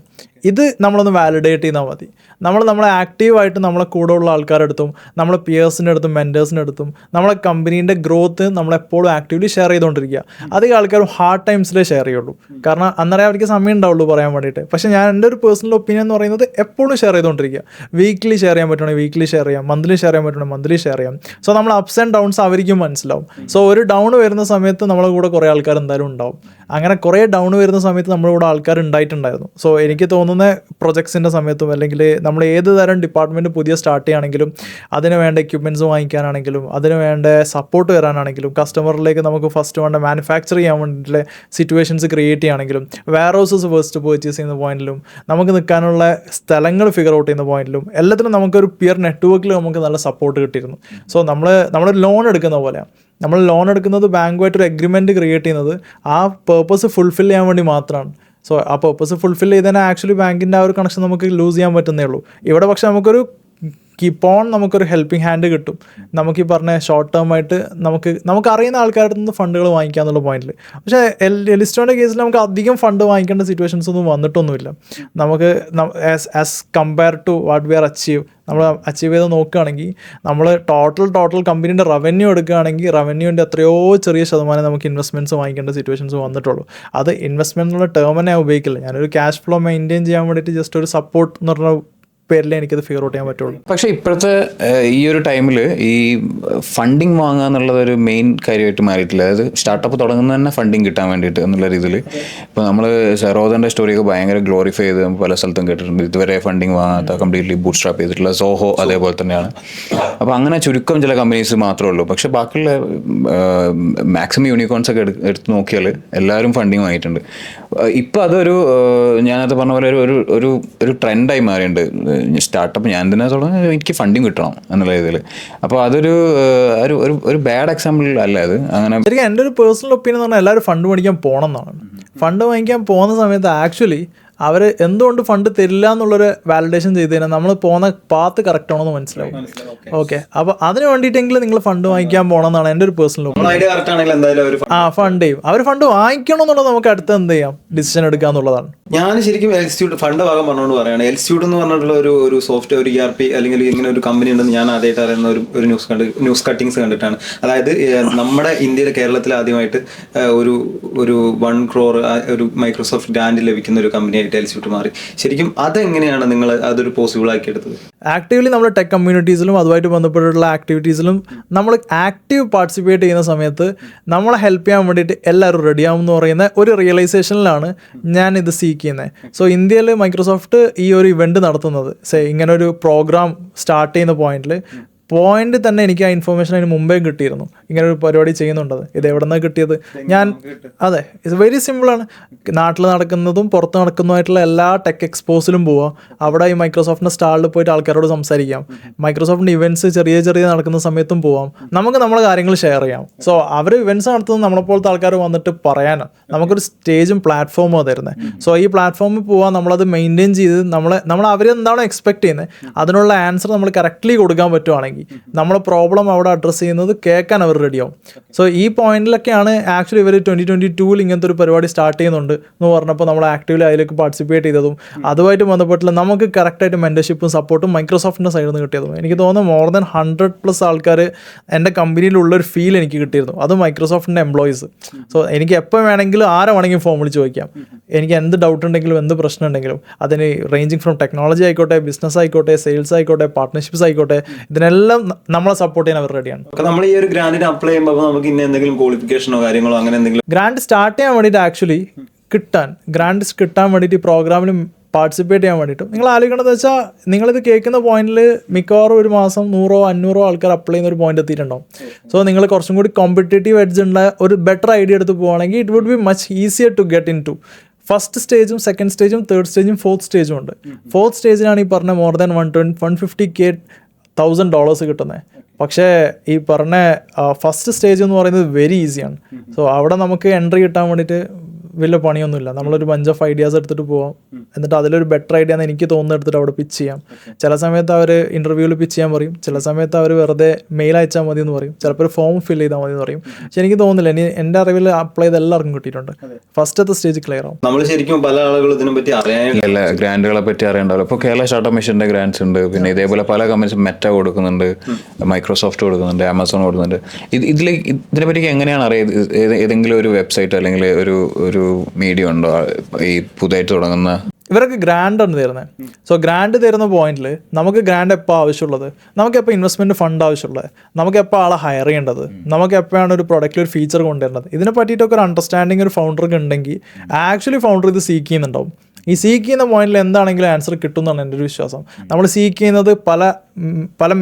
ഇത് നമ്മളൊന്ന് വാലിഡേറ്റ് ചെയ്താൽ മതി. നമ്മളെ ആക്റ്റീവായിട്ട് നമ്മളെ കൂടെ ഉള്ള ആൾക്കാരുടെ അടുത്തും നമ്മളെ പിയേഴ്സിൻ്റെ അടുത്തും മെൻറ്റേഴ്സിൻ്റെ അടുത്തും നമ്മളെ കമ്പനീൻ്റെ ഗ്രോത്ത് നമ്മളെപ്പോഴും ആക്റ്റീവ്ലി ഷെയർ ചെയ്തുകൊണ്ടിരിക്കുക. അധികം ആൾക്കാരും ഹാർഡ് ടൈംസിലേ ഷെയർ ചെയ്യുള്ളൂ, കാരണം അന്നേരം അവർക്ക് സമയം ഉണ്ടാവുള്ളൂ പറയാൻ വേണ്ടിയിട്ട്. പക്ഷേ എൻ്റെ ഒരു പേഴ്സണൽ ഒപ്പീനിയൻ എന്ന് പറയുന്നത് എപ്പോഴും ഷെയർ ചെയ്തുകൊണ്ടിരിക്കുക. വീക്ക്ലി ഷെയർ ചെയ്യാൻ പറ്റുവാണെങ്കിൽ വീക്ക്ലി ഷെയർ ചെയ്യാം, മന്ത്ലി ഷെയർ ചെയ്യാൻ പറ്റുവാണെങ്കിൽ മന്ത്ലി ഷെയർ ചെയ്യാം. സോ നമ്മൾ അപ്സ് ആൻഡ് ഡൗൺസ് അവർക്കും മനസ്സിലാവും. സോ ഒരു ഡൗൺ വരുന്ന സമയത്ത് നമ്മളെ കൂടെ കുറേ ആൾക്കാർ എന്തായാലും ഉണ്ടാവും. അങ്ങനെ കുറേ ഡൗൺ വരുന്ന സമയത്ത് നമ്മുടെ കൂടെ ആൾക്കാർ ഉണ്ടായിട്ടുണ്ടായിരുന്നു. സോ എനിക്ക് തോന്നുന്ന പ്രൊജക്ട്സിൻ്റെ സമയത്തും, അല്ലെങ്കിൽ നമ്മൾ ഏത് തരം ഡിപ്പാർട്ട്മെൻറ്റ് പുതിയ സ്റ്റാർട്ട് ചെയ്യുകയാണെങ്കിലും അതിന് വേണ്ട എക്യുപ്മെൻറ്റ്സ് വാങ്ങിക്കാനാണെങ്കിലും അതിന് വേണ്ട സപ്പോർട്ട് വരാനാണെങ്കിലും കസ്റ്റമറിലേക്ക് നമുക്ക് ഫസ്റ്റ് വേണ്ട മാനുഫാക്ചർ ചെയ്യാൻ വേണ്ടിയിട്ടുള്ള സിറ്റുവേഷൻസ് ക്രിയേറ്റ് ചെയ്യുകയാണെങ്കിലും വെയർ ഹൗസസ് ഫസ്റ്റ് പർച്ചേസ് ചെയ്യുന്ന പോയിന്റിലും നമുക്ക് നിൽക്കാനുള്ള സ്ഥലങ്ങൾ ഫിഗർ ഔട്ട് ചെയ്യുന്ന പോയിന്റിലും എല്ലാത്തിനും നമുക്കൊരു പിയർ നെറ്റ്വർക്കിൽ നമുക്ക് നല്ല സപ്പോർട്ട് കിട്ടിയിരുന്നു. സോ നമ്മളൊരു ലോൺ എടുക്കുന്ന പോലെയാണ്. നമ്മൾ ലോൺ എടുക്കുന്നത് ബാങ്കുമായിട്ടൊരു എഗ്രിമെൻറ്റ് ക്രിയേറ്റ് ചെയ്യുന്നത് ആ പേർപ്പസ് ഫുൾഫിൽ ചെയ്യാൻ വേണ്ടി മാത്രമാണ്. സോ ആ പേർപ്പസ് ഫുൾഫിൽ ചെയ്തതിന് ആക്ച്വലി ബാങ്കിൻ്റെ ആ ഒരു കണക്ഷൻ നമുക്ക് ലൂസ് ചെയ്യാൻ പറ്റുന്നേ ഉള്ളൂ. ഇവിടെ പക്ഷേ നമുക്കൊരു കീപ്പ് ഓൺ നമുക്കൊരു ഹെൽപ്പിംഗ് ഹാൻഡ് കിട്ടും. നമുക്ക് ഈ പറഞ്ഞ ഷോർട്ട് ടേം ആയിട്ട് നമുക്ക് അറിയുന്ന ആൾക്കാരുടെ നിന്ന് ഫണ്ടുകൾ വാങ്ങിക്കുക എന്നുള്ള പോയിന്റിൽ. പക്ഷേ എലിസ്റ്റോൻ്റെ കേസിൽ നമുക്ക് അധികം ഫണ്ട് വാങ്ങിക്കേണ്ട സിറ്റുവേഷൻസ് ഒന്നും വന്നിട്ടൊന്നുമില്ല. നമുക്ക് as compare to what we are നമ്മൾ അച്ചീവ് ചെയ്ത് നോക്കുകയാണെങ്കിൽ നമ്മൾ ടോട്ടൽ കമ്പനീൻ്റെ റവന്യൂ എടുക്കുകയാണെങ്കിൽ റവന്യൂവിൻ്റെ എത്രയോ ചെറിയ ശതമാനം നമുക്ക് ഇൻവെസ്റ്റ്മെൻറ്റ്സ് വാങ്ങിക്കേണ്ട സിറ്റുവേഷൻസ് വന്നിട്ടുള്ളൂ. അത് ഇൻവെസ്റ്റ്മെൻറ്റ് എന്നുള്ള ടേം തന്നെ ഉപയോഗിക്കില്ല. ഞാനൊരു ക്യാഷ് ഫ്ലോ മെയിൻറ്റെയിൻ ചെയ്യാൻ വേണ്ടിയിട്ട് ജസ്റ്റ് ഒരു സപ്പോർട്ട് എന്ന് പറഞ്ഞ പേരിലേ എനിക്കത് ഫിഗർ ഔട്ട് ചെയ്യാൻ പറ്റുള്ളൂ. പക്ഷേ ഇപ്പോഴത്തെ ഈ ഒരു ടൈമിൽ ഈ ഫണ്ടിങ് വാങ്ങുക എന്നുള്ളത് ഒരു മെയിൻ കാര്യമായിട്ട് മാറിയിട്ടില്ല. അതായത് സ്റ്റാർട്ടപ്പ് തുടങ്ങുന്നത് തന്നെ ഫണ്ടിങ് കിട്ടാൻ വേണ്ടിയിട്ട് എന്നുള്ള രീതിയിൽ. ഇപ്പോൾ നമ്മൾ സെറോദൻ്റെ സ്റ്റോറിയൊക്കെ ഭയങ്കര ഗ്ലോറിഫൈ ചെയ്ത് പല സ്ഥലത്തും കേട്ടിട്ടുണ്ട്. ഇതുവരെ ഫണ്ടിങ് വാങ്ങാത്ത കംപ്ലീറ്റ്ലി ബൂട്ട് സ്ട്രാപ്പ് ചെയ്തിട്ടുള്ള സോഹോ അതേപോലെ തന്നെയാണ്. അപ്പോൾ അങ്ങനെ ചുരുക്കം ചില കമ്പനീസ് മാത്രമേ ഉള്ളൂ. പക്ഷേ ബാക്കിയുള്ള മാക്സിമം യൂണിക്കോൺസ് ഒക്കെ എടുത്ത് നോക്കിയാൽ എല്ലാവരും ഫണ്ടിങ് വാങ്ങിയിട്ടുണ്ട്. ഇപ്പോൾ അതൊരു ഞാനത് പറഞ്ഞ പോലെ ഒരു ട്രെൻഡായി മാറിയിട്ടുണ്ട്. സ്റ്റാർട്ടപ്പ് ഞാൻ തന്നെ തുടങ്ങി എനിക്ക് ഫണ്ടിങ് കിട്ടണം എന്നുള്ള രീതിയിൽ. അപ്പോൾ അതൊരു ഒരു ബാഡ് എക്സാമ്പിൾ അല്ല അത്. അങ്ങനെ ശരിക്കും എൻ്റെ ഒരു പേഴ്സണൽ ഒപ്പീനിയൻ എന്ന് പറഞ്ഞാൽ എല്ലാവരും ഫണ്ട് മേടിക്കാൻ പോകണം എന്നാണ്. ഫണ്ട് വാങ്ങിക്കാൻ പോകുന്ന സമയത്ത് ആക്ച്വലി അവർ എന്തുകൊണ്ട് ഫണ്ട് തരില്ല എന്നുള്ളൊരു വാലിഡേഷൻ ചെയ്ത് കഴിഞ്ഞാൽ നമ്മൾ പോകുന്ന പാത്ത് കറക്റ്റ് ആണോ എന്ന് മനസ്സിലാവും. ഓക്കെ, അപ്പോൾ അതിന് വേണ്ടിയിട്ടെങ്കിലും നിങ്ങൾ ഫണ്ട് വാങ്ങിക്കാൻ പോകണം എന്നാണ് എൻ്റെ ഒരു പേഴ്സണൽ ഒപ്പീനിയൻ. ഫണ്ട് ചെയ്യും അവർ. ഫണ്ട് വാങ്ങിക്കണം എന്നുള്ളത് നമുക്ക് അടുത്ത് എന്ത് ചെയ്യാം, ഡിസിഷൻ എടുക്കുക എന്നുള്ളതാണ്. ഞാൻ ശരിക്കും എൽസ്റ്റ്യൂട്ട് ഫണ്ട് ഭാഗം പറഞ്ഞുകൊണ്ട് പറയുകയാണ്. എൽസ്റ്റ്യൂട്ട് എന്ന് പറഞ്ഞിട്ടുള്ള ഒരു സോഫ്റ്റ്വെയർ, ഒരു ERP അല്ലെങ്കിൽ ഇങ്ങനെ ഒരു കമ്പനി ഉണ്ടെന്ന് ഞാൻ ആദ്യമായിട്ട് അറിയുന്ന ഒരു ന്യൂസ് കട്ടിങ്സ് കണ്ടിട്ടാണ്. അതായത് നമ്മുടെ ഇന്ത്യയിൽ കേരളത്തിൽ ആദ്യമായിട്ട് ഒരു 1 crore ഒരു മൈക്രോസോഫ്റ്റ് ഗ്രാൻഡ് ലഭിക്കുന്ന ഒരു കമ്പനിയായിട്ട് എൽസ്റ്റ്യൂട്ട് മാറി. ശരിക്കും അതെങ്ങനെയാണ് നിങ്ങൾ അതൊരു പോസിബിൾ ആക്കി എടുത്തത്? ആക്റ്റീവ്ലി നമ്മൾ ടെക് കമ്മ്യൂണിറ്റീസിലും അതുമായിട്ട് ബന്ധപ്പെട്ടിട്ടുള്ള ആക്ടിവിറ്റീസിലും നമ്മൾ ആക്റ്റീവ് പാർട്ടിസിപ്പേറ്റ് ചെയ്യുന്ന സമയത്ത് നമ്മളെ ഹെൽപ്പ് ചെയ്യാൻ വേണ്ടിയിട്ട് എല്ലാവരും റെഡിയാവും എന്ന് പറയുന്ന ഒരു റിയലൈസേഷനിലാണ് ഞാൻ ഇത് സീക്ക് ചെയ്യുന്നത്. സോ ഇന്ത്യയിൽ മൈക്രോസോഫ്റ്റ് ഈ ഒരു ഇവൻറ്റ് നടത്തുന്നത് ഇങ്ങനെ ഒരു പ്രോഗ്രാം സ്റ്റാർട്ട് ചെയ്യുന്ന പോയിന്റ് തന്നെ എനിക്ക് ആ ഇൻഫർമേഷൻ അതിന് മുമ്പേ കിട്ടിയിരുന്നു. ഇങ്ങനെ ഒരു പരിപാടി ചെയ്യുന്നുണ്ടത്. ഇത് എവിടെ നിന്നാണ് കിട്ടിയത്? അതെ, ഇത് വെരി സിമ്പിളാണ്. നാട്ടിൽ നടക്കുന്നതും പുറത്ത് നടക്കുന്നതുമായിട്ടുള്ള എല്ലാ ടെക് എക്സ്പോസിലും പോവാം. അവിടെ ഈ മൈക്രോസോഫ്റ്റിൻ്റെ സ്റ്റാളിൽ പോയിട്ട് ആൾക്കാരോട് സംസാരിക്കാം. മൈക്രോസോഫ്റ്റിൻ്റെ ഇവൻറ്റ്സ് ചെറിയ നടക്കുന്ന സമയത്തും പോവാം. നമുക്ക് നമ്മളെ കാര്യങ്ങൾ ഷെയർ ചെയ്യാം. സോ അവർ ഇവൻറ്റ്സ് നടത്തുന്നത് നമ്മളെപ്പോലത്തെ ആൾക്കാർ വന്നിട്ട് പറയാനാണ്. നമുക്കൊരു സ്റ്റേജും പ്ലാറ്റ്ഫോമും തരുന്നത്. സോ ഈ പ്ലാറ്റ്ഫോമിൽ പോവാൻ നമ്മളത് മെയിൻറ്റെയിൻ ചെയ്ത് നമ്മൾ അവരെന്താണോ എക്സ്പെക്ട് ചെയ്യുന്നത് അതിനുള്ള ആൻസർ നമ്മൾ കറക്റ്റ്ലി കൊടുക്കാൻ പറ്റുവാണെങ്കിൽ നമ്മളെ പ്രോബ്ലം അവിടെ അഡ്രസ്സ് ചെയ്യുന്നത് കേൾക്കാൻ അവർ റെഡിയാവും. സോ ഈ പോയിന്റിലൊക്കെയാണ് ആക്ച്വലി ഇവർ 2022 ഇങ്ങനത്തെ ഒരു പരിപാടി സ്റ്റാർട്ട് ചെയ്യുന്നുണ്ട് എന്ന് പറഞ്ഞപ്പോൾ നമ്മൾ ആക്റ്റീവ്ലി അതിലേക്ക് പാർട്ടിസിപ്പേറ്റ് ചെയ്തതും അതുമായിട്ട് ബന്ധപ്പെട്ടുള്ള നമുക്ക് കറക്റ്റായിട്ട് മെൻറ്റർഷിപ്പും സപ്പോർട്ടും മൈക്രോസോഫ്റ്റിൻ്റെ സൈഡിൽ നിന്ന് കിട്ടിയതും എനിക്ക് തോന്നുന്നു മോർ ദാൻ 100+ ആൾക്കാർ എൻ്റെ കമ്പനിയിലുള്ളൊരു ഫീൽ എനിക്ക് കിട്ടിയിരുന്നു. അത് മൈക്രോസോഫ്റ്റിൻ്റെ എംപ്ലോയീസ്. സോ എനിക്ക് എപ്പോൾ വേണമെങ്കിലും ആരെ വേണമെങ്കിലും ഫോം വിളിച്ച് ചോദിക്കാം. എനിക്ക് എന്ത് ഡൗട്ട് ഉണ്ടെങ്കിലും എന്ത് പ്രശ്നം ഉണ്ടെങ്കിലും അതിന് റേഞ്ചിങ് ഫ്രം ടെക്നോളജി ആയിക്കോട്ടെ, ബിസിനസ് ആയിക്കോട്ടെ, സെയിൽസ് ആയിക്കോട്ടെ, പാർട്ട്ണർഷിപ്സ് ആയിക്കോട്ടെ, ഇതിനെല്ലാം നമ്മളെ സപ്പോർട്ട് ചെയ്യാൻ അവർ റെഡിയാണ്. നമ്മൾ ഈ ഒരു ഗ്രാൻഡിന് അപ്ലൈ ചെയ്യുമ്പോൾ നമുക്ക് ഇന്ന എന്തെങ്കിലും ക്വാളിഫിക്കേഷനോ കാര്യങ്ങളോ അങ്ങനെ എന്തെങ്കിലും ഗ്രാൻഡ് സ്റ്റാർട്ട് ചെയ്യാൻ വേണ്ടിയിട്ട് ആക്ച്വലി ഗ്രാൻഡ് കിട്ടാൻ വേണ്ടിയിട്ട് ഈ പ്രോഗ്രാമിൽ പാർട്ടിസിപ്പേറ്റ് ചെയ്യാൻ വേണ്ടിയിട്ടും നിങ്ങൾ ആലോചിക്കണമെന്ന് വെച്ചാൽ നിങ്ങളിത് കേൾക്കുന്ന പോയിന്റിൽ മിക്കവാറും ഒരു മാസം 100-500 ആൾക്കാർ അപ്ലൈ ചെയ്യുന്ന ഒരു പോയിന്റ് എത്തിയിട്ടുണ്ടാവും. സോ നിങ്ങൾ കുറച്ചും കൂടി കോമ്പറ്റേറ്റീവ് എഡ്ജ് ഉള്ള ഒരു ബെറ്റർ ഐഡിയ എടുത്ത് പോവുകയാണെങ്കിൽ it would be much easier to get in to. First സ്റ്റേജും സെക്കൻഡ് സ്റ്റേജും തേർഡ് സ്റ്റേജും ഫോർത്ത് സ്റ്റേജും ഉണ്ട്. ഫോർത്ത് സ്റ്റേജിനാണ് ഈ പറഞ്ഞ മോർ ദാൻ $150,000 കിട്ടുന്നത്. പക്ഷേ ഈ പറഞ്ഞ ഫസ്റ്റ് സ്റ്റേജ് എന്ന് പറയുന്നത് വെരി ഈസിയാണ്. സോ അവിടെ നമുക്ക് എൻട്രി കിട്ടാൻ വേണ്ടിയിട്ട് വലിയ പണിയൊന്നുമില്ല. നമ്മളൊരു ബഞ്ച് ഓഫ് ഐഡിയാസ് എടുത്തിട്ട് പോവാം, എന്നിട്ട് അതിലൊരു ബെറ്റർ ഐഡിയ എന്ന് എനിക്ക് തോന്നുന്ന എടുത്തിട്ട് അവിടെ പിച്ച് ചെയ്യാം. ചില സമയത്ത് അവർ ഇൻ്റർവ്യൂവിൽ പിച്ച് ചെയ്യാൻ പറയും, ചില സമയത്ത് അവർ വെറുതെ മെയിൽ അയച്ചാൽ മതി എന്ന് പറയും, ചിലപ്പോൾ ഒരു ഫോം ഫിൽ ചെയ്താൽ മതി എന്ന് പറയും. പക്ഷെ എനിക്ക് തോന്നുന്നില്ല, എൻ്റെ അറിവിൽ അപ്ലൈ ചെയ്ത് എല്ലാവർക്കും കിട്ടിയിട്ടുണ്ട്. ഫസ്റ്റത്തെ സ്റ്റേജ് ക്ലിയർ ആവും. നമ്മൾ ശരിക്കും പല ആളുകളും ഇതിനെ പറ്റി അറിയാനില്ല, ഗ്രാൻഡുകളെ പറ്റി അറിയണ്ടാവില്ല. ഇപ്പോൾ കേരള സ്റ്റാർട്ടപ്പ് മിഷൻ്റെ ഗ്രാൻഡ്സ് ഉണ്ട്, പിന്നെ ഇതേപോലെ പല കമ്പനീസും മെറ്റ കൊടുക്കുന്നുണ്ട്, മൈക്രോസോഫ്റ്റ് കൊടുക്കുന്നുണ്ട്, ആമസോൺ കൊടുക്കുന്നുണ്ട്. ഇതിനെപ്പറ്റി എങ്ങനെയാണ് അറിയുന്നത്? ഏതെങ്കിലും ഒരു വെബ്സൈറ്റ് അല്ലെങ്കിൽ ഒരു മീഡിയ ഉണ്ടോ ഈ പുതുതായിട്ട് തുടങ്ങുന്ന? ഇവരൊക്കെ ഗ്രാൻഡാണ് തരുന്നത്. സോ ഗ്രാൻഡ് തരുന്ന പോയിന്റിൽ നമുക്ക് ഗ്രാൻഡ് എപ്പോൾ ആവശ്യമുള്ളത്, നമുക്ക് എപ്പോൾ ഇൻവെസ്റ്റ്മെൻറ്റ് ഫണ്ട് ആവശ്യമുള്ളത്, നമുക്ക് എപ്പോൾ ആളെ ഹയർ ചെയ്യേണ്ടത്, നമുക്ക് എപ്പോഴാണ് ഒരു പ്രൊഡക്റ്റിൽ ഒരു ഫീച്ചർ കൊണ്ടുവരേണ്ടത്, ഇതിനെ പറ്റിയിട്ടൊക്കെ ഒരു അണ്ടർസ്റ്റാൻഡിങ് ഒരു ഫൗണ്ടർക്ക് ഉണ്ടെങ്കിൽ ആക്ച്വലി ഫൗണ്ടർ ഇത് സീക്ക് ചെയ്യുന്നുണ്ടാവും. ഈ സീക്ക് ചെയ്യുന്ന പോയിന്റിൽ എന്താണെങ്കിലും ആൻസർ കിട്ടും എന്നാണ് എൻ്റെ ഒരു വിശ്വാസം. നമ്മൾ സീക്ക് ചെയ്യുന്നത് പല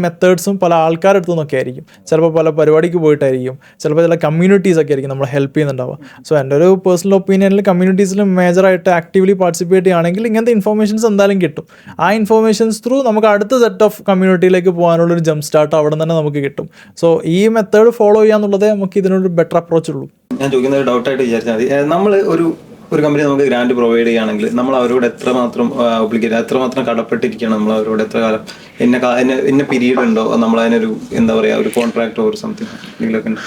മെത്തേഡ്സും പല ആൾക്കാരുടെ അടുത്തു നിന്നൊക്കെ ആയിരിക്കും. ചിലപ്പോൾ പല പരിപാടിക്ക് പോയിട്ടായിരിക്കും, ചിലപ്പോൾ ചില കമ്മ്യൂണിറ്റീസൊക്കെ ആയിരിക്കും നമ്മളെ ഹെൽപ്പ് ചെയ്യുന്നുണ്ടാവുക. സോ എൻ്റെ ഒരു പേഴ്സണൽ ഒപ്പീനിയനിൽ കമ്മ്യൂണിറ്റീസിൽ മേജറായിട്ട് ആക്റ്റീവ്ലി പാർട്ടിസിപ്പേറ്റ് ചെയ്യുകയാണെങ്കിൽ ഇങ്ങനത്തെ ഇൻഫോർമേഷൻസ് എന്തായാലും കിട്ടും. ആ ഇൻഫോർമേഷൻസ് ത്രൂ നമുക്ക് അടുത്ത സെറ്റ് ഓഫ് കമ്മ്യൂണിറ്റിയിലേക്ക് പോകാനുള്ളൊരു ജംപ് സ്റ്റാർട്ട് അവിടെ തന്നെ നമുക്ക് കിട്ടും. സോ ഈ മെത്തേഡ് ഫോളോ ചെയ്യാന്നുള്ളതേ നമുക്ക് ഇതിനൊരു ബെറ്റർ അപ്രോച്ച് ഉള്ളൂ. ഞാൻ ചോദിക്കുന്ന ഒരു ഡൗട്ടായിട്ട് വിചാരിച്ചാൽ മതി, നമ്മൾ ഒരു കമ്പനി നമുക്ക് ഗ്രാൻഡ് പ്രൊവൈഡ് ചെയ്യുകയാണെങ്കിൽ നമ്മൾ അവരോട് എത്രമാത്രം എത്രമാത്രം കടപ്പെട്ടിരിക്കണം, നമ്മൾ അവരോട് എത്ര കാലം ഇന്ന പീരീഡ് ഉണ്ടോ, നമ്മൾ അതിനൊരു എന്താ പറയുക ഒരു കോൺട്രാക്ട് ഓർ സംതിങ് എന്തെങ്കിലുമൊക്കെ ഉണ്ടോ?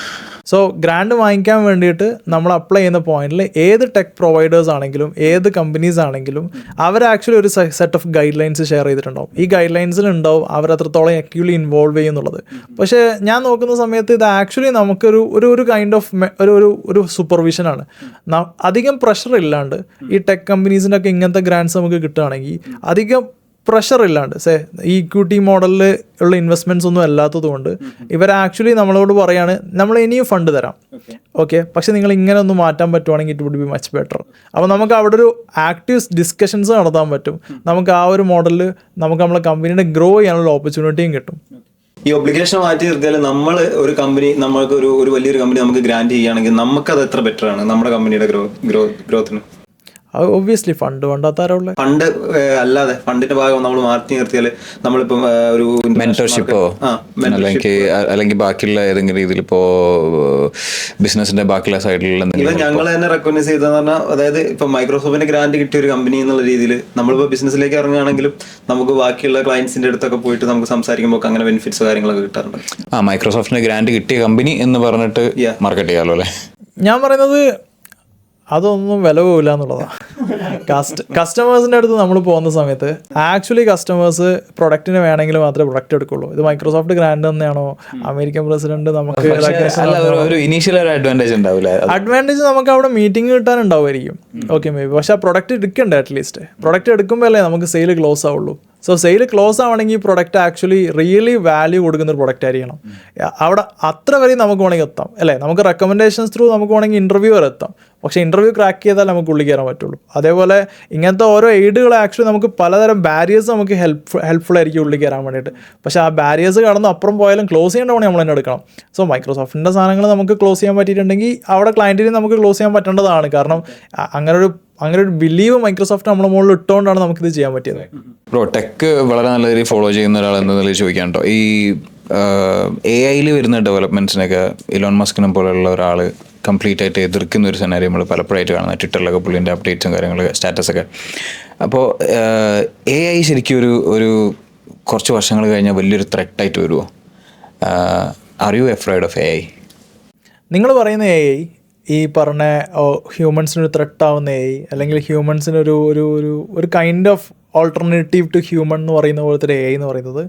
സോ ഗ്രാൻഡ് വാങ്ങിക്കാൻ വേണ്ടിയിട്ട് നമ്മൾ അപ്ലൈ ചെയ്യുന്ന പോയിന്റിൽ ഏത് ടെക് പ്രൊവൈഡേഴ്സ് ആണെങ്കിലും ഏത് കമ്പനീസ് ആണെങ്കിലും അവർ ആക്ച്വലി ഒരു set of guide lines share ചെയ്തിട്ടുണ്ടാവും. ഈ ഗൈഡ് ലൈൻസിൽ ഉണ്ടാവും അവർ എത്രത്തോളം ആക്റ്റീവ്ലി ഇൻവോൾവ് ചെയ്യുന്നുള്ളത്. പക്ഷേ ഞാൻ നോക്കുന്ന സമയത്ത് ഇത് ആക്ച്വലി നമുക്കൊരു ഒരു കൈൻഡ് ഓഫ് ഒരു സൂപ്പർവിഷനാണ്. അധികം പ്രഷർ ഇല്ലാണ്ട് ഈ ടെക് കമ്പനീസിൻ്റെ ഒക്കെ ഇങ്ങനത്തെ ഗ്രാൻഡ്സ് നമുക്ക് കിട്ടുകയാണെങ്കിൽ അധികം പ്രഷർ ഇല്ലാണ്ട് ഈ ഇക്വിറ്റി മോഡലിൽ ഉള്ള ഇൻവെസ്റ്റ്മെൻറ്റ്സ് ഒന്നും അല്ലാത്തത് കൊണ്ട് ഇവർ ആക്ച്വലി നമ്മളോട് പറയാണ് നമ്മൾ ഇനിയും ഫണ്ട് തരാം, ഓക്കെ, പക്ഷെ നിങ്ങൾ ഇങ്ങനെ ഒന്ന് മാറ്റാൻ പറ്റുവാണെങ്കിൽ it would be much better. അപ്പോൾ നമുക്ക് അവിടെ ഒരു ആക്റ്റീവ് ഡിസ്കഷൻസ് നടത്താൻ പറ്റും. നമുക്ക് ആ ഒരു മോഡലിൽ നമുക്ക് നമ്മളെ കമ്പനീനെ ഗ്രോ ചെയ്യാനുള്ള ഓപ്പർച്യൂണിറ്റിയും കിട്ടും. ഈ ഒബ്ലിഗേഷൻ മാറ്റി നിർത്തിയാൽ നമ്മൾ ഒരു കമ്പനി നമ്മൾക്ക് ഒരു വലിയൊരു കമ്പനി നമുക്ക് ഗ്രാൻഡ് ചെയ്യുകയാണെങ്കിൽ നമുക്കത് എത്ര ബെറ്റർ ആണ് നമ്മുടെ കമ്പനിയുടെ ഗ്രോത്തിന്? ഒബ്വിയസ്ലി ഫണ്ട് വേണ്ടാത്താരുള്ള ഫണ്ട് അല്ലാതെ ഫണ്ടിന്റെ ഭാഗം നമ്മൾ മാറ്റി നിർത്തിയാൽ നമ്മളിപ്പം ഒരു മെന്റർഷിപ്പോ അല്ലെങ്കിൽ ബാക്കിയുള്ള ഏതെങ്കിലും രീതിയിൽ ഇപ്പോ ബിസിനസിന്റെ ബാക്കിയുള്ള സൈഡിലുള്ള ഇവൻ ഞങ്ങൾ തന്നെ റെക്കഗ്നൈസ് ചെയ്തതെന്ന് പറഞ്ഞാൽ, അതായത് ഇപ്പൊ മൈക്രോസോഫ്റ്റിന്റെ ഗ്രാൻഡ് കിട്ടിയ ഒരു കമ്പനി എന്നുള്ള രീതിയിൽ നമ്മളിപ്പോ ബിസിനസ്സിലേക്ക് ഇറങ്ങുകയാണെങ്കിലും നമുക്ക് ബാക്കിയുള്ള ക്ലയൻസിന്റെ അടുത്തൊക്കെ പോയിട്ട് നമുക്ക് സംസാരിക്കുമ്പോൾ അങ്ങനെ ബെനിഫിറ്റ്സ് കാര്യങ്ങളൊക്കെ കിട്ടാറുണ്ട്. മൈക്രോസോഫ്റ്റിന് ഗ്രാൻഡ് കിട്ടിയ കമ്പനി എന്ന് പറഞ്ഞിട്ട് മാർക്കറ്റ് ചെയ്യാലോ അല്ലേ? ഞാൻ പറയുന്നത് അതൊന്നും വില പോവില്ല എന്നുള്ളതാണ്. കസ്റ്റമേഴ്സിൻ്റെ അടുത്ത് നമ്മൾ പോകുന്ന സമയത്ത് ആക്ച്വലി കസ്റ്റമേഴ്സ് പ്രൊഡക്റ്റിന് വേണമെങ്കിൽ മാത്രമേ പ്രൊഡക്റ്റ് എടുക്കുള്ളൂ. ഇത് മൈക്രോസോഫ്റ്റ് ഗ്രാൻഡ് തന്നെയാണോ, അമേരിക്കൻ പ്രസിഡന്റ് നമുക്ക് അഡ്വാൻറ്റേജ് നമുക്ക് അവിടെ മീറ്റിംഗ് കിട്ടാനുണ്ടാവുമായിരിക്കും, ഓക്കെ മേ ബി. പക്ഷെ ആ പ്രൊഡക്റ്റ് എടുക്കണ്ടേ, അറ്റ്ലീസ്റ്റ് പ്രൊഡക്റ്റ് എടുക്കുമ്പോൾ അല്ലേ നമുക്ക് സെയിൽ ക്ലോസ് ആവുള്ളൂ. സോ സെയിൽ ക്ലോസ് ആവണമെങ്കിൽ ഈ പ്രൊഡക്റ്റ് ആക്ച്വലി റിയലി വാല്യൂ കൊടുക്കുന്ന ഒരു പ്രൊഡക്റ്റ് ആയിരിക്കണം. അവിടെ അത്ര വരെ നമുക്ക് വേണമെങ്കിൽ എത്താം അല്ലേ, നമുക്ക് റെക്കമെൻഡേഷൻസ് ത്രൂ നമുക്ക് വേണമെങ്കിൽ ഇൻ്റർവ്യൂ വരെ എത്താം. പക്ഷേ ഇൻ്റർവ്യൂ ക്രാക്ക് ചെയ്താൽ നമുക്ക് ഉള്ളിൽ കയറാൻ പറ്റുള്ളൂ. അതേപോലെ ഇങ്ങനത്തെ ഓരോ എയ്ഡുകൾ ആക്ച്വലി നമുക്ക് പലതരം ബാരിയേഴ്സ് നമുക്ക് ഹെൽപ്ഫുൾ ആയിരിക്കും ഉള്ളിൽ കയറാൻ വേണ്ടിയിട്ട്. പക്ഷേ ആ ബാരിയേഴ്സ് കടന്ന് അപ്പുറം പോയാലും ക്ലോസ് ചെയ്യേണ്ട പണി നമ്മൾ തന്നെ എടുക്കണം. സോ മൈക്രോസോഫ്റ്റിൻ്റെ സാധനങ്ങൾ നമുക്ക് ക്ലോസ് ചെയ്യാൻ പറ്റിയിട്ടുണ്ടെങ്കിൽ അവിടെ ക്ലയൻറ്റിനെ നമുക്ക് ക്ലോസ് ചെയ്യാൻ പറ്റേണ്ടതാണ്. കാരണം അങ്ങനെ ഒരു ബിലീവ് മൈക്രോസോഫ്റ്റ് നമ്മുടെ മുകളിൽ ഇട്ടുകൊണ്ടാണ് നമുക്കിത് ചെയ്യാൻ പറ്റിയത്. ബ്രോ, ടെക്ക് വളരെ നല്ല രീതിയിൽ ഫോളോ ചെയ്യുന്ന ഒരാൾ എന്ന നിലയിൽ ചോദിക്കാൻ കേട്ടോ, ഈ AI വരുന്ന ഡെവലപ്മെൻറ്റ്സിനൊക്കെ ഇലോൺ മസ്കിനെ പോലെയുള്ള ഒരാൾ കംപ്ലീറ്റ് ആയിട്ട് എതിർക്കുന്ന ഒരു സെനാരിയോ നമ്മൾ പലപ്പോഴായിട്ട് കാണുന്നത്. ട്വിറ്ററിലൊക്കെ പുള്ളിൻ്റെ അപ്ഡേറ്റ്സും കാര്യങ്ങളൊക്കെ സ്റ്റാറ്റസൊക്കെ. അപ്പോൾ AI ശരിക്കും ഒരു കുറച്ച് വർഷങ്ങൾ കഴിഞ്ഞാൽ വലിയൊരു ത്രെട്ടായിട്ട് വരുമോ? Are you afraid of AI? നിങ്ങൾ പറയുന്ന AI ഈ പറഞ്ഞ ഹ്യൂമൻസിനൊരു ത്രെട്ടാവുന്ന AI അല്ലെങ്കിൽ ഹ്യൂമൻസിനൊരു ഒരു kind of alternative to human എന്ന് പറയുന്ന പോലത്തെ ഒരു AI എന്ന് പറയുന്നത്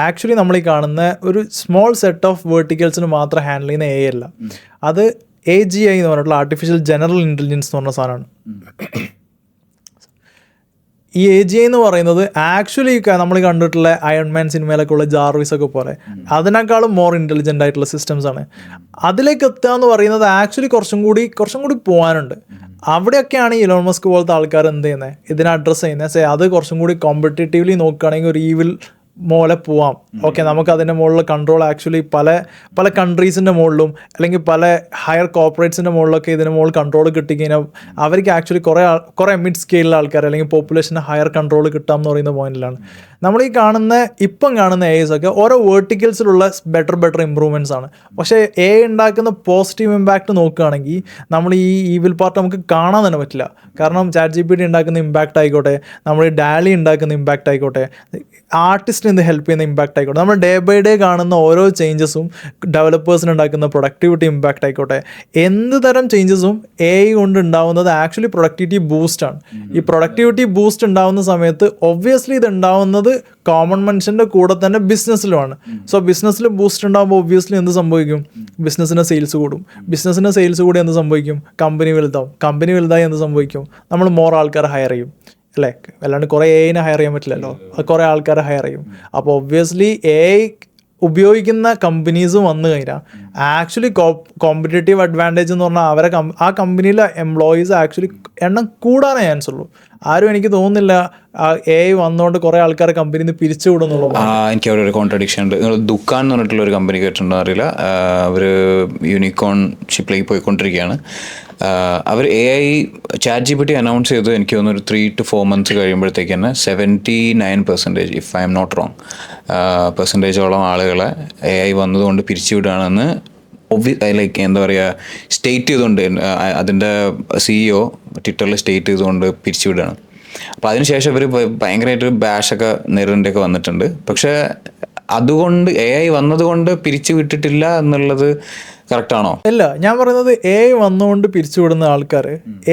ആക്ച്വലി നമ്മൾ ഈ കാണുന്ന ഒരു സ്മോൾ സെറ്റ് ഓഫ് വേർട്ടിക്കൽസിന് മാത്രം ഹാൻഡിൽ ചെയ്യുന്ന AI അല്ല. അത് AGI എന്ന് പറഞ്ഞിട്ടുള്ള ആർട്ടിഫിഷ്യൽ ജനറൽ ഇൻ്റലിജൻസ് എന്ന് പറഞ്ഞ സാധനമാണ്. ഈ AGI എന്ന് പറയുന്നത് ആക്ച്വലി നമ്മൾ കണ്ടിട്ടുള്ള അയൺമാൻ സിനിമയിലൊക്കെ ഉള്ള ജാർവിസ് ഒക്കെ പോലെ അതിനേക്കാളും മോർ ഇൻ്റലിജൻ്റ് ആയിട്ടുള്ള സിസ്റ്റംസ് ആണ്. അതിലേക്ക് എത്തുക എന്ന് പറയുന്നത് ആക്ച്വലി കുറച്ചും കൂടി പോകാനുണ്ട്. അവിടെയൊക്കെയാണ് ഈ ഇലോൺ മസ്ക് പോലത്തെ ആൾക്കാർ എന്ത് ചെയ്യുന്നത്, ഇതിനെ അഡ്രസ്സ് ചെയ്യുന്നത്. അത് കുറച്ചും കൂടി കോമ്പറ്റേറ്റീവ്ലി നോക്കുകയാണെങ്കിൽ ഒരു ഈവിൽ മോലെ പോവാം. ഓക്കെ, നമുക്ക് അതിൻ്റെ മുകളിൽ കൺട്രോൾ ആക്ച്വലി പല കൺട്രീസിൻ്റെ മുകളിലും അല്ലെങ്കിൽ പല ഹയർ കോർപ്പറേറ്റ്സിൻ്റെ മുകളിലൊക്കെ ഇതിന് മുകളിൽ കൺട്രോൾ കിട്ടിക്കഴിഞ്ഞാൽ അവർക്ക് ആക്ച്വലി കുറേ മിഡ് സ്കെയിലുള്ള ആൾക്കാർ അല്ലെങ്കിൽ പോപ്പുലേഷന് ഹയർ കൺട്രോൾ കിട്ടാം എന്ന് പറയുന്ന പോയിന്റിലാണ്. നമ്മൾ ഈ ഇപ്പം കാണുന്ന AIs ഒക്കെ ഓരോ വേർട്ടിക്കൽസിലുള്ള ബെറ്റർ ഇമ്പ്രൂവ്മെൻറ്റ്സ് ആണ്. പക്ഷേ AI ഉണ്ടാക്കുന്ന പോസിറ്റീവ് ഇമ്പാക്റ്റ് നോക്കുകയാണെങ്കിൽ നമ്മൾ ഈ ഈവിൽ പാർട്ട് നമുക്ക് കാണാൻ തന്നെ പറ്റില്ല. കാരണം ChatGPT ഉണ്ടാക്കുന്ന ഇമ്പാക്റ്റ് ആയിക്കോട്ടെ, നമ്മൾ ഈ DALL-E ഉണ്ടാക്കുന്ന ഇമ്പാക്റ്റ് ആയിക്കോട്ടെ, ആർട്ടിസ്റ്റിന് ഇത് ഹെൽപ്പ് ചെയ്യുന്ന ഇമ്പാക്റ്റ് ആയിക്കോട്ടെ, നമ്മൾ ഡേ ബൈ ഡേ കാണുന്ന ഓരോ ചേഞ്ചസും ഡെവലപ്പേഴ്സിന് ഉണ്ടാക്കുന്ന പ്രൊഡക്ടിവിറ്റി ഇമ്പാക്റ്റ് ആയിക്കോട്ടെ, എന്ത് തരം ചേഞ്ചസും AI കൊണ്ട് ഉണ്ടാവുന്നത് ആക്ച്വലി പ്രൊഡക്ടിവിറ്റി ബൂസ്റ്റാണ്. ഈ പ്രൊഡക്ടിവിറ്റി ബൂസ്റ്റ് ഉണ്ടാവുന്ന സമയത്ത് ഒബ്വിയസ്ലി ഇത് ഉണ്ടാവുന്നത് കോമൺ മനുഷ്യൻ്റെ കൂടെ തന്നെ ബിസിനസ്സിലുമാണ്. സോ ബിസിനസ്സിൽ ബൂസ്റ്റ് ഉണ്ടാകുമ്പോൾ ഒബ്വിയസ്ലി എന്ത് സംഭവിക്കും, ബിസിനസ്സിൻ്റെ സെയിൽസ് കൂടും. ബിസിനസ്സിൻ്റെ സെയിൽസ് കൂടി എന്ത് സംഭവിക്കും, കമ്പനി വലുതാവും. കമ്പനി വലുതായി എന്ത് സംഭവിക്കും, നമ്മൾ മോർ ആൾക്കാരെ ഹയർ ചെയ്യും അല്ലേ. അല്ലാണ്ട് കുറേ AI ഹയർ ചെയ്യാൻ പറ്റില്ലല്ലോ, കുറേ ആൾക്കാരെ ഹയർ ചെയ്യും. അപ്പോൾ ഒബ്വിയസ്ലി AI ഉപയോഗിക്കുന്ന കമ്പനീസ് വന്നു കഴിഞ്ഞാൽ ആക്ച്വലി കോമ്പറ്റേറ്റീവ് അഡ്വാൻറ്റേജ് എന്ന് പറഞ്ഞാൽ ആ കമ്പനിയിലെ എംപ്ലോയീസ് ആക്ച്വലി എണ്ണം കൂടാനേ ചാൻസ് ഉള്ളൂ. ആരും എനിക്ക് തോന്നുന്നില്ല AI വന്നുകൊണ്ട് കുറേ ആൾക്കാരെ കമ്പനിയിൽ നിന്ന് പിരിച്ചു വിടുന്നുള്ളൂ. എനിക്ക് അവിടെ ഒരു കോൺട്രഡിക്ഷൻ ഉണ്ട്. നിങ്ങൾ ദുക്കാൻ എന്ന് പറഞ്ഞിട്ടുള്ള ഒരു കമ്പനി കേട്ടിട്ടുണ്ടോ അറിയില്ല. അവർ യൂണിക്കോൺ ഷിപ്പിലേക്ക് പോയിക്കൊണ്ടിരിക്കുകയാണ്. അവർ AI ChatGPT അനൗൺസ് ചെയ്ത് എനിക്ക് തോന്നുന്നു ഒരു 3 to 4 months കഴിയുമ്പോഴത്തേക്ക് തന്നെ 79% if I am not wrong പെർസെൻറ്റേജോളം ആളുകളെ AI വന്നതുകൊണ്ട് പിരിച്ചുവിടുകയാണെന്ന് ലൈക്ക് എന്താ പറയുക സ്റ്റേറ്റ് ചെയ്തുകൊണ്ട് അതിൻ്റെ CEO ട്വിറ്ററിൽ സ്റ്റേറ്റ് ചെയ്തുകൊണ്ട് പിരിച്ചുവിടുകയാണ്. അപ്പോൾ അതിനുശേഷം ഇവർ ഭയങ്കരമായിട്ട് ബാഷൊക്കെ നേരിടേണ്ടൊക്കെ വന്നിട്ടുണ്ട്. പക്ഷേ അതുകൊണ്ട് AI വന്നതുകൊണ്ട് പിരിച്ചു വിട്ടിട്ടില്ല എന്നുള്ളത് കറക്റ്റാണോ? ഇല്ല, ഞാൻ പറയുന്നത് AI വന്നുകൊണ്ട് പിരിച്ചുവിടുന്ന ആൾക്കാർ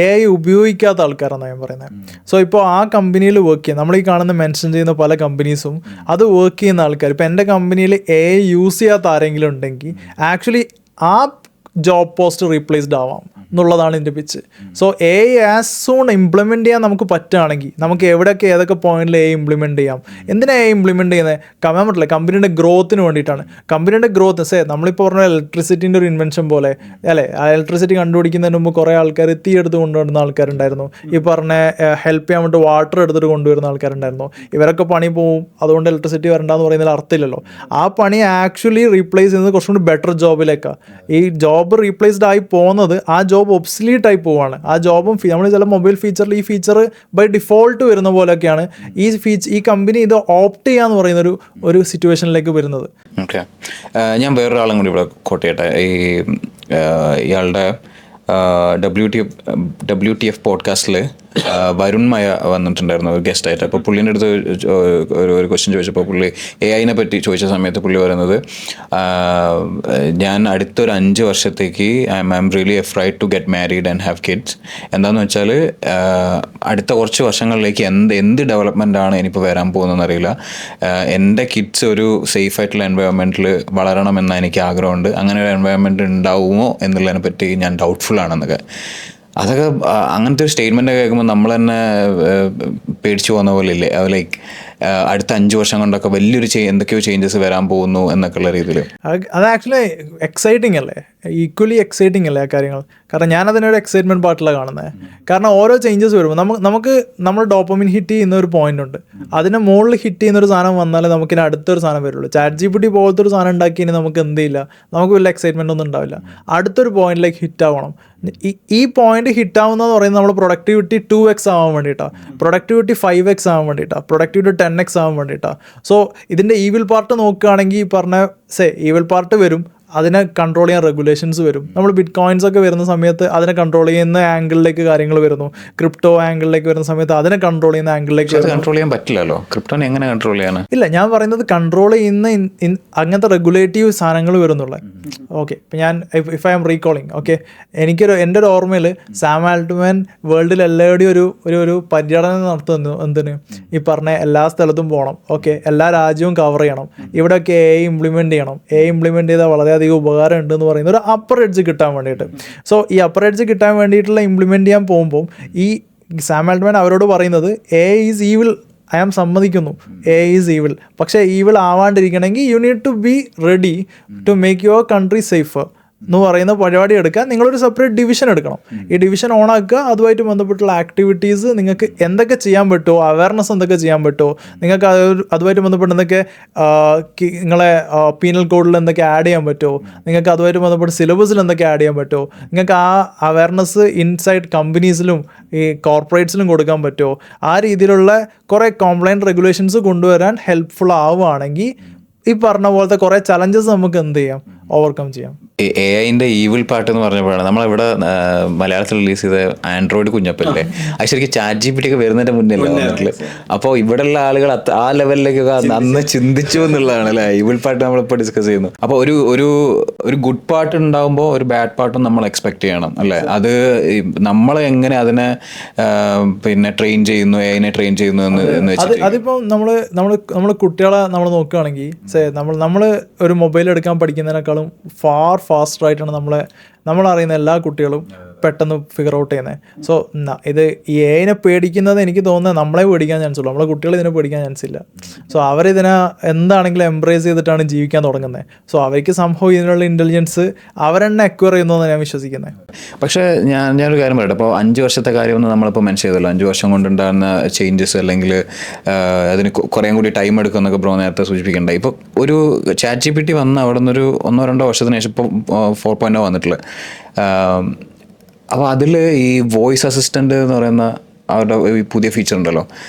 AI ഉപയോഗിക്കാത്ത ആൾക്കാരാണ് ഞാൻ പറയുന്നത്. സോ ഇപ്പോൾ ആ കമ്പനിയിൽ വർക്ക് ചെയ്യുന്ന നമ്മൾ ഈ കാണുന്ന മെൻഷൻ ചെയ്യുന്ന പല കമ്പനീസും അത് വർക്ക് ചെയ്യുന്ന ആൾക്കാർ, ഇപ്പോൾ എൻ്റെ കമ്പനിയിൽ AI യൂസ് ചെയ്യാത്ത ആരെങ്കിലും ഉണ്ടെങ്കിൽ ആക്ച്വലി ആ ജോബ് പോസ്റ്റ് റീപ്ലേസ്ഡ് ആവാം എന്നുള്ളതാണ് എൻ്റെ pitch. So AI as soon implement ചെയ്യാൻ നമുക്ക് പറ്റുകയാണെങ്കിൽ നമുക്ക് എവിടെയൊക്കെ ഏതൊക്കെ പോയിന്റിൽ AI ഇംപ്ലിമെൻറ്റ് ചെയ്യാം. എന്തിനാണ് AI ഇംപ്ലിമെൻറ്റ് ചെയ്യുന്നത്? കമ്പാൻ പറ്റില്ല, കമ്പനിയുടെ ഗ്രോത്തിന് വേണ്ടിയിട്ടാണ്. കമ്പനിയുടെ ഗ്രോത്ത് നമ്മളിപ്പോൾ പറഞ്ഞ ഇലക്ട്രിസിറ്റിൻ്റെ ഒരു ഇൻവെൻഷൻ പോലെ അല്ലേ, ആ ഇലക്ട്രിസിറ്റി കണ്ടുപിടിക്കുന്നതിന് മുമ്പ് കുറേ ആൾക്കാർ തീ എടുത്ത് കൊണ്ടുവരുന്ന ആൾക്കാരുണ്ടായിരുന്നു. ഈ പറഞ്ഞ ഹെൽപ്പ് ചെയ്യാൻ വേണ്ടി വാട്ടർ എടുത്തിട്ട് കൊണ്ടുവരുന്ന ആൾക്കാരുണ്ടായിരുന്നു. ഇവരൊക്കെ പണി പോവും, അതുകൊണ്ട് ഇലക്ട്രിസിറ്റി വരണ്ടെന്ന് പറയുന്നതിൽ അർത്ഥമില്ലല്ലോ. ആ പണി ആക്ച്വലി റീപ്ലേസ് ചെയ്യുന്നത് കുറച്ചും കൂടി ബെറ്റർ ജോബിലേക്കാണ്. ഈ ജോബ് റീപ്ലേസ്ഡ് ആയി പോകുന്നത് ആ ജോബ് ഒബ്സലീറ്റ് ആയി പോവാണ്. ആ ജോബും നമ്മൾ ചില മൊബൈൽ ഫീച്ചറിൽ ഈ ഫീച്ചർ ബൈ ഡിഫോൾട്ട് വരുന്ന പോലെയൊക്കെയാണ് ഈ കമ്പനി ഇത് ഓപ്റ്റ് ചെയ്യാന്ന് പറയുന്ന ഒരു സിറ്റുവേഷനിലേക്ക് വരുന്നത്. ഓക്കെ, ഞാൻ വേറൊരാളും കൂടി ഇവിടെ കോട്ട് ചെയ്യട്ടെ. ഇയാളുടെ WTF പോഡ്കാസ്റ്റിൽ വരുൺ മയ വന്നിട്ടുണ്ടായിരുന്നു ഒരു ഗസ്റ്റായിട്ട്. അപ്പോൾ പുള്ളീൻ്റെ അടുത്ത് ഒരു ക്വസ്റ്റ്യൻ ചോദിച്ചപ്പോൾ പുള്ളി AI പറ്റി ചോദിച്ച സമയത്ത് പുള്ളി പറയുന്നത് ഞാൻ അടുത്തൊരു 5 വർഷത്തേക്ക് I am really afraid to get married and have kids. എന്താണെന്ന് വെച്ചാൽ അടുത്ത കുറച്ച് വർഷങ്ങളിലേക്ക് എന്ത് ഡെവലപ്മെൻറ്റാണ് ഇനിയിപ്പോൾ വരാൻ പോകുന്നതെന്ന് അറിയില്ല. എൻ്റെ കിഡ്സ് ഒരു സേഫ് ആയിട്ടുള്ള എൻവയോൺമെൻറ്റിൽ വളരണമെന്ന് എനിക്ക് ആഗ്രഹമുണ്ട്. അങ്ങനെ ഒരു എൻവയോൺമെൻറ്റ് ഉണ്ടാവുമോ എന്നുള്ളതിനെ പറ്റി ഞാൻ ഡൗട്ട്ഫുൾ ആണെന്നൊക്കെ. അതൊക്കെ അങ്ങനത്തെ ഒരു സ്റ്റേറ്റ്മെൻറ്റ് കേൾക്കുമ്പോൾ നമ്മൾ തന്നെ പേടിച്ചു പോകുന്ന പോലെ ഇല്ലേ? ലൈക്ക് അടുത്ത 5 വർഷം കൊണ്ടൊക്കെ വലിയൊരു എന്തൊക്കെയോ ചേഞ്ചസ് വരാൻ പോകുന്നു എന്നൊക്കെയുള്ള രീതിയിൽ അത് ആക്ച്വലി എക്സൈറ്റിംഗ് അല്ലേ, ഈക്വലി എക്സൈറ്റിംഗ് അല്ലേ ആ കാര്യങ്ങൾ. കാരണം ഞാനതിനൊരു എക്സൈറ്റ്മെൻറ്റ് പാർട്ടിലാണ് കാണുന്നത്. കാരണം ഓരോ ചേഞ്ചസ് വരുമ്പോൾ നമ്മൾ ഡോപ്പമിൻ ഹിറ്റ് ചെയ്യുന്ന ഒരു പോയിന്റ് ഉണ്ട്, അതിനെ മുകളിൽ ഹിറ്റ് ചെയ്യുന്ന ഒരു സാധനം വന്നാലേ നമുക്കിനി അടുത്തൊരു സാധനം വരുള്ളൂ. ChatGPT പോലത്തെ ഒരു സാധനം ഉണ്ടാക്കിയതിന് നമുക്ക് എന്തില്ല, നമുക്ക് വലിയ എക്സൈറ്റ്മെൻ്റ് ഒന്നും ഉണ്ടാവില്ല. അടുത്തൊരു പോയിന്റിലേക്ക് ഹിറ്റ് ആവണം. ഈ പോയിന്റ് ഹിറ്റ് ആവുന്നതെന്ന് പറയുന്നത് നമ്മൾ പ്രൊഡക്ടിവിറ്റി 2x ആവാൻ വേണ്ടിയിട്ടാണ്, പ്രൊഡക്ടിവിറ്റി 5x ആവാൻ വേണ്ടിയിട്ടാണ്, പ്രൊഡക്ടിവിറ്റി 10x ആവാൻ വേണ്ടിയിട്ടാണ്. സോ ഇതിൻ്റെ ഈവിൽ പാർട്ട് നോക്കുകയാണെങ്കിൽ ഈ പറഞ്ഞ ഈവിൽ പാർട്ട് വരും, അതിനെ കൺട്രോൾ ചെയ്യാൻ റെഗുലേഷൻസ് വരും. നമ്മൾ ബിറ്റ് കോയിൻസ് ഒക്കെ വരുന്ന സമയത്ത് അതിനെ കൺട്രോൾ ചെയ്യുന്ന ആംഗിളിലേക്ക് കാര്യങ്ങൾ വരുന്നു. ക്രിപ്റ്റോ ആംഗിളിലേക്ക് വരുന്ന സമയത്ത് അതിനെ കൺട്രോൾ ചെയ്യുന്ന ആംഗിളിലേക്ക് കൺട്രോൾ ചെയ്യാൻ പറ്റില്ലല്ലോ. ക്രിപ്റ്റോനെ എങ്ങനെ കൺട്രോൾ ചെയ്യാൻ? ഇല്ല, ഞാൻ പറയുന്നത് കൺട്രോൾ ചെയ്യുന്ന അങ്ങനത്തെ റെഗുലേറ്റീവ് സാധനങ്ങൾ വരുന്നുള്ളത്. ഓക്കെ, ഇപ്പം ഞാൻ ഇഫ് ഐ എം റീകോളിങ്, ഓക്കെ, എൻ്റെ ഒരു ഓർമ്മയിൽ സാം ആൾട്ട്മാൻ വേൾഡിൽ എല്ലാവരുടെയും ഒരു പര്യടനം നടത്തുന്നു. എന്തിന്? ഈ പറഞ്ഞ എല്ലാ സ്ഥലത്തും പോകണം, ഓക്കെ, എല്ലാ രാജ്യവും കവർ ചെയ്യണം, ഇവിടെയൊക്കെ AI ഇംപ്ലിമെൻറ്റ് ചെയ്യണം. AI ഇംപ്ലിമെൻറ്റ് ചെയ്താൽ വളരെ അധികം ഉപകാരം ഉണ്ട് എന്ന് പറയുന്ന ഒരു അപ്പർ എഡ്ജ് കിട്ടാൻ വേണ്ടിയിട്ട്. സോ ഈ അപ്പർ എഡ്ജ് കിട്ടാൻ വേണ്ടിയിട്ടുള്ള ഇംപ്ലിമെൻറ്റ് ചെയ്യാൻ പോകുമ്പോൾ ഈ സാം ആൾട്ട്മാൻ അവരോട് പറയുന്നത് AI is evil, I am സമ്മതിക്കുന്നു AI ഈസ് ഈവിൾ, പക്ഷേ ഈവിൾ ആവാണ്ടിരിക്കണമെങ്കിൽ you need to be ready to make your country safer എന്ന് പറയുന്ന പരിപാടി എടുക്കുക. നിങ്ങളൊരു സെപ്പറേറ്റ് ഡിവിഷൻ എടുക്കണം. ഈ ഡിവിഷൻ ഓണാക്കുക. അതുമായിട്ട് ബന്ധപ്പെട്ടുള്ള ആക്ടിവിറ്റീസ് നിങ്ങൾക്ക് എന്തൊക്കെ ചെയ്യാൻ പറ്റുമോ, അവയർനെസ് എന്തൊക്കെ ചെയ്യാൻ പറ്റുമോ, നിങ്ങൾക്ക് അതുമായിട്ട് ബന്ധപ്പെട്ട് എന്തൊക്കെ നിങ്ങളെ പീനൽ കോഡിൽ എന്തൊക്കെ ആഡ് ചെയ്യാൻ പറ്റുമോ, നിങ്ങൾക്ക് അതുമായിട്ട് ബന്ധപ്പെട്ട് സിലബസിൽ എന്തൊക്കെ ആഡ് ചെയ്യാൻ പറ്റുമോ, നിങ്ങൾക്ക് ആ അവയർനെസ് ഇൻസൈഡ് കമ്പനീസിലും ഈ കോർപ്പറേറ്റ്സിലും കൊടുക്കാൻ പറ്റുമോ, ആ രീതിയിലുള്ള കുറേ കോംപ്ലൈൻറ്റ് റെഗുലേഷൻസ് കൊണ്ടുവരാൻ ഹെൽപ്ഫുൾ ആവുകയാണെങ്കിൽ ഈ പറഞ്ഞ പോലത്തെ കുറേ ചലഞ്ചസ് നമുക്ക് എന്ത് ചെയ്യാം, ഓവർകം ചെയ്യാം. AI ഈവിൾ പാട്ട് എന്ന് പറഞ്ഞപ്പോഴാണ് നമ്മളിവിടെ മലയാളത്തിൽ റിലീസ് ചെയ്ത ആൻഡ്രോയിഡ് കുഞ്ഞപ്പല്ലേ, അത് ശരിക്കും ChatGPT ഒക്കെ വരുന്നതിന്റെ മുന്നേ വന്നിട്ടില്ല. അപ്പോൾ ഇവിടെയുള്ള ആളുകൾ ആ ലെവലിലേക്കൊക്കെ അന്ന് ചിന്തിച്ചു എന്നുള്ളതാണ് അല്ലേ ഈവിൾ പാട്ട് നമ്മളിപ്പോൾ ഡിസ്കസ് ചെയ്യുന്നു. അപ്പോൾ ഒരു ഗുഡ് പാട്ട് ഉണ്ടാകുമ്പോൾ ഒരു ബാഡ് പാട്ടും നമ്മൾ എക്സ്പെക്ട് ചെയ്യണം അല്ലേ. അത് നമ്മൾ എങ്ങനെ അതിനെ പിന്നെ ട്രെയിൻ ചെയ്യുന്നു, AI ട്രെയിൻ ചെയ്യുന്നു എന്ന് വെച്ചാൽ അതിപ്പോൾ നമ്മൾ കുട്ടികളെ നമ്മൾ നോക്കുകയാണെങ്കിൽ നമ്മൾ ഒരു മൊബൈൽ എടുക്കാൻ പഠിക്കുന്നതിനേക്കാളും ഫാർ ഫാസ്റ്റർ ആയിട്ടാണ് നമ്മളറിയുന്ന എല്ലാ കുട്ടികളും പെട്ടെന്ന് ഫിഗർ ഔട്ട് ചെയ്യുന്നത്. സോ ഇത് ഈ AI പേടിക്കുന്നത് എനിക്ക് തോന്നുന്നത് നമ്മളെ പേടിക്കാൻ ചാൻസ് ഉള്ളൂ, നമ്മളെ കുട്ടികൾ ഇതിനെ പേടിക്കാൻ ചാൻസ് ഇല്ല. സോ അവരിതിനെ എന്താണെങ്കിലും എംബ്രേസ് ചെയ്തിട്ടാണ് ജീവിക്കാൻ തുടങ്ങുന്നത്. സോ അവർക്ക് സംഭവം ഇതിനുള്ള ഇൻ്റലിജൻസ് അവരെന്നെ അക്വയർ ചെയ്യുന്നതെന്ന് ഞാൻ വിശ്വസിക്കുന്നത്. പക്ഷേ ഞാനൊരു കാര്യം പറയട്ടെ, അപ്പോൾ 5 വർഷത്തെ കാര്യമൊന്നും നമ്മളിപ്പോൾ മെൻഷൻ ചെയ്തല്ലോ. 5 വർഷം കൊണ്ടുണ്ടാകുന്ന ചേഞ്ചസ് അല്ലെങ്കിൽ അതിന് കുറേ കൂടി ടൈം എടുക്കുമെന്നൊക്കെ ബ്രോ നേരത്തെ സൂചിപ്പിക്കണ്ടേ. ഇപ്പോൾ ഒരു ChatGPT വന്ന് അവിടെ നിന്നൊരു 1-2 വർഷത്തിന് ശേഷം ഇപ്പോൾ 4.0 വന്നിട്ടുള്ളത്. അപ്പോൾ അതിൽ ഈ വോയിസ് അസിസ്റ്റൻ്റ് എന്ന് പറയുന്ന അവരുടെ ഈ പുതിയ ഫീച്ചർ ഉണ്ടല്ലോ,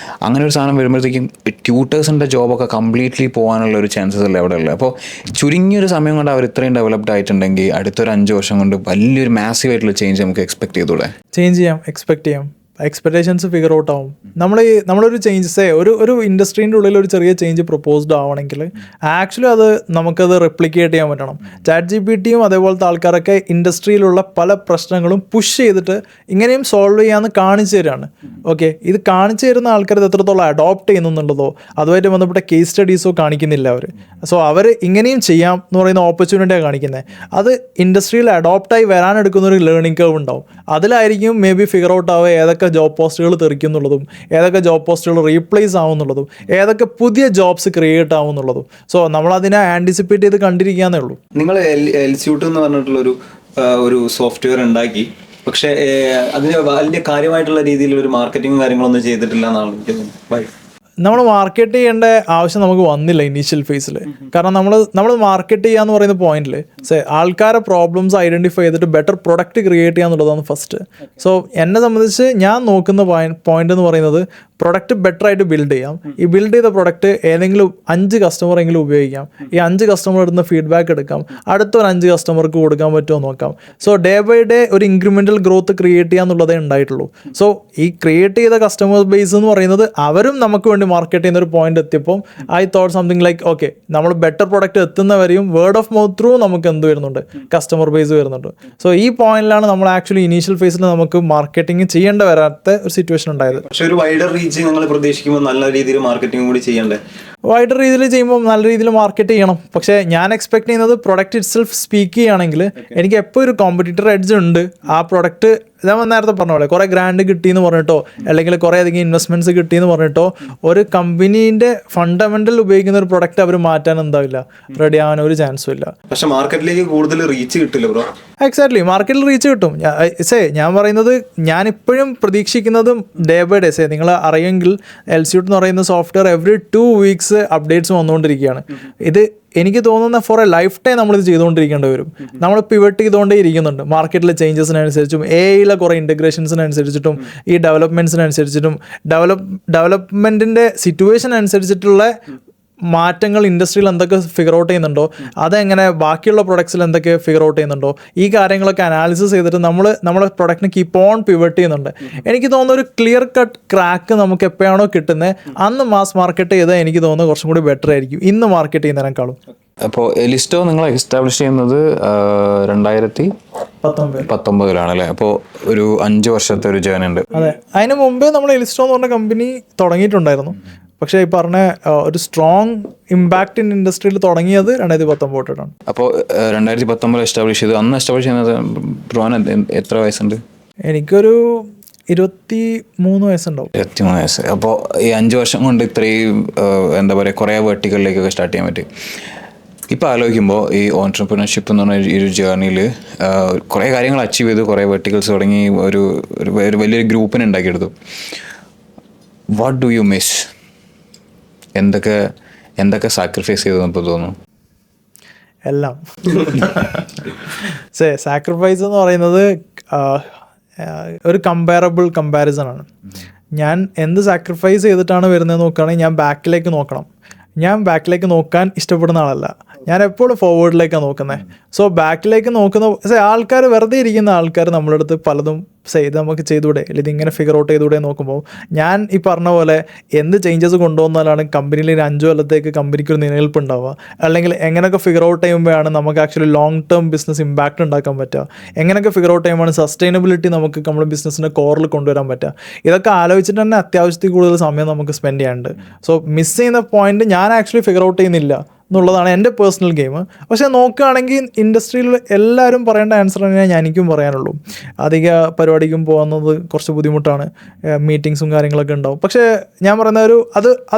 അങ്ങനെ ഒരു സാധനം വരുമ്പോഴത്തേക്കും ട്യൂട്ടേഴ്സിൻ്റെ ജോബൊക്കെ കംപ്ലീറ്റ്ലി പോകാനുള്ള ഒരു ചാൻസസ് അല്ലേ അവിടെ ഉള്ളത്. അപ്പോൾ ചുരുങ്ങിയൊരു സമയം കൊണ്ട് അവർ ഇത്രയും ഡെവലപ്ഡ് ആയിട്ടുണ്ടെങ്കിൽ അടുത്തൊരു 5 വർഷം കൊണ്ട് വലിയൊരു മാസീവ് ആയിട്ടുള്ള ചേഞ്ച് നമുക്ക് എക്സ്പെക്ട് ചെയ്തൂടെ? ചേഞ്ച് ചെയ്യാം, എക്സ്പെക്ട് ചെയ്യാം. എക്സ്പെക്ടേഷൻസ് ഫിഗർ ഔട്ട് ആവും. നമ്മളൊരു ചേഞ്ചസ് ഒരു ഇൻഡസ്ട്രീൻ്റെ ഉള്ളിൽ ഒരു ചെറിയ ചേഞ്ച് പ്രൊപ്പോസ്ഡ് ആവണമെങ്കിൽ ആക്ച്വലി അത് നമുക്കത് റെപ്ലിക്കേറ്റ് ചെയ്യാൻ പറ്റണം. ChatGPTയും അതേപോലത്തെ ആൾക്കാരൊക്കെ ഇൻഡസ്ട്രിയിലുള്ള പല പ്രശ്നങ്ങളും പുഷ് ചെയ്തിട്ട് ഇങ്ങനെയും സോൾവ് ചെയ്യാമെന്ന് കാണിച്ചു തരാണ്. ഓക്കെ, ഇത് കാണിച്ചു തരുന്ന ആൾക്കാർ ഇത് എത്രത്തോളം അഡോപ്റ്റ് ചെയ്യുന്നുള്ളതോ അതുമായിട്ട് ബന്ധപ്പെട്ട കേസ് സ്റ്റഡീസോ കാണിക്കുന്നില്ല അവർ. സോ അവർ ഇങ്ങനെയും ചെയ്യാം എന്ന് പറയുന്ന ഓപ്പർച്യൂണിറ്റിയാണ് കാണിക്കുന്നത്. അത് ഇൻഡസ്ട്രിയിൽ അഡോപ്റ്റായി വരാനെടുക്കുന്ന ഒരു ലേണിംഗ് കർവ് ഉണ്ടാവും. അതിലായിരിക്കും മേ ബി ഫിഗർ ഔട്ട് ആവുക ഏതൊക്കെ ജോബ് പോസ്റ്റുകൾ തെറിക്കുന്നുള്ളതും ഏതൊക്കെ ജോബ് പോസ്റ്റുകൾ റീപ്ലേസ് ആവുന്നുള്ളതും ഏതൊക്കെ പുതിയ ജോബ്സ് ക്രിയേറ്റ് ആവുന്നുള്ളതും. സോ നമ്മളതിനെ ആൻറ്റിസിപ്പേറ്റ് ചെയ്ത് കണ്ടിരിക്കാന്നേ ഉള്ളൂ. നിങ്ങൾ എൽസ്യൂട്ട് എന്ന് പറഞ്ഞിട്ടുള്ളൊരു ഒരു സോഫ്റ്റ്വെയർ ഉണ്ടാക്കി, പക്ഷേ അതിന് വലിയ കാര്യമായിട്ടുള്ള രീതിയിൽ ഒരു മാർക്കറ്റിംഗ് കാര്യങ്ങളൊന്നും ചെയ്തിട്ടില്ല എന്നാണ് എനിക്ക് തോന്നുന്നത്. നമ്മൾ മാർക്കറ്റ് ചെയ്യേണ്ട ആവശ്യം നമുക്ക് വന്നില്ല ഇനീഷ്യൽ ഫേസിൽ. കാരണം നമ്മൾ മാർക്കറ്റ് ചെയ്യാന്ന് പറയുന്ന പോയിന്റിൽ ആൾക്കാരെ പ്രോബ്ലംസ് ഐഡന്റിഫൈ ചെയ്തിട്ട് ബെറ്റർ പ്രൊഡക്റ്റ് ക്രിയേറ്റ് ചെയ്യാന്നുള്ളതാണ് ഫസ്റ്റ്. സോ എന്നെ സംബന്ധിച്ച് ഞാൻ നോക്കുന്ന പോയിന്റ് എന്ന് പറയുന്നത് പ്രൊഡക്റ്റ് ബെറ്റർ ആയിട്ട് ബിൽഡ് ചെയ്യാം. ഈ ബിൽഡ് ചെയ്ത പ്രൊഡക്റ്റ് ഏതെങ്കിലും 5 കസ്റ്റമറെങ്കിലും ഉപയോഗിക്കാം. ഈ 5 കസ്റ്റമർ ഇടുന്ന ഫീഡ്ബാക്ക് എടുക്കാം, അടുത്തൊരു 5 കസ്റ്റമർക്ക് കൊടുക്കാൻ പറ്റുമോ നോക്കാം. സോ ഡേ ബൈ ഡേ ഒരു ഇൻക്രിമെന്റൽ ഗ്രോത്ത് ക്രിയേറ്റ് ചെയ്യാന്നുള്ളതേ ഉണ്ടായിട്ടുള്ളൂ. സോ ഈ ക്രിയേറ്റ് ചെയ്ത കസ്റ്റമർ ബേസ് എന്ന് പറയുന്നത് അവരും നമുക്ക് വേണ്ടി മാർക്കറ്റ് ചെയ്യുന്ന ഒരു പോയിന്റ് എത്തിയപ്പോൾ I thought something like okay, നമ്മൾ ബെറ്റർ പ്രൊഡക്റ്റ് എത്തുന്നവരെയും വേർഡ് ഓഫ് മൗത്ത് ത്രൂ നമുക്ക് എന്ത് വരുന്നുണ്ട്, കസ്റ്റമർ ബേസ് വരുന്നുണ്ട്. സോ ഈ പോയിന്റിലാണ് നമ്മൾ ആക്ച്വലി ഇനീഷ്യൽ ഫേസിൽ നമുക്ക് മാർക്കറ്റിംഗ് ചെയ്യേണ്ട വരാത്ത ഒരു സിറ്റുവേഷൻ ഉണ്ടായത്. പക്ഷേ ഒരു വൈഡർ റീച്ച് നിങ്ങൾ പ്രതീക്ഷിക്കുമ്പോൾ നല്ല രീതിയിൽ മാർക്കറ്റിംഗ് കൂടി ചെയ്യണ്ടേ? വൈഡർ രീതിയിൽ ചെയ്യുമ്പോൾ നല്ല രീതിയിൽ മാർക്കറ്റ് ചെയ്യണം. പക്ഷേ ഞാൻ എക്സ്പെക്ട് ചെയ്യുന്നത് പ്രൊഡക്റ്റ് ഇറ്റ് സെൽഫ് സ്പീക്ക് ചെയ്യുകയാണെങ്കിൽ എനിക്ക് എപ്പോൾ ഒരു കോമ്പറ്റീറ്റർ എഡ്ജ് ഉണ്ട്. ആ പ്രൊഡക്റ്റ് ഞാൻ നേരത്തെ പറഞ്ഞ പോലെ കുറേ ഗ്രാൻഡ് കിട്ടിയെന്ന് പറഞ്ഞിട്ടോ അല്ലെങ്കിൽ കുറേ അധികം ഇൻവെസ്റ്റ്മെന്റ്സ് കിട്ടിയെന്ന് പറഞ്ഞിട്ടോ ഒരു കമ്പനീൻ്റെ ഫണ്ടമെന്റൽ ഉപയോഗിക്കുന്ന ഒരു പ്രൊഡക്റ്റ് അവർ മാറ്റാൻ എന്താവില്ല, റെഡി ആവാൻ ഒരു ചാൻസും ഇല്ല. പക്ഷെ മാർക്കറ്റിലേക്ക് കൂടുതൽ റീച്ച് കിട്ടില്ല ബ്രോ. എക്സാക്ട്ലി, മാർക്കറ്റിൽ റീച്ച് കിട്ടും. ഞാൻ പറയുന്നത് ഞാനിപ്പോഴും പ്രതീക്ഷിക്കുന്നതും ഡേ ബൈ ഡേ നിങ്ങൾ അറിയുമെങ്കിൽ എൽസ്യൂട്ട് എന്ന് പറയുന്ന സോഫ്റ്റ്വെയർ എവറി 2 വീക്സ് അപ്ഡേറ്റ്സ് വന്നുകൊണ്ടിരിക്കുകയാണ്. ഇത് എനിക്ക് തോന്നുന്ന ഫോർ എ ലൈഫ് ടൈം നമ്മളിത് ചെയ്തുകൊണ്ടിരിക്കേണ്ടി വരും. നമ്മൾ പിവറ്റ് ചെയ്തുകൊണ്ടേ ഇരിക്കുന്നുണ്ട് മാർക്കറ്റിലെ ചേഞ്ചസിനനുസരിച്ചും AI കുറേ ഇൻ്റഗ്രേഷൻസിനനുസരിച്ചിട്ടും ഈ ഡെവലപ്മെൻറ്റ്സിനനുസരിച്ചിട്ടും ഡെവലപ്മെൻറ്റിൻ്റെ സിറ്റുവേഷൻ അനുസരിച്ചിട്ടുള്ള മാറ്റങ്ങൾ ഇൻഡസ്ട്രിയിൽ എന്തൊക്കെ ഫിഗർ ഔട്ട് ചെയ്യുന്നുണ്ടോ, അതെങ്ങനെ ബാക്കിയുള്ള പ്രൊഡക്ട്സിൽ എന്തൊക്കെ ഫിഗർ ഔട്ട് ചെയ്യുന്നുണ്ടോ, ഈ കാര്യങ്ങളൊക്കെ അനാലിസിസ് ചെയ്തിട്ട് നമ്മളെ പ്രൊഡക്റ്റിനെ കീപ്പ് ഓൺ പിവറ്റ് ചെയ്യുന്നുണ്ട്. എനിക്ക് തോന്നുന്ന ഒരു ക്ലിയർ കട്ട് ക്രാക്ക് നമുക്ക് എപ്പോഴാണോ കിട്ടുന്നത് അന്ന് മാസ് മാർക്കറ്റ് ചെയ്താൽ എനിക്ക് തോന്നുന്നത് കുറച്ചും കൂടി ബെറ്റർ ആയിരിക്കും ഇന്ന് മാർക്കറ്റ് ചെയ്യുന്നതിനേക്കാളും. അപ്പോൾ എലിസ്റ്റോ നിങ്ങൾ എസ്റ്റാബ്ലിഷ് ചെയ്യുന്നത് 2019 അല്ലേ? അപ്പോൾ ഒരു 5 വർഷത്തെ ഒരു ജേർണി ഉണ്ട്. അതെ, അതിന് മുമ്പേ നമ്മൾ എലിസ്റ്റോ എന്ന് പറഞ്ഞ കമ്പനി തുടങ്ങിയിട്ടുണ്ടായിരുന്നു. പക്ഷേ ഈ പറഞ്ഞ ഒരു സ്ട്രോങ് ഇമ്പാക്ട് ഇൻ ഇൻഡസ്ട്രിയിൽ തുടങ്ങിയത് 2019 ആണ്. അപ്പോൾ 2019 എസ്റ്റാബ്ലിഷ് ചെയ്തു. അന്ന് എസ്റ്റാബ്ലിഷ് ചെയ്യുന്നത് ബ്രോന് എത്ര വയസ്സുണ്ട്? എനിക്കൊരു 23 വയസ്സുണ്ടാവും. 23 വയസ്സ്. അപ്പോൾ ഈ 5 വർഷം കൊണ്ട് ഇത്രയും എന്താ പറയുക കുറേ വെർട്ടികളിലേക്കൊക്കെ സ്റ്റാർട്ട് ചെയ്യാൻ പറ്റി. ഇപ്പോൾ ആലോചിക്കുമ്പോൾ ഈ ഓൺട്രപ്രണർഷിപ്പ് എന്ന് പറഞ്ഞ ഈ ഒരു ജേർണിയിൽ കുറേ കാര്യങ്ങൾ അച്ചീവ് ചെയ്തു, കുറേ വെർട്ടിക്കൽസ് തുടങ്ങി, ഒരു വലിയൊരു ഗ്രൂപ്പിനെ ഉണ്ടാക്കിയെടുത്തു. What do you miss? എന്തൊക്കെ സാക്രിഫൈസ് ചെയ്തു ഇപ്പോൾ തോന്നുന്നു? എല്ലാം. സാക്രിഫൈസ് എന്ന് പറയുന്നത് ഒരു കമ്പാരിസൺ ആണ്. ഞാൻ എന്ത് സാക്രിഫൈസ് ചെയ്തിട്ടാണ് വരുന്നത് നോക്കുകയാണെങ്കിൽ ഞാൻ ബാക്കിലേക്ക് നോക്കണം. ഞാൻ ബാക്കിലേക്ക് നോക്കാൻ ഇഷ്ടപ്പെടുന്ന ആളല്ല, ഞാൻ എപ്പോഴും ഫോർവേഡിലേക്കാണ് നോക്കുന്നത്. സോ ബാക്കിലേക്ക് നോക്കുന്ന ആൾക്കാർ, വെറുതെ ഇരിക്കുന്ന ആൾക്കാർ നമ്മുടെ അടുത്ത് പലതും ഇത് നമുക്ക് ചെയ്തുകൂടെ, അല്ലെങ്കിൽ ഇതിങ്ങനെ ഫിഗർ ഔട്ട് ചെയ്തുകൂടെ നോക്കുമ്പോൾ ഞാൻ ഈ പറഞ്ഞ പോലെ എന്ത് ചേഞ്ചസ് കൊണ്ടുവന്നാലാണ് കമ്പനിയിൽ ഒരു 5 കൊല്ലത്തേക്ക് കമ്പനിക്ക് ഒരു നിലനിൽപ്പ് ഉണ്ടാവുക, അല്ലെങ്കിൽ എങ്ങനെയൊക്കെ ഫിഗർ ഔട്ട് ചെയ്യുമ്പോഴാണ് നമുക്ക് actually long term business impact ഉണ്ടാക്കാൻ പറ്റുക, എങ്ങനെയൊക്കെ ഫിഗർ ഔട്ട് ചെയ്യുമ്പോൾ സസ്റ്റൈനബിലിറ്റി നമുക്ക് നമ്മുടെ ബിസിനസ്സിൻ്റെ കോറിൽ കൊണ്ടുവരാൻ പറ്റുക. ഇതൊക്കെ ആലോചിച്ചിട്ട് തന്നെ അത്യാവശ്യത്തിൽ കൂടുതൽ സമയം നമുക്ക് സ്പെൻഡ് ചെയ്യാനുണ്ട്. സോ മിസ് ചെയ്യുന്ന പോയിന്റ് ഞാൻ ആക്ച്വലി ഫിഗർ ഔട്ട് ചെയ്യുന്നില്ല എന്നുള്ളതാണ് എൻ്റെ പേഴ്സണൽ ഗെയിം. പക്ഷേ നോക്കുകയാണെങ്കിൽ ഇൻഡസ്ട്രിയിൽ എല്ലാവരും പറയേണ്ട ആൻസർ തന്നെയാണ് എനിക്കും പറയാനുള്ളൂ. അധിക പരിപാടിക്കും പോകുന്നത് കുറച്ച് ബുദ്ധിമുട്ടാണ്, മീറ്റിങ്സും കാര്യങ്ങളൊക്കെ ഉണ്ടാവും. പക്ഷേ ഞാൻ പറയുന്ന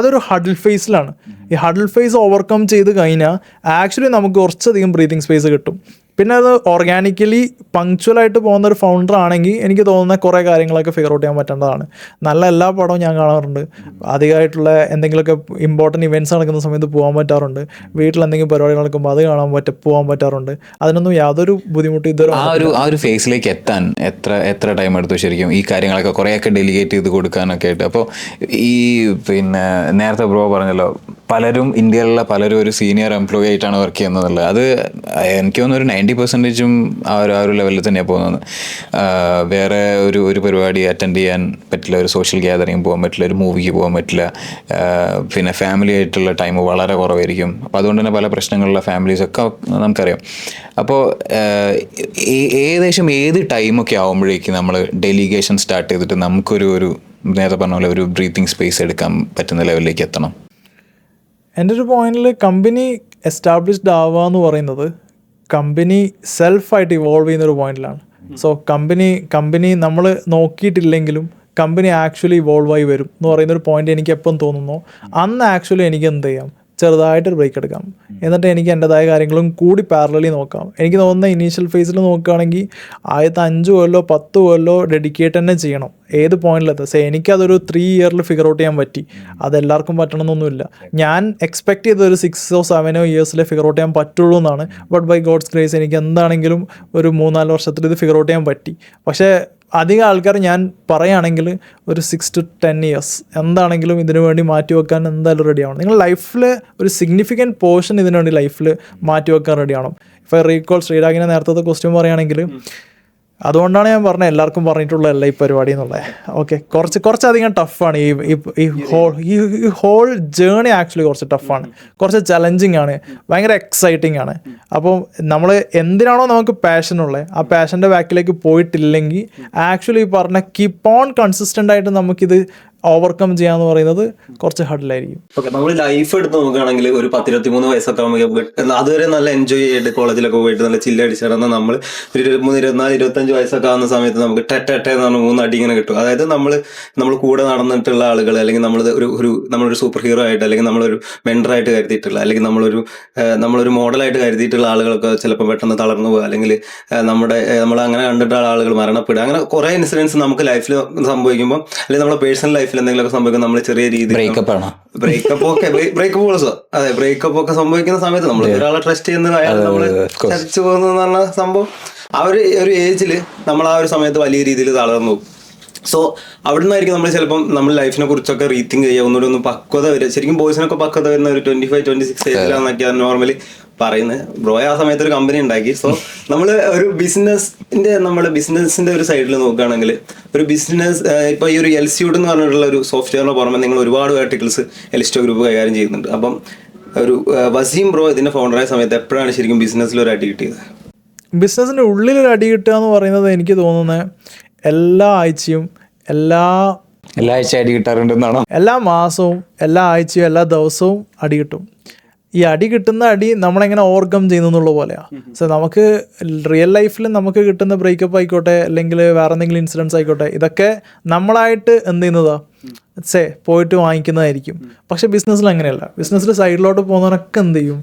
അതൊരു ഹഡിൽ ഫേസിലാണ്. ഈ ഹഡിൽ ഫേസ് ഓവർകം ചെയ്ത് കഴിഞ്ഞാൽ ആക്ച്വലി നമുക്ക് കുറച്ചധികം ബ്രീതിങ് സ്പേസ് കിട്ടും. പിന്നെ അത് ഓർഗാനിക്കലി പങ്ക്ച്വലായിട്ട് പോകുന്ന ഒരു ഫൗണ്ടർ ആണെങ്കിൽ എനിക്ക് തോന്നുന്ന കുറേ കാര്യങ്ങളൊക്കെ ഫിഗർ ഔട്ട് ചെയ്യാൻ പറ്റേണ്ടതാണ്. നല്ല എല്ലാ പടവും ഞാൻ കാണാറുണ്ട്. അധികമായിട്ടുള്ള എന്തെങ്കിലുമൊക്കെ ഇമ്പോർട്ടൻറ്റ് ഇവൻറ്റ്സ് നടക്കുന്ന സമയത്ത് പോകാൻ പറ്റാറുണ്ട്. വീട്ടിൽ എന്തെങ്കിലും പരിപാടി നടക്കുമ്പോൾ അത് പോകാൻ പറ്റാറുണ്ട്. അതിനൊന്നും യാതൊരു ബുദ്ധിമുട്ടും ഇതുവരെ. ആ ഒരു ഫേസിലേക്ക് എത്താൻ എത്ര ടൈം എടുത്തു ശരിക്കും ഈ കാര്യങ്ങളൊക്കെ കുറേയൊക്കെ ഡെലിഗേറ്റ് ചെയ്ത് കൊടുക്കാനൊക്കെ ആയിട്ട്? അപ്പോൾ ഈ പിന്നെ നേരത്തെ ബ്രോ പറഞ്ഞല്ലോ, ഇന്ത്യയിലുള്ള പലരും ഒരു സീനിയർ എംപ്ലോയി ആയിട്ടാണ് വർക്ക് ചെയ്യുന്നത്. അത് എനിക്ക് തോന്നുന്നു ഒരു 90%ഉം ആ ഒരു ലെവലിൽ തന്നെയാണ് പോകുന്നത്. വേറെ ഒരു പരിപാടി അറ്റൻഡ് ചെയ്യാൻ പറ്റില്ല, ഒരു സോഷ്യൽ ഗ്യാതറിങ് പോകാൻ പറ്റില്ല, ഒരു മൂവിക്ക് പോകാൻ പറ്റില്ല, പിന്നെ ഫാമിലി ആയിട്ടുള്ള ടൈം വളരെ കുറവായിരിക്കും. അപ്പോൾ അതുകൊണ്ട് തന്നെ പല പ്രശ്നങ്ങളുള്ള ഫാമിലീസൊക്കെ നമുക്കറിയാം. അപ്പോൾ ഏകദേശം ഏത് ടൈമൊക്കെ ആകുമ്പോഴേക്കും നമ്മൾ ഡെലിഗേഷൻ സ്റ്റാർട്ട് ചെയ്തിട്ട് നമുക്കൊരു നേരത്തെ പറഞ്ഞ പോലെ ഒരു ബ്രീത്തിങ് സ്പേസ് എടുക്കാൻ പറ്റുന്ന ലെവലിലേക്ക് എത്തണം? എൻ്റെ ഒരു പോയിന്റിൽ കമ്പനി എസ്റ്റാബ്ലിഷ്ഡ് ആവുക എന്ന് പറയുന്നത് കമ്പനി സെൽഫായിട്ട് ഇവോൾവ് ചെയ്യുന്നൊരു പോയിന്റിലാണ്. സോ കമ്പനി നമ്മൾ നോക്കിയിട്ടില്ലെങ്കിലും കമ്പനി ആക്ച്വലി ഇവോൾവ് ആയി വരും എന്ന് പറയുന്നൊരു പോയിന്റ് എനിക്ക് എപ്പം തോന്നുന്നു അന്ന് ആക്ച്വലി എനിക്ക് എന്ത് ചെയ്യാം, ചെറുതായിട്ടൊരു ബ്രേക്ക് എടുക്കാം. എന്നിട്ട് എനിക്ക് എൻ്റെതായ കാര്യങ്ങളും കൂടി പാരലലി നോക്കാം. എനിക്ക് തോന്നുന്ന ഇനീഷ്യൽ ഫേസിൽ നോക്കുകയാണെങ്കിൽ 5 കൊല്ലോ 10 കൊല്ലോ ഡെഡിക്കേറ്റ് തന്നെ ചെയ്യണം ഏത് പോയിന്റിലെത്താം. എനിക്കതൊരു 3 ഇയറിൽ ഫിഗർ ഔട്ട് ചെയ്യാൻ പറ്റി. അതെല്ലാവർക്കും പറ്റണമെന്നൊന്നുമില്ല. ഞാൻ എക്സ്പെക്ട് ചെയ്തൊരു 6 or 7 ഇയേഴ്സിലെ ഫിഗർ ഔട്ട് ചെയ്യാൻ പറ്റുള്ളൂ എന്നാണ്. ബട്ട് ബൈ ഗോഡ്സ് ഗ്രേസ് എനിക്ക് എന്താണെങ്കിലും ഒരു 3-4 വർഷത്തിൽ ഇത് ഫിഗർ ഔട്ട് ചെയ്യാൻ പറ്റി. പക്ഷേ അധികം ആൾക്കാർ ഞാൻ പറയുകയാണെങ്കിൽ ഒരു 6 to 10 years എന്താണെങ്കിലും ഇതിനു വേണ്ടി മാറ്റി വെക്കാൻ എന്തായാലും റെഡിയാവണം. നിങ്ങൾ ലൈഫിൽ ഒരു സിഗ്നിഫിക്കൻറ്റ് പോർഷൻ ഇതിനു വേണ്ടി ലൈഫിൽ മാറ്റി വെക്കാൻ റെഡിയാവണം. ഇപ്പോൾ റീകോൾ ശ്രീരാഗിനെ നേരത്തെ ക്വസ്റ്റ്യൻ പറയുകയാണെങ്കിൽ അതുകൊണ്ടാണ് ഞാൻ പറഞ്ഞത് എല്ലാവർക്കും പറഞ്ഞിട്ടുള്ളതല്ല ഈ പരിപാടി എന്നുള്ളത്. ഓക്കെ, കുറച്ചധികം ടഫാണ്. ഈ ഹോൾ ജേണി ആക്ച്വലി കുറച്ച് ടഫാണ്, കുറച്ച് ചലഞ്ചിങ് ആണ്, ഭയങ്കര എക്സൈറ്റിംഗ് ആണ്. അപ്പോൾ നമ്മൾ എന്തിനാണോ നമുക്ക് പാഷനുള്ളത് ആ പാഷൻ്റെ ബാക്കിലേക്ക് പോയിട്ടില്ലെങ്കിൽ ആക്ച്വലി പറഞ്ഞ കീപ്പ് ഓൺ കൺസിസ്റ്റൻ്റ് ആയിട്ട് നമുക്കിത് ഓവർകം ചെയ്യാന്ന് പറയുന്നത് കുറച്ച് ഹഡിലായിരിക്കും. ഓക്കെ, നമ്മൾ ലൈഫ് എടുത്ത് നോക്കുകയാണെങ്കിൽ ഒരു 10-23 വയസ്സൊക്കെ ആകുമ്പോൾ അതുവരെ നല്ല എൻജോയ് ചെയ്തിട്ട് കോളേജിലൊക്കെ പോയിട്ട് നല്ല ചില്ലടിച്ചിടന്ന് നമ്മൾ ഒരു 23-24-25 വയസ്സൊക്കെ ആകുന്ന സമയത്ത് നമുക്ക് ടെട്ടെ എന്ന് പറഞ്ഞാൽ 3 അടി ഇങ്ങനെ കിട്ടും. അതായത് നമ്മൾ കൂടെ നടന്നിട്ടുള്ള ആളുകൾ, അല്ലെങ്കിൽ നമ്മളൊരു സൂപ്പർ ഹീറോ ആയിട്ട്, അല്ലെങ്കിൽ നമ്മളൊരു മെൻറ്ററായിട്ട് കരുതിയിട്ടുള്ള, അല്ലെങ്കിൽ നമ്മളൊരു മോഡലായിട്ട് കരുതിയിട്ടുള്ള ആളുകളൊക്കെ ചിലപ്പോൾ പെട്ടെന്ന് തളർന്നു പോകുക, അല്ലെങ്കിൽ നമ്മൾ അങ്ങനെ കണ്ടിട്ടുള്ള ആളുകൾ മരണപ്പെടുക. അങ്ങനെ കുറേ ഇൻസിഡൻസ് നമുക്ക് ലൈഫിൽ സംഭവിക്കുമ്പോൾ, അല്ലെങ്കിൽ നമ്മുടെ പേഴ്സണൽ ലൈഫിൽ എന്തെങ്കിലുമൊക്കെ സംഭവിക്കും, നമ്മൾ ചെറിയ രീതിയിൽ ബ്രേക്കപ്പ് ഒക്കെ സംഭവിക്കുന്ന സമയത്ത് നമ്മൾ ഒരാളെ ട്രസ്റ്റ് ചെയ്യുന്ന അയാൾ നമ്മൾ ചതിച്ചു പോകുന്ന പറഞ്ഞ സംഭവം ആ ഒരു ഏജിൽ നമ്മൾ ആ ഒരു സമയത്ത് വലിയ രീതിയിൽ തളർന്നു പോകും. സോ അവിടെ നിന്നായിരിക്കും നമ്മൾ ചിലപ്പം നമ്മൾ ലൈഫിനെ കുറിച്ചൊക്കെ റീതിങ്ക് ചെയ്യുക, ഒന്നുകൂടി പക്വത വരിക. ശരിക്കും ബോയ്സിനൊക്കെ പക്വത വരുന്ന ഒരു 25-26 ഏജിലാണെന്നൊക്കെയാണ് നോർമലി പറയുന്നത്. ബ്രോയ ആ സമയത്ത് ഒരു കമ്പനി ഉണ്ടാക്കി. സോ നമ്മൾ ഒരു ബിസിനസിന്റെ ഒരു സൈഡിൽ നോക്കുകയാണെങ്കിൽ ഒരു ബിസിനസ് ഇപ്പോൾ ഈ ഒരു എൽസ്യൂട്ട് എന്ന് പറഞ്ഞിട്ടുള്ള ഒരു സോഫ്റ്റ്വെയറിന് പുറമെ നിങ്ങൾ ഒരുപാട് വേർട്ടിക്കിൾസ് എലിസ്റ്റോ ഗ്രൂപ്പ് കൈകാര്യം ചെയ്യുന്നുണ്ട്. അപ്പം ഒരു വസീം ബ്രോ ഇതിന്റെ ഫൗണ്ടറായ സമയത്ത് എപ്പോഴാണ് ശരിക്കും ബിസിനസ്സിൽ ഒരു അടി കിട്ടിയത്? ബിസിനസ്സിൻ്റെ ഉള്ളിലൊരു അടി കിട്ടുക എന്ന് പറയുന്നത് എനിക്ക് തോന്നുന്നത് എല്ലാ ആഴ്ചയും എല്ലാ ആഴ്ച അടി കിട്ടാറുണ്ടെന്നാണോ? എല്ലാ മാസവും എല്ലാ ആഴ്ചയും എല്ലാ ദിവസവും അടി കിട്ടും. ഈ അടി കിട്ടുന്ന അടി നമ്മളെങ്ങനെ ഓവർകം ചെയ്യുന്നു എന്നുള്ള പോലെയാണ്. സോ നമുക്ക് റിയൽ ലൈഫിൽ നമുക്ക് കിട്ടുന്ന ബ്രേക്കപ്പ് ആയിക്കോട്ടെ, അല്ലെങ്കിൽ വേറെ എന്തെങ്കിലും ഇൻസിഡൻസ് ആയിക്കോട്ടെ, ഇതൊക്കെ നമ്മളായിട്ട് എന്ത് ചെയ്യുന്നതാ പോയിട്ട് വാങ്ങിക്കുന്നതായിരിക്കും. പക്ഷെ ബിസിനസ്സിൽ അങ്ങനെയല്ല. ബിസിനസ്സിൽ സൈഡിലോട്ട് പോകുന്നവരൊക്കെ എന്ത് ചെയ്യും,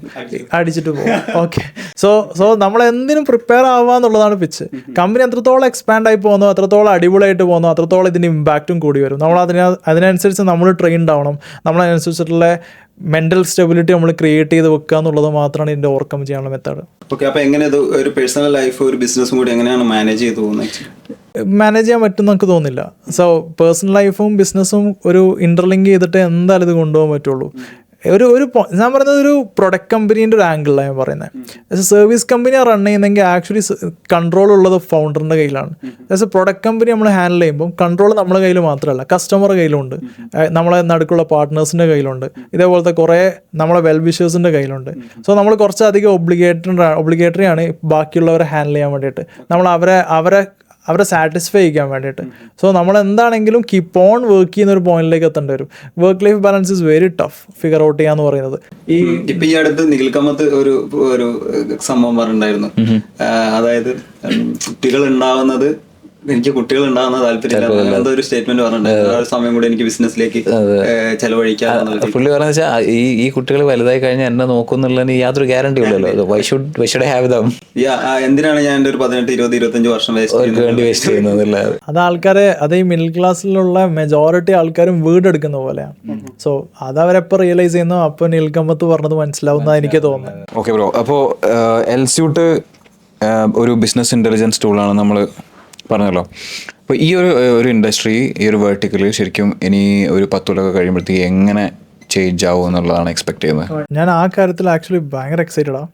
അടിച്ചിട്ട് പോകും. ഓക്കെ, സോ നമ്മൾ എന്തിനും പ്രിപ്പയർ ആവുക എന്നുള്ളതാണ് പിച്ച്. കമ്പനി എത്രത്തോളം എക്സ്പാൻഡ് ആയി പോകുന്നു, എത്രത്തോളം അടിപൊളിയായിട്ട് പോകുന്നു, അത്രത്തോളം ഇതിന് ഇമ്പാക്റ്റും കൂടി വരും. നമ്മൾ അതിനനുസരിച്ച് നമ്മൾ ട്രെയിൻഡ് ആവണം. നമ്മളതിനനുസരിച്ചിട്ടുള്ള മെൻ്റൽ സ്റ്റെബിലിറ്റി നമ്മൾ ക്രിയേറ്റ് ചെയ്ത് വെക്കുക എന്നുള്ളത് മാത്രമാണ് ഇതിൻ്റെ ഓവർകം ചെയ്യാനുള്ള മെത്തേഡ്. ഓക്കെ, അപ്പോൾ എങ്ങനെ ഇത് ഒരു പേഴ്സണൽ ലൈഫ് ഒരു ബിസിനസ്സും കൂടി എങ്ങനെയാണ് മാനേജ് ചെയ്ത് പോകുന്നത്? മാനേജ് ചെയ്യാൻ പറ്റും നമുക്ക് തോന്നുന്നില്ല. സോ പേഴ്സണൽ ലൈഫും ബിസിനസ്സും ഒരു ഇൻ്റർലിങ്ക് ചെയ്തിട്ട് എന്തായാലും ഇത് കൊണ്ടുപോകാൻ പറ്റുള്ളൂ. ഞാൻ പറയുന്നത് ഒരു പ്രൊഡക്റ്റ് കമ്പനീൻ്റെ ഒരു ആംഗിളിലാണ് ഞാൻ പറയുന്നത്. സർവീസ് കമ്പനിയാണ് റൺ ചെയ്യുന്നതെങ്കിൽ ആക്ച്വലി കൺട്രോൾ ഉള്ളത് ഫൗണ്ടറിൻ്റെ കയ്യിലാണ്. ആസ് എ പ്രൊഡക്റ്റ് കമ്പനി നമ്മൾ ഹാൻഡിൽ ചെയ്യുമ്പോൾ കൺട്രോൾ നമ്മുടെ കയ്യിൽ മാത്രമല്ല, കസ്റ്റമറുടെ കയ്യിലുണ്ട്, നമ്മളെ നടുക്കുള്ള പാർട്ട്നേഴ്സിൻ്റെ കയ്യിലുണ്ട്, ഇതേപോലത്തെ കുറേ നമ്മളെ വെൽ വിഷേഴ്സിൻ്റെ കയ്യിലുണ്ട്. സോ നമ്മൾ കുറച്ചധികം ഒബ്ലിഗേറ്ററി ആണ് ബാക്കിയുള്ളവരെ ഹാൻഡിൽ ചെയ്യാൻ വേണ്ടിയിട്ട്, നമ്മൾ അവരെ സാറ്റിസ്ഫൈ ചെയ്യാൻ വേണ്ടിയിട്ട്. സോ നമ്മൾ എന്താണെങ്കിലും കീപ്പ് ഓൺ വർക്ക് ചെയ്യുന്ന ഒരു പോയിന്റിലേക്ക് എത്തേണ്ടി വരും. Work life balance is very tough figure out ചെയ്യാന്ന് പറയുന്നത്. ഇപ്പൊ ഈ അടുത്ത് നിഖിൽ കാമത്ത് ഒരു സംഭവം പറഞ്ഞിട്ടുണ്ടായിരുന്നു. അതായത് കുട്ടികൾ ഉണ്ടാവുന്നത്, എനിക്ക് കുട്ടികൾ ഉണ്ടാകുന്ന താല്പര്യമില്ല, എന്തോ ഒരു സ്റ്റേറ്റ്മെന്റ് പറഞ്ഞിട്ടുണ്ടായിരുന്നു. ആ സമയം കൂടി എനിക്ക് ബിസിനസ്സിലേക്ക് ചെലവഴിക്കാം. പുള്ളി പറഞ്ഞ വെച്ചാൽ ഈ കുട്ടികൾ വലുതായി കഴിഞ്ഞാൽ എന്നെ നോക്കുന്നുള്ളതിന് യാതൊരു ഗ്യാരണ്ടി ഇല്ലല്ലോ. Why should have dum? എന്തിനാണ് ഞാൻ എൻ്റെ ഒരു 18, 20, 25 വർഷം വേസ്റ്റ് ചെയ്യുന്നത്? അത് ആൾക്കാരെ, അത് ഈ മിഡിൽ ക്ലാസ്സിലുള്ള മെജോറിറ്റി ആൾക്കാരും വീടെടുക്കുന്ന പോലെയാണ്. സോ അതവരെപ്പോൾ റിയലൈസ് ചെയ്യുന്നു, അപ്പോൾ നിൽക്കമ്പത്ത് പറഞ്ഞത് മനസ്സിലാവുന്ന എനിക്ക് തോന്നുന്നത്. ഓക്കെ ബ്രോ, അപ്പോൾ എൽസ്യൂട്ട് ഒരു ബിസിനസ് ഇന്റലിജൻസ് ടൂളാണ് നമ്മൾ പറഞ്ഞല്ലോ. അപ്പോൾ ഈ ഒരു ഇൻഡസ്ട്രി, ഈ ഒരു വേർട്ടിക്കൽ ശരിക്കും ഇനി ഒരു 10 കൊല്ലമൊക്കെ കഴിയുമ്പോഴത്തേക്ക് എങ്ങനെ ചേഞ്ച് ആവും എന്നുള്ളതാണ് എക്സ്പെക്ട് ചെയ്യുന്നത്. ഞാൻ ആ കാര്യത്തിൽ ആക്ച്വലി ഭയങ്കര എക്സൈറ്റഡാണ്.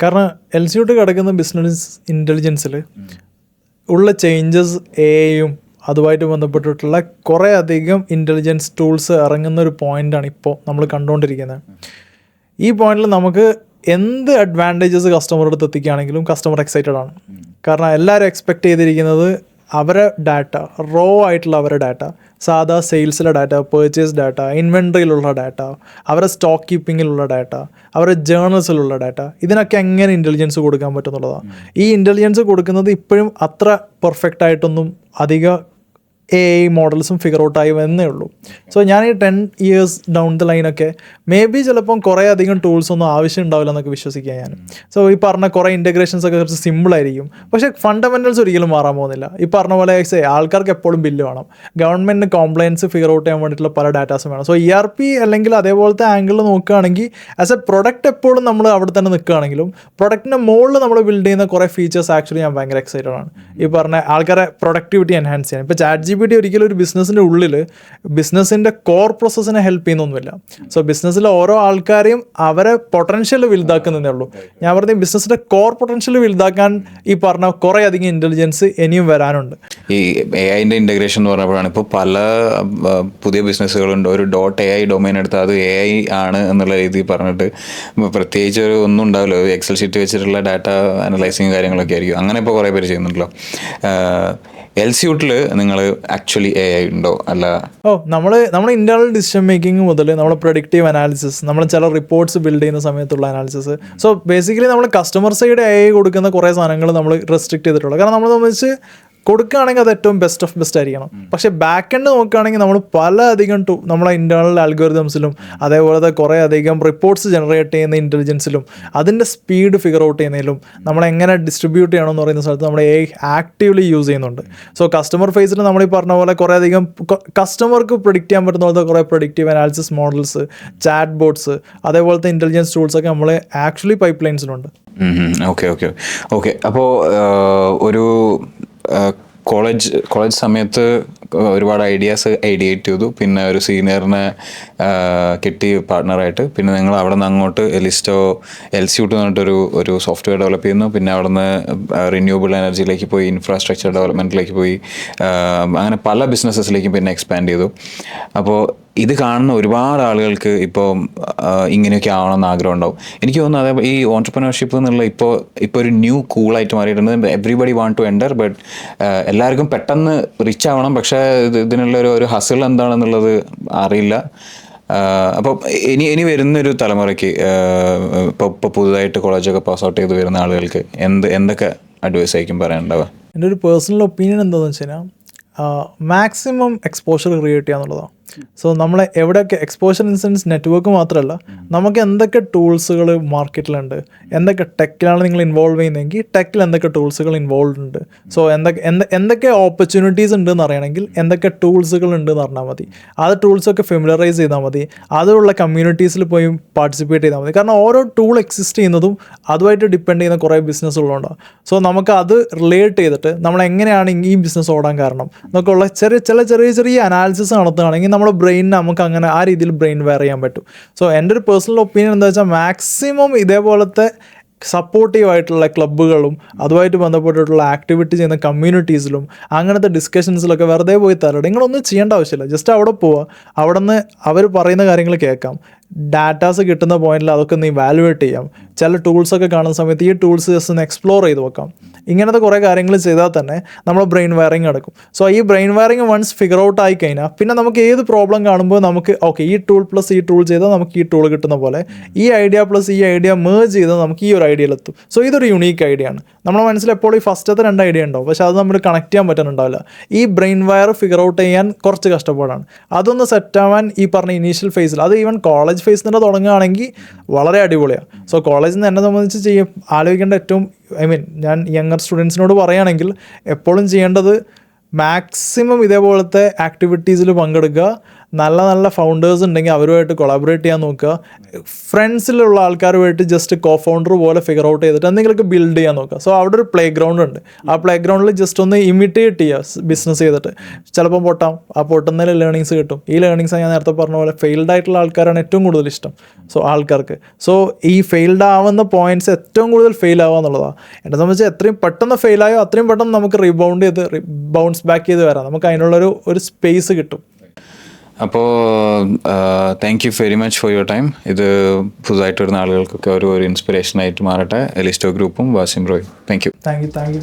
കാരണം എൽസ്യൂട്ട് കിടക്കുന്ന ബിസിനസ് ഇൻ്റലിജൻസിൽ ഉള്ള ചേഞ്ചസ് എയും അതുമായിട്ട് ബന്ധപ്പെട്ടിട്ടുള്ള കുറേ അധികം ഇൻ്റലിജൻസ് ടൂൾസ് ഇറങ്ങുന്ന ഒരു പോയിൻ്റാണ് ഇപ്പോൾ നമ്മൾ കണ്ടുകൊണ്ടിരിക്കുന്നത്. ഈ പോയിന്റിൽ നമുക്ക് എന്ത് അഡ്വാൻറ്റേജസ് കസ്റ്റമറുടെ അടുത്ത് എത്തിക്കുകയാണെങ്കിലും കസ്റ്റമർ എക്സൈറ്റഡ് ആണ്. കാരണം എല്ലാവരും എക്സ്പെക്ട് ചെയ്തിരിക്കുന്നത് അവരെ ഡാറ്റ, റോ ആയിട്ടുള്ള അവരുടെ ഡാറ്റ, സാധാ സെയിൽസിലെ ഡാറ്റ, പേർച്ചേസ് ഡാറ്റ, ഇൻവെൻട്രിയിലുള്ള ഡാറ്റ, അവരുടെ സ്റ്റോക്ക് കീപ്പിങ്ങിലുള്ള ഡാറ്റ, അവരുടെ ജേർണൽസിലുള്ള ഡാറ്റ, ഇതിനൊക്കെ എങ്ങനെ ഇൻ്റലിജൻസ് കൊടുക്കാൻ പറ്റുന്നുള്ളതാണ്. ഈ ഇൻ്റലിജൻസ് കൊടുക്കുന്നത് ഇപ്പോഴും അത്ര പെർഫെക്റ്റ് ആയിട്ടൊന്നും അധികം AI മോഡൽസും ഫിഗർ ഔട്ടായി വന്നേ ഉള്ളൂ. സോ ഞാൻ ഈ 10 years ഡൗൺ ദ ലൈനൊക്കെ മേ ബി ചിലപ്പം കുറേ അധികം ടൂൾസ് ഒന്നും ആവശ്യം ഉണ്ടാവില്ല എന്നൊക്കെ വിശ്വസിക്കുക ഞാൻ. സോ ഈ പറഞ്ഞ കുറേ ഇൻറ്റഗ്രേഷൻസ് ഒക്കെ കുറച്ച് സിമ്പിളായിരിക്കും, പക്ഷേ ഫണ്ടമെൻ്റൽസ് ഒരിക്കലും മാറാൻ പോകുന്നില്ല. ഈ പറഞ്ഞ പോലെ ആൾക്കാർക്ക് എപ്പോഴും ബില്ല് വേണം, ഗവൺമെൻറ്റിന് കോംപ്ലയൻസ് ഫിഗർ ഔട്ട് ചെയ്യാൻ വേണ്ടിയിട്ടുള്ള പല ഡാറ്റാസും വേണം. സോ ERP അല്ലെങ്കിൽ അതേപോലത്തെ ആംഗിളിൽ നോക്കുകയാണെങ്കിൽ ആസ് എ പ്രൊഡക്റ്റ് എപ്പോഴും നമ്മൾ അവിടെ തന്നെ നിൽക്കുകയാണെങ്കിലും പ്രൊഡക്റ്റിൻ്റെ മുകളിൽ നമ്മൾ ബിൽഡ് ചെയ്യുന്ന കുറേ ഫീച്ചേഴ്സ് ആക്ച്വലി ഞാൻ ഭയങ്കര എക്സൈറ്റഡ് ആണ്. ഈ പറഞ്ഞ ആൾക്കാരെ പ്രൊഡക്ടിവിറ്റി എൻഹാൻസ് ചെയ്യാൻ. ഇപ്പോൾ ChatGPT ഒരിക്കലും ഒരു ബിസിനസ്സിൻ്റെ ഉള്ളിൽ ബിസിനസ്സിൻ്റെ കോർ പ്രോസസ്സിനെ ഹെൽപ്പ് ചെയ്യുന്നൊന്നുമില്ല. സോ ബിസിനസ്സിലെ ഓരോ ആൾക്കാരെയും അവരെ പൊട്ടൻഷ്യൽ വലുതാക്കുന്നതേ ഉള്ളൂ. ഞാൻ പറഞ്ഞ ബിസിനസ്സിൻ്റെ കോർ പൊട്ടൻഷ്യൽ വലുതാക്കാൻ ഈ പറഞ്ഞ കുറേ അധികം ഇൻ്റലിജൻസ് ഇനിയും വരാനുണ്ട്. ഈ AI ഇൻ്റഗ്രേഷൻ എന്ന് പറഞ്ഞപ്പോഴാണ് ഇപ്പോൾ പല പുതിയ ബിസിനസ്സുകളുണ്ട്. ഒരു .ai ഡൊമൈൻ എടുത്താൽ അത് AI ആണ് എന്നുള്ള രീതിയിൽ പറഞ്ഞിട്ട് പ്രത്യേകിച്ച് ഒന്നും ഉണ്ടാവില്ല, എക്സൽ ഷീറ്റ് വെച്ചിട്ടുള്ള ഡാറ്റ അനലൈസിങ് കാര്യങ്ങളൊക്കെ ആയിരിക്കും. അങ്ങനെ ഇപ്പോൾ കുറേ പേര് ചെയ്യുന്നുണ്ടല്ലോ. എൽസ്യൂട്ടിൽ നിങ്ങൾ ആക്ച്വലി AI ഉണ്ടോ? അല്ല, നമ്മൾ ഇന്റേണൽ ഡിസിഷൻ മേക്കിംഗ് മുതൽ നമ്മൾ പ്രൊഡിക്റ്റീവ് അനാലിസിസ്, നമ്മൾ ചില റിപ്പോർട്ട്സ് ബിൽഡ് ചെയ്യുന്ന സമയത്തുള്ള അനാലിസിസ്. സോ ബേസിക്കലി നമ്മൾ കസ്റ്റമർ സൈഡ് AI കൊടുക്കുന്ന കുറേ സാധനങ്ങൾ നമ്മൾ റെസ്ട്രിക്ട് ചെയ്തിട്ടുള്ളത്. കാരണം നമ്മളെ സംബന്ധിച്ച് കൊടുക്കുകയാണെങ്കിൽ അത് ഏറ്റവും ബെസ്റ്റ് ഓഫ് ബെസ്റ്റ് ആയിരിക്കണം. പക്ഷേ ബാക്ക് എൻഡ് നോക്കുകയാണെങ്കിൽ നമ്മൾ പല അധികം നമ്മളെ ഇൻറ്റേർണൽ ആൽഗോരിതംസിലും അതേപോലത്തെ കുറേ അധികം റിപ്പോർട്ട്സ് ജനറേറ്റ് ചെയ്യുന്ന ഇൻ്റലിജൻസിലും അതിൻ്റെ സ്പീഡ് ഫിഗർ ഔട്ട് ചെയ്യുന്നതിലും നമ്മളെങ്ങനെ ഡിസ്ട്രിബ്യൂട്ട് ചെയ്യണമെന്ന് പറയുന്ന സ്ഥലത്ത് നമ്മൾ AI ആക്റ്റീവ്ലി യൂസ് ചെയ്യുന്നുണ്ട്. സോ കസ്റ്റമർ ഫേസിൽ നമ്മൾ ഈ പറഞ്ഞ പോലെ കുറേ അധികം കസ്റ്റമർക്ക് പ്രിഡിക്റ്റ് ചെയ്യാൻ പറ്റുന്ന പോലത്തെ കുറേ predictive analysis models, chat bots, അതേപോലത്തെ ഇൻ്റലിജൻസ് ടൂൾസൊക്കെ നമ്മൾ ആക്ച്വലി പൈപ്പ് ലൈൻസിലുണ്ട്. ഓക്കെ. അപ്പോൾ ഒരു കോളേജ് സമയത്ത് ഒരുപാട് ഐഡിയാസ് ഐഡിയേറ്റ് ചെയ്തു. പിന്നെ ഒരു സീനിയറിനെ കിട്ടി പാർട്ട്ണറായിട്ട്. പിന്നെ നിങ്ങൾ അവിടെ നിന്ന് അങ്ങോട്ട് എൽസ്യൂട്ട് എന്ന് പറഞ്ഞിട്ടൊരു സോഫ്റ്റ്വെയർ ഡെവലപ്പ് ചെയ്യുന്നു. പിന്നെ അവിടെ നിന്ന് റിന്യൂവബിൾ എനർജിയിലേക്ക് പോയി, ഇൻഫ്രാസ്ട്രക്ചർ ഡെവലപ്മെൻറ്റിലേക്ക് പോയി, അങ്ങനെ പല ബിസിനസ്സസിലേക്കും പിന്നെ എക്സ്പാൻഡ് ചെയ്തു. അപ്പോൾ ഇത് കാണുന്ന ഒരുപാട് ആളുകൾക്ക് ഇപ്പോൾ ഇങ്ങനെയൊക്കെ ആവണമെന്ന് ആഗ്രഹം ഉണ്ടാവും. എനിക്ക് തോന്നുന്നു അതേ ഈ ഓൺട്രപ്രനർഷിപ്പ് എന്നുള്ള ഇപ്പോൾ ഒരു ന്യൂ കൂളായിട്ട് മാറിയിട്ടുണ്ട്. Everybody want to enter, but എല്ലാവർക്കും പെട്ടെന്ന് റിച്ച് ആവണം. പക്ഷേ ഇതിനുള്ള ഒരു ഹസിൽ എന്താണെന്നുള്ളത് അറിയില്ല. അപ്പോൾ ഇനി വരുന്നൊരു തലമുറയ്ക്ക് ഇപ്പോൾ പുതുതായിട്ട് കോളേജൊക്കെ പാസ് ഔട്ട് ചെയ്ത് വരുന്ന ആളുകൾക്ക് എന്തൊക്കെ അഡ്വൈസ് ആയിരിക്കും പറയാനുണ്ടാവുക? എൻ്റെ ഒരു പേഴ്സണൽ ഒപ്പീനിയൻ എന്താണെന്ന് വെച്ച് കഴിഞ്ഞാൽ മാക്സിമം എക്സ്പോഷർ ക്രിയേറ്റ് ചെയ്യുക എന്നുള്ളതാണ്. സോ നമ്മളെ എവിടെയൊക്കെ എക്സ്പോഷർ ഇൻ സെൻസ് നെറ്റ്വർക്ക് മാത്രമല്ല, നമുക്ക് എന്തൊക്കെ ടൂൾസുകൾ മാർക്കറ്റിലുണ്ട്, എന്തൊക്കെ ടെക്കിലാണ് നിങ്ങൾ ഇൻവോൾവ് ചെയ്യുന്നതെങ്കിൽ ടെക്കിൽ എന്തൊക്കെ ടൂൾസുകൾ ഇൻവോൾവ് ഉണ്ട്, സോ എന്തൊക്കെ ഓപ്പർച്യൂണിറ്റീസ് ഉണ്ടെന്ന് അറിയണമെങ്കിൽ എന്തൊക്കെ ടൂൾസുകൾ ഉണ്ടെന്ന് പറഞ്ഞാൽ മതി. അത് ടൂൾസൊക്കെ ഫെമിലറൈസ് ചെയ്താൽ മതി, അതുള്ള കമ്മ്യൂണിറ്റീസിൽ പോയി പാർട്ടിസിപ്പേറ്റ് ചെയ്താൽ മതി. കാരണം ഓരോ ടൂൾ എക്സിസ്റ്റ് ചെയ്യുന്നതും അതുമായിട്ട് ഡിപ്പെൻഡ് ചെയ്യുന്ന കുറേ ബിസിനസ്സുകളുണ്ടാവും. സോ നമുക്ക് അത് റിലേറ്റ് ചെയ്തിട്ട് നമ്മൾ എങ്ങനെയാണ് ഈ ബിസിനസ് ഓടാൻ കാരണം എന്നൊക്കെയുള്ള ചെറിയ അനാലിസിസ് നടത്തുകയാണെങ്കിൽ നമ്മുടെ ബ്രെയിനിന് നമുക്ക് അങ്ങനെ ആ രീതിയിൽ ബ്രെയിൻ വെയർ ചെയ്യാൻ പറ്റും. സോ എൻ്റെ ഒരു പേഴ്സണൽ ഒപ്പീനിയൻ എന്താ വെച്ചാൽ മാക്സിമം ഇതേപോലത്തെ സപ്പോർട്ടീവായിട്ടുള്ള ക്ലബ്ബുകളും അതുമായിട്ട് ബന്ധപ്പെട്ടിട്ടുള്ള ആക്ടിവിറ്റി ചെയ്യുന്ന കമ്മ്യൂണിറ്റീസിലും അങ്ങനത്തെ ഡിസ്കഷൻസിലൊക്കെ വെറുതെ പോയി തരട്ടെ. നിങ്ങളൊന്നും ചെയ്യേണ്ട ആവശ്യമില്ല, ജസ്റ്റ് അവിടെ പോവുക, അവിടെ നിന്ന് അവർ പറയുന്ന കാര്യങ്ങൾ കേൾക്കാം, ഡാറ്റാസ് കിട്ടുന്ന പോയിന്റിൽ അതൊക്കെ ഒന്ന് ഇവാലുവേറ്റ് ചെയ്യാം. ചില ടൂൾസൊക്കെ കാണുന്ന സമയത്ത് ഈ ടൂൾസ് ജസ്റ്റ് ഒന്ന് എക്സ്പ്ലോർ ചെയ്ത് നോക്കാം. ഇങ്ങനത്തെ കുറേ കാര്യങ്ങൾ ചെയ്താൽ തന്നെ നമ്മൾ ബ്രെയിൻ വയറിങ് നടക്കും. സോ ഈ brain wiring once figure out ആയി കഴിഞ്ഞാൽ പിന്നെ നമുക്ക് ഏത് പ്രോബ്ലം കാണുമ്പോൾ നമുക്ക് ഓക്കെ ഈ ടൂൾ പ്ലസ് ഈ ടൂൾ ചെയ്താൽ നമുക്ക് ഈ ടൂൾ കിട്ടുന്ന പോലെ ഈ ഐഡിയ പ്ലസ് ഈ ഐഡിയ മേർജ് ചെയ്താൽ നമുക്ക് ഈ ഒരു ഐഡിയയിലെത്തും. സോ ഇതൊരു യുണീക്ക് ഐഡിയ ആണ്. നമ്മുടെ മനസ്സിൽ എപ്പോഴും ഈ ഫസ്റ്റത്തെ 2 ഐഡിയ ഉണ്ടാവും, പക്ഷേ അത് നമ്മൾ കണക്ട് ചെയ്യാൻ പറ്റുന്നുണ്ടാവില്ല. ഈ ബ്രെയിൻ വയർ ഫിഗർ ഔട്ട് ചെയ്യാൻ കുറച്ച് കഷ്ടപ്പാടാണ്. അതൊന്ന് സെറ്റാവാൻ ഈ പറഞ്ഞ ഇനീഷ്യൽ ഫേസിൽ, അത് ഈവൻ കോളേജ് ഫേസിൽ നിന്ന് തുടങ്ങുകയാണെങ്കിൽ വളരെ അടിപൊളിയാണ്. സോ കോളേജിൽ നിന്ന് എന്നെ സംബന്ധിച്ച് ആലോചിക്കേണ്ട ഏറ്റവും ഞാൻ യങ്ങർ സ്റ്റുഡൻസിനോട് പറയുകയാണെങ്കിൽ എപ്പോഴും ചെയ്യേണ്ടത് മാക്സിമം ഇതേപോലത്തെ ആക്ടിവിറ്റീസിൽ പങ്കെടുക്കുക. നല്ല ഫൗണ്ടേഴ്സ് ഉണ്ടെങ്കിൽ അവരുമായിട്ട് കൊളാബറേറ്റ് ചെയ്യാൻ നോക്കുക. ഫ്രണ്ട്സിലുള്ള ആൾക്കാരുമായിട്ട് ജസ്റ്റ് കോ ഫൗണ്ടർ പോലെ ഫിഗർ ഔട്ട് ചെയ്തിട്ട് എന്തെങ്കിലുമൊക്കെ ബിൽഡ് ചെയ്യാൻ നോക്കുക. സോ അവിടെ ഒരു പ്ലേ ഗ്രൗണ്ട് ഉണ്ട്. ആ പ്ലേ ഗ്രൗണ്ടിൽ ജസ്റ്റ് ഒന്ന് ഇമിറ്റേറ്റ് ചെയ്യുക ബിസിനസ് ചെയ്തിട്ട്. ചിലപ്പോൾ പൊട്ടാം, ആ പൊട്ടുന്നതിൽ ലേണിങ്സ് കിട്ടും. ഈ ലേണിങ്സ് ഞാൻ നേരത്തെ പറഞ്ഞ പോലെ ഫെയിൽഡ് ആയിട്ടുള്ള ആൾക്കാരാണ് ഏറ്റവും കൂടുതൽ ഇഷ്ടം. സോ ആൾക്കാർക്ക് ഈ ഫെയിൽഡ് ആവുന്ന പോയിന്റ്സ് ഏറ്റവും കൂടുതൽ ഫെയിൽ ആവുക എന്നുള്ളതാണ്. എന്നെ സംബന്ധിച്ച് എത്രയും പെട്ടെന്ന് ഫെയിലായോ അത്രയും പെട്ടെന്ന് നമുക്ക് ബൗൺസ് ബാക്ക് ചെയ്ത് വരാം. നമുക്ക് അതിനുള്ളൊരു സ്പേസ് കിട്ടും. അപ്പോൾ thank you very much for your time. ഇത് പുതുതായിട്ട് വരുന്ന ആളുകൾക്കൊക്കെ ഒരു ഇൻസ്പിറേഷനായിട്ട് മാറട്ടെ. എലിസ്റ്റോ ഗ്രൂപ്പും വാസിം റോയും. Thank you. Thank U.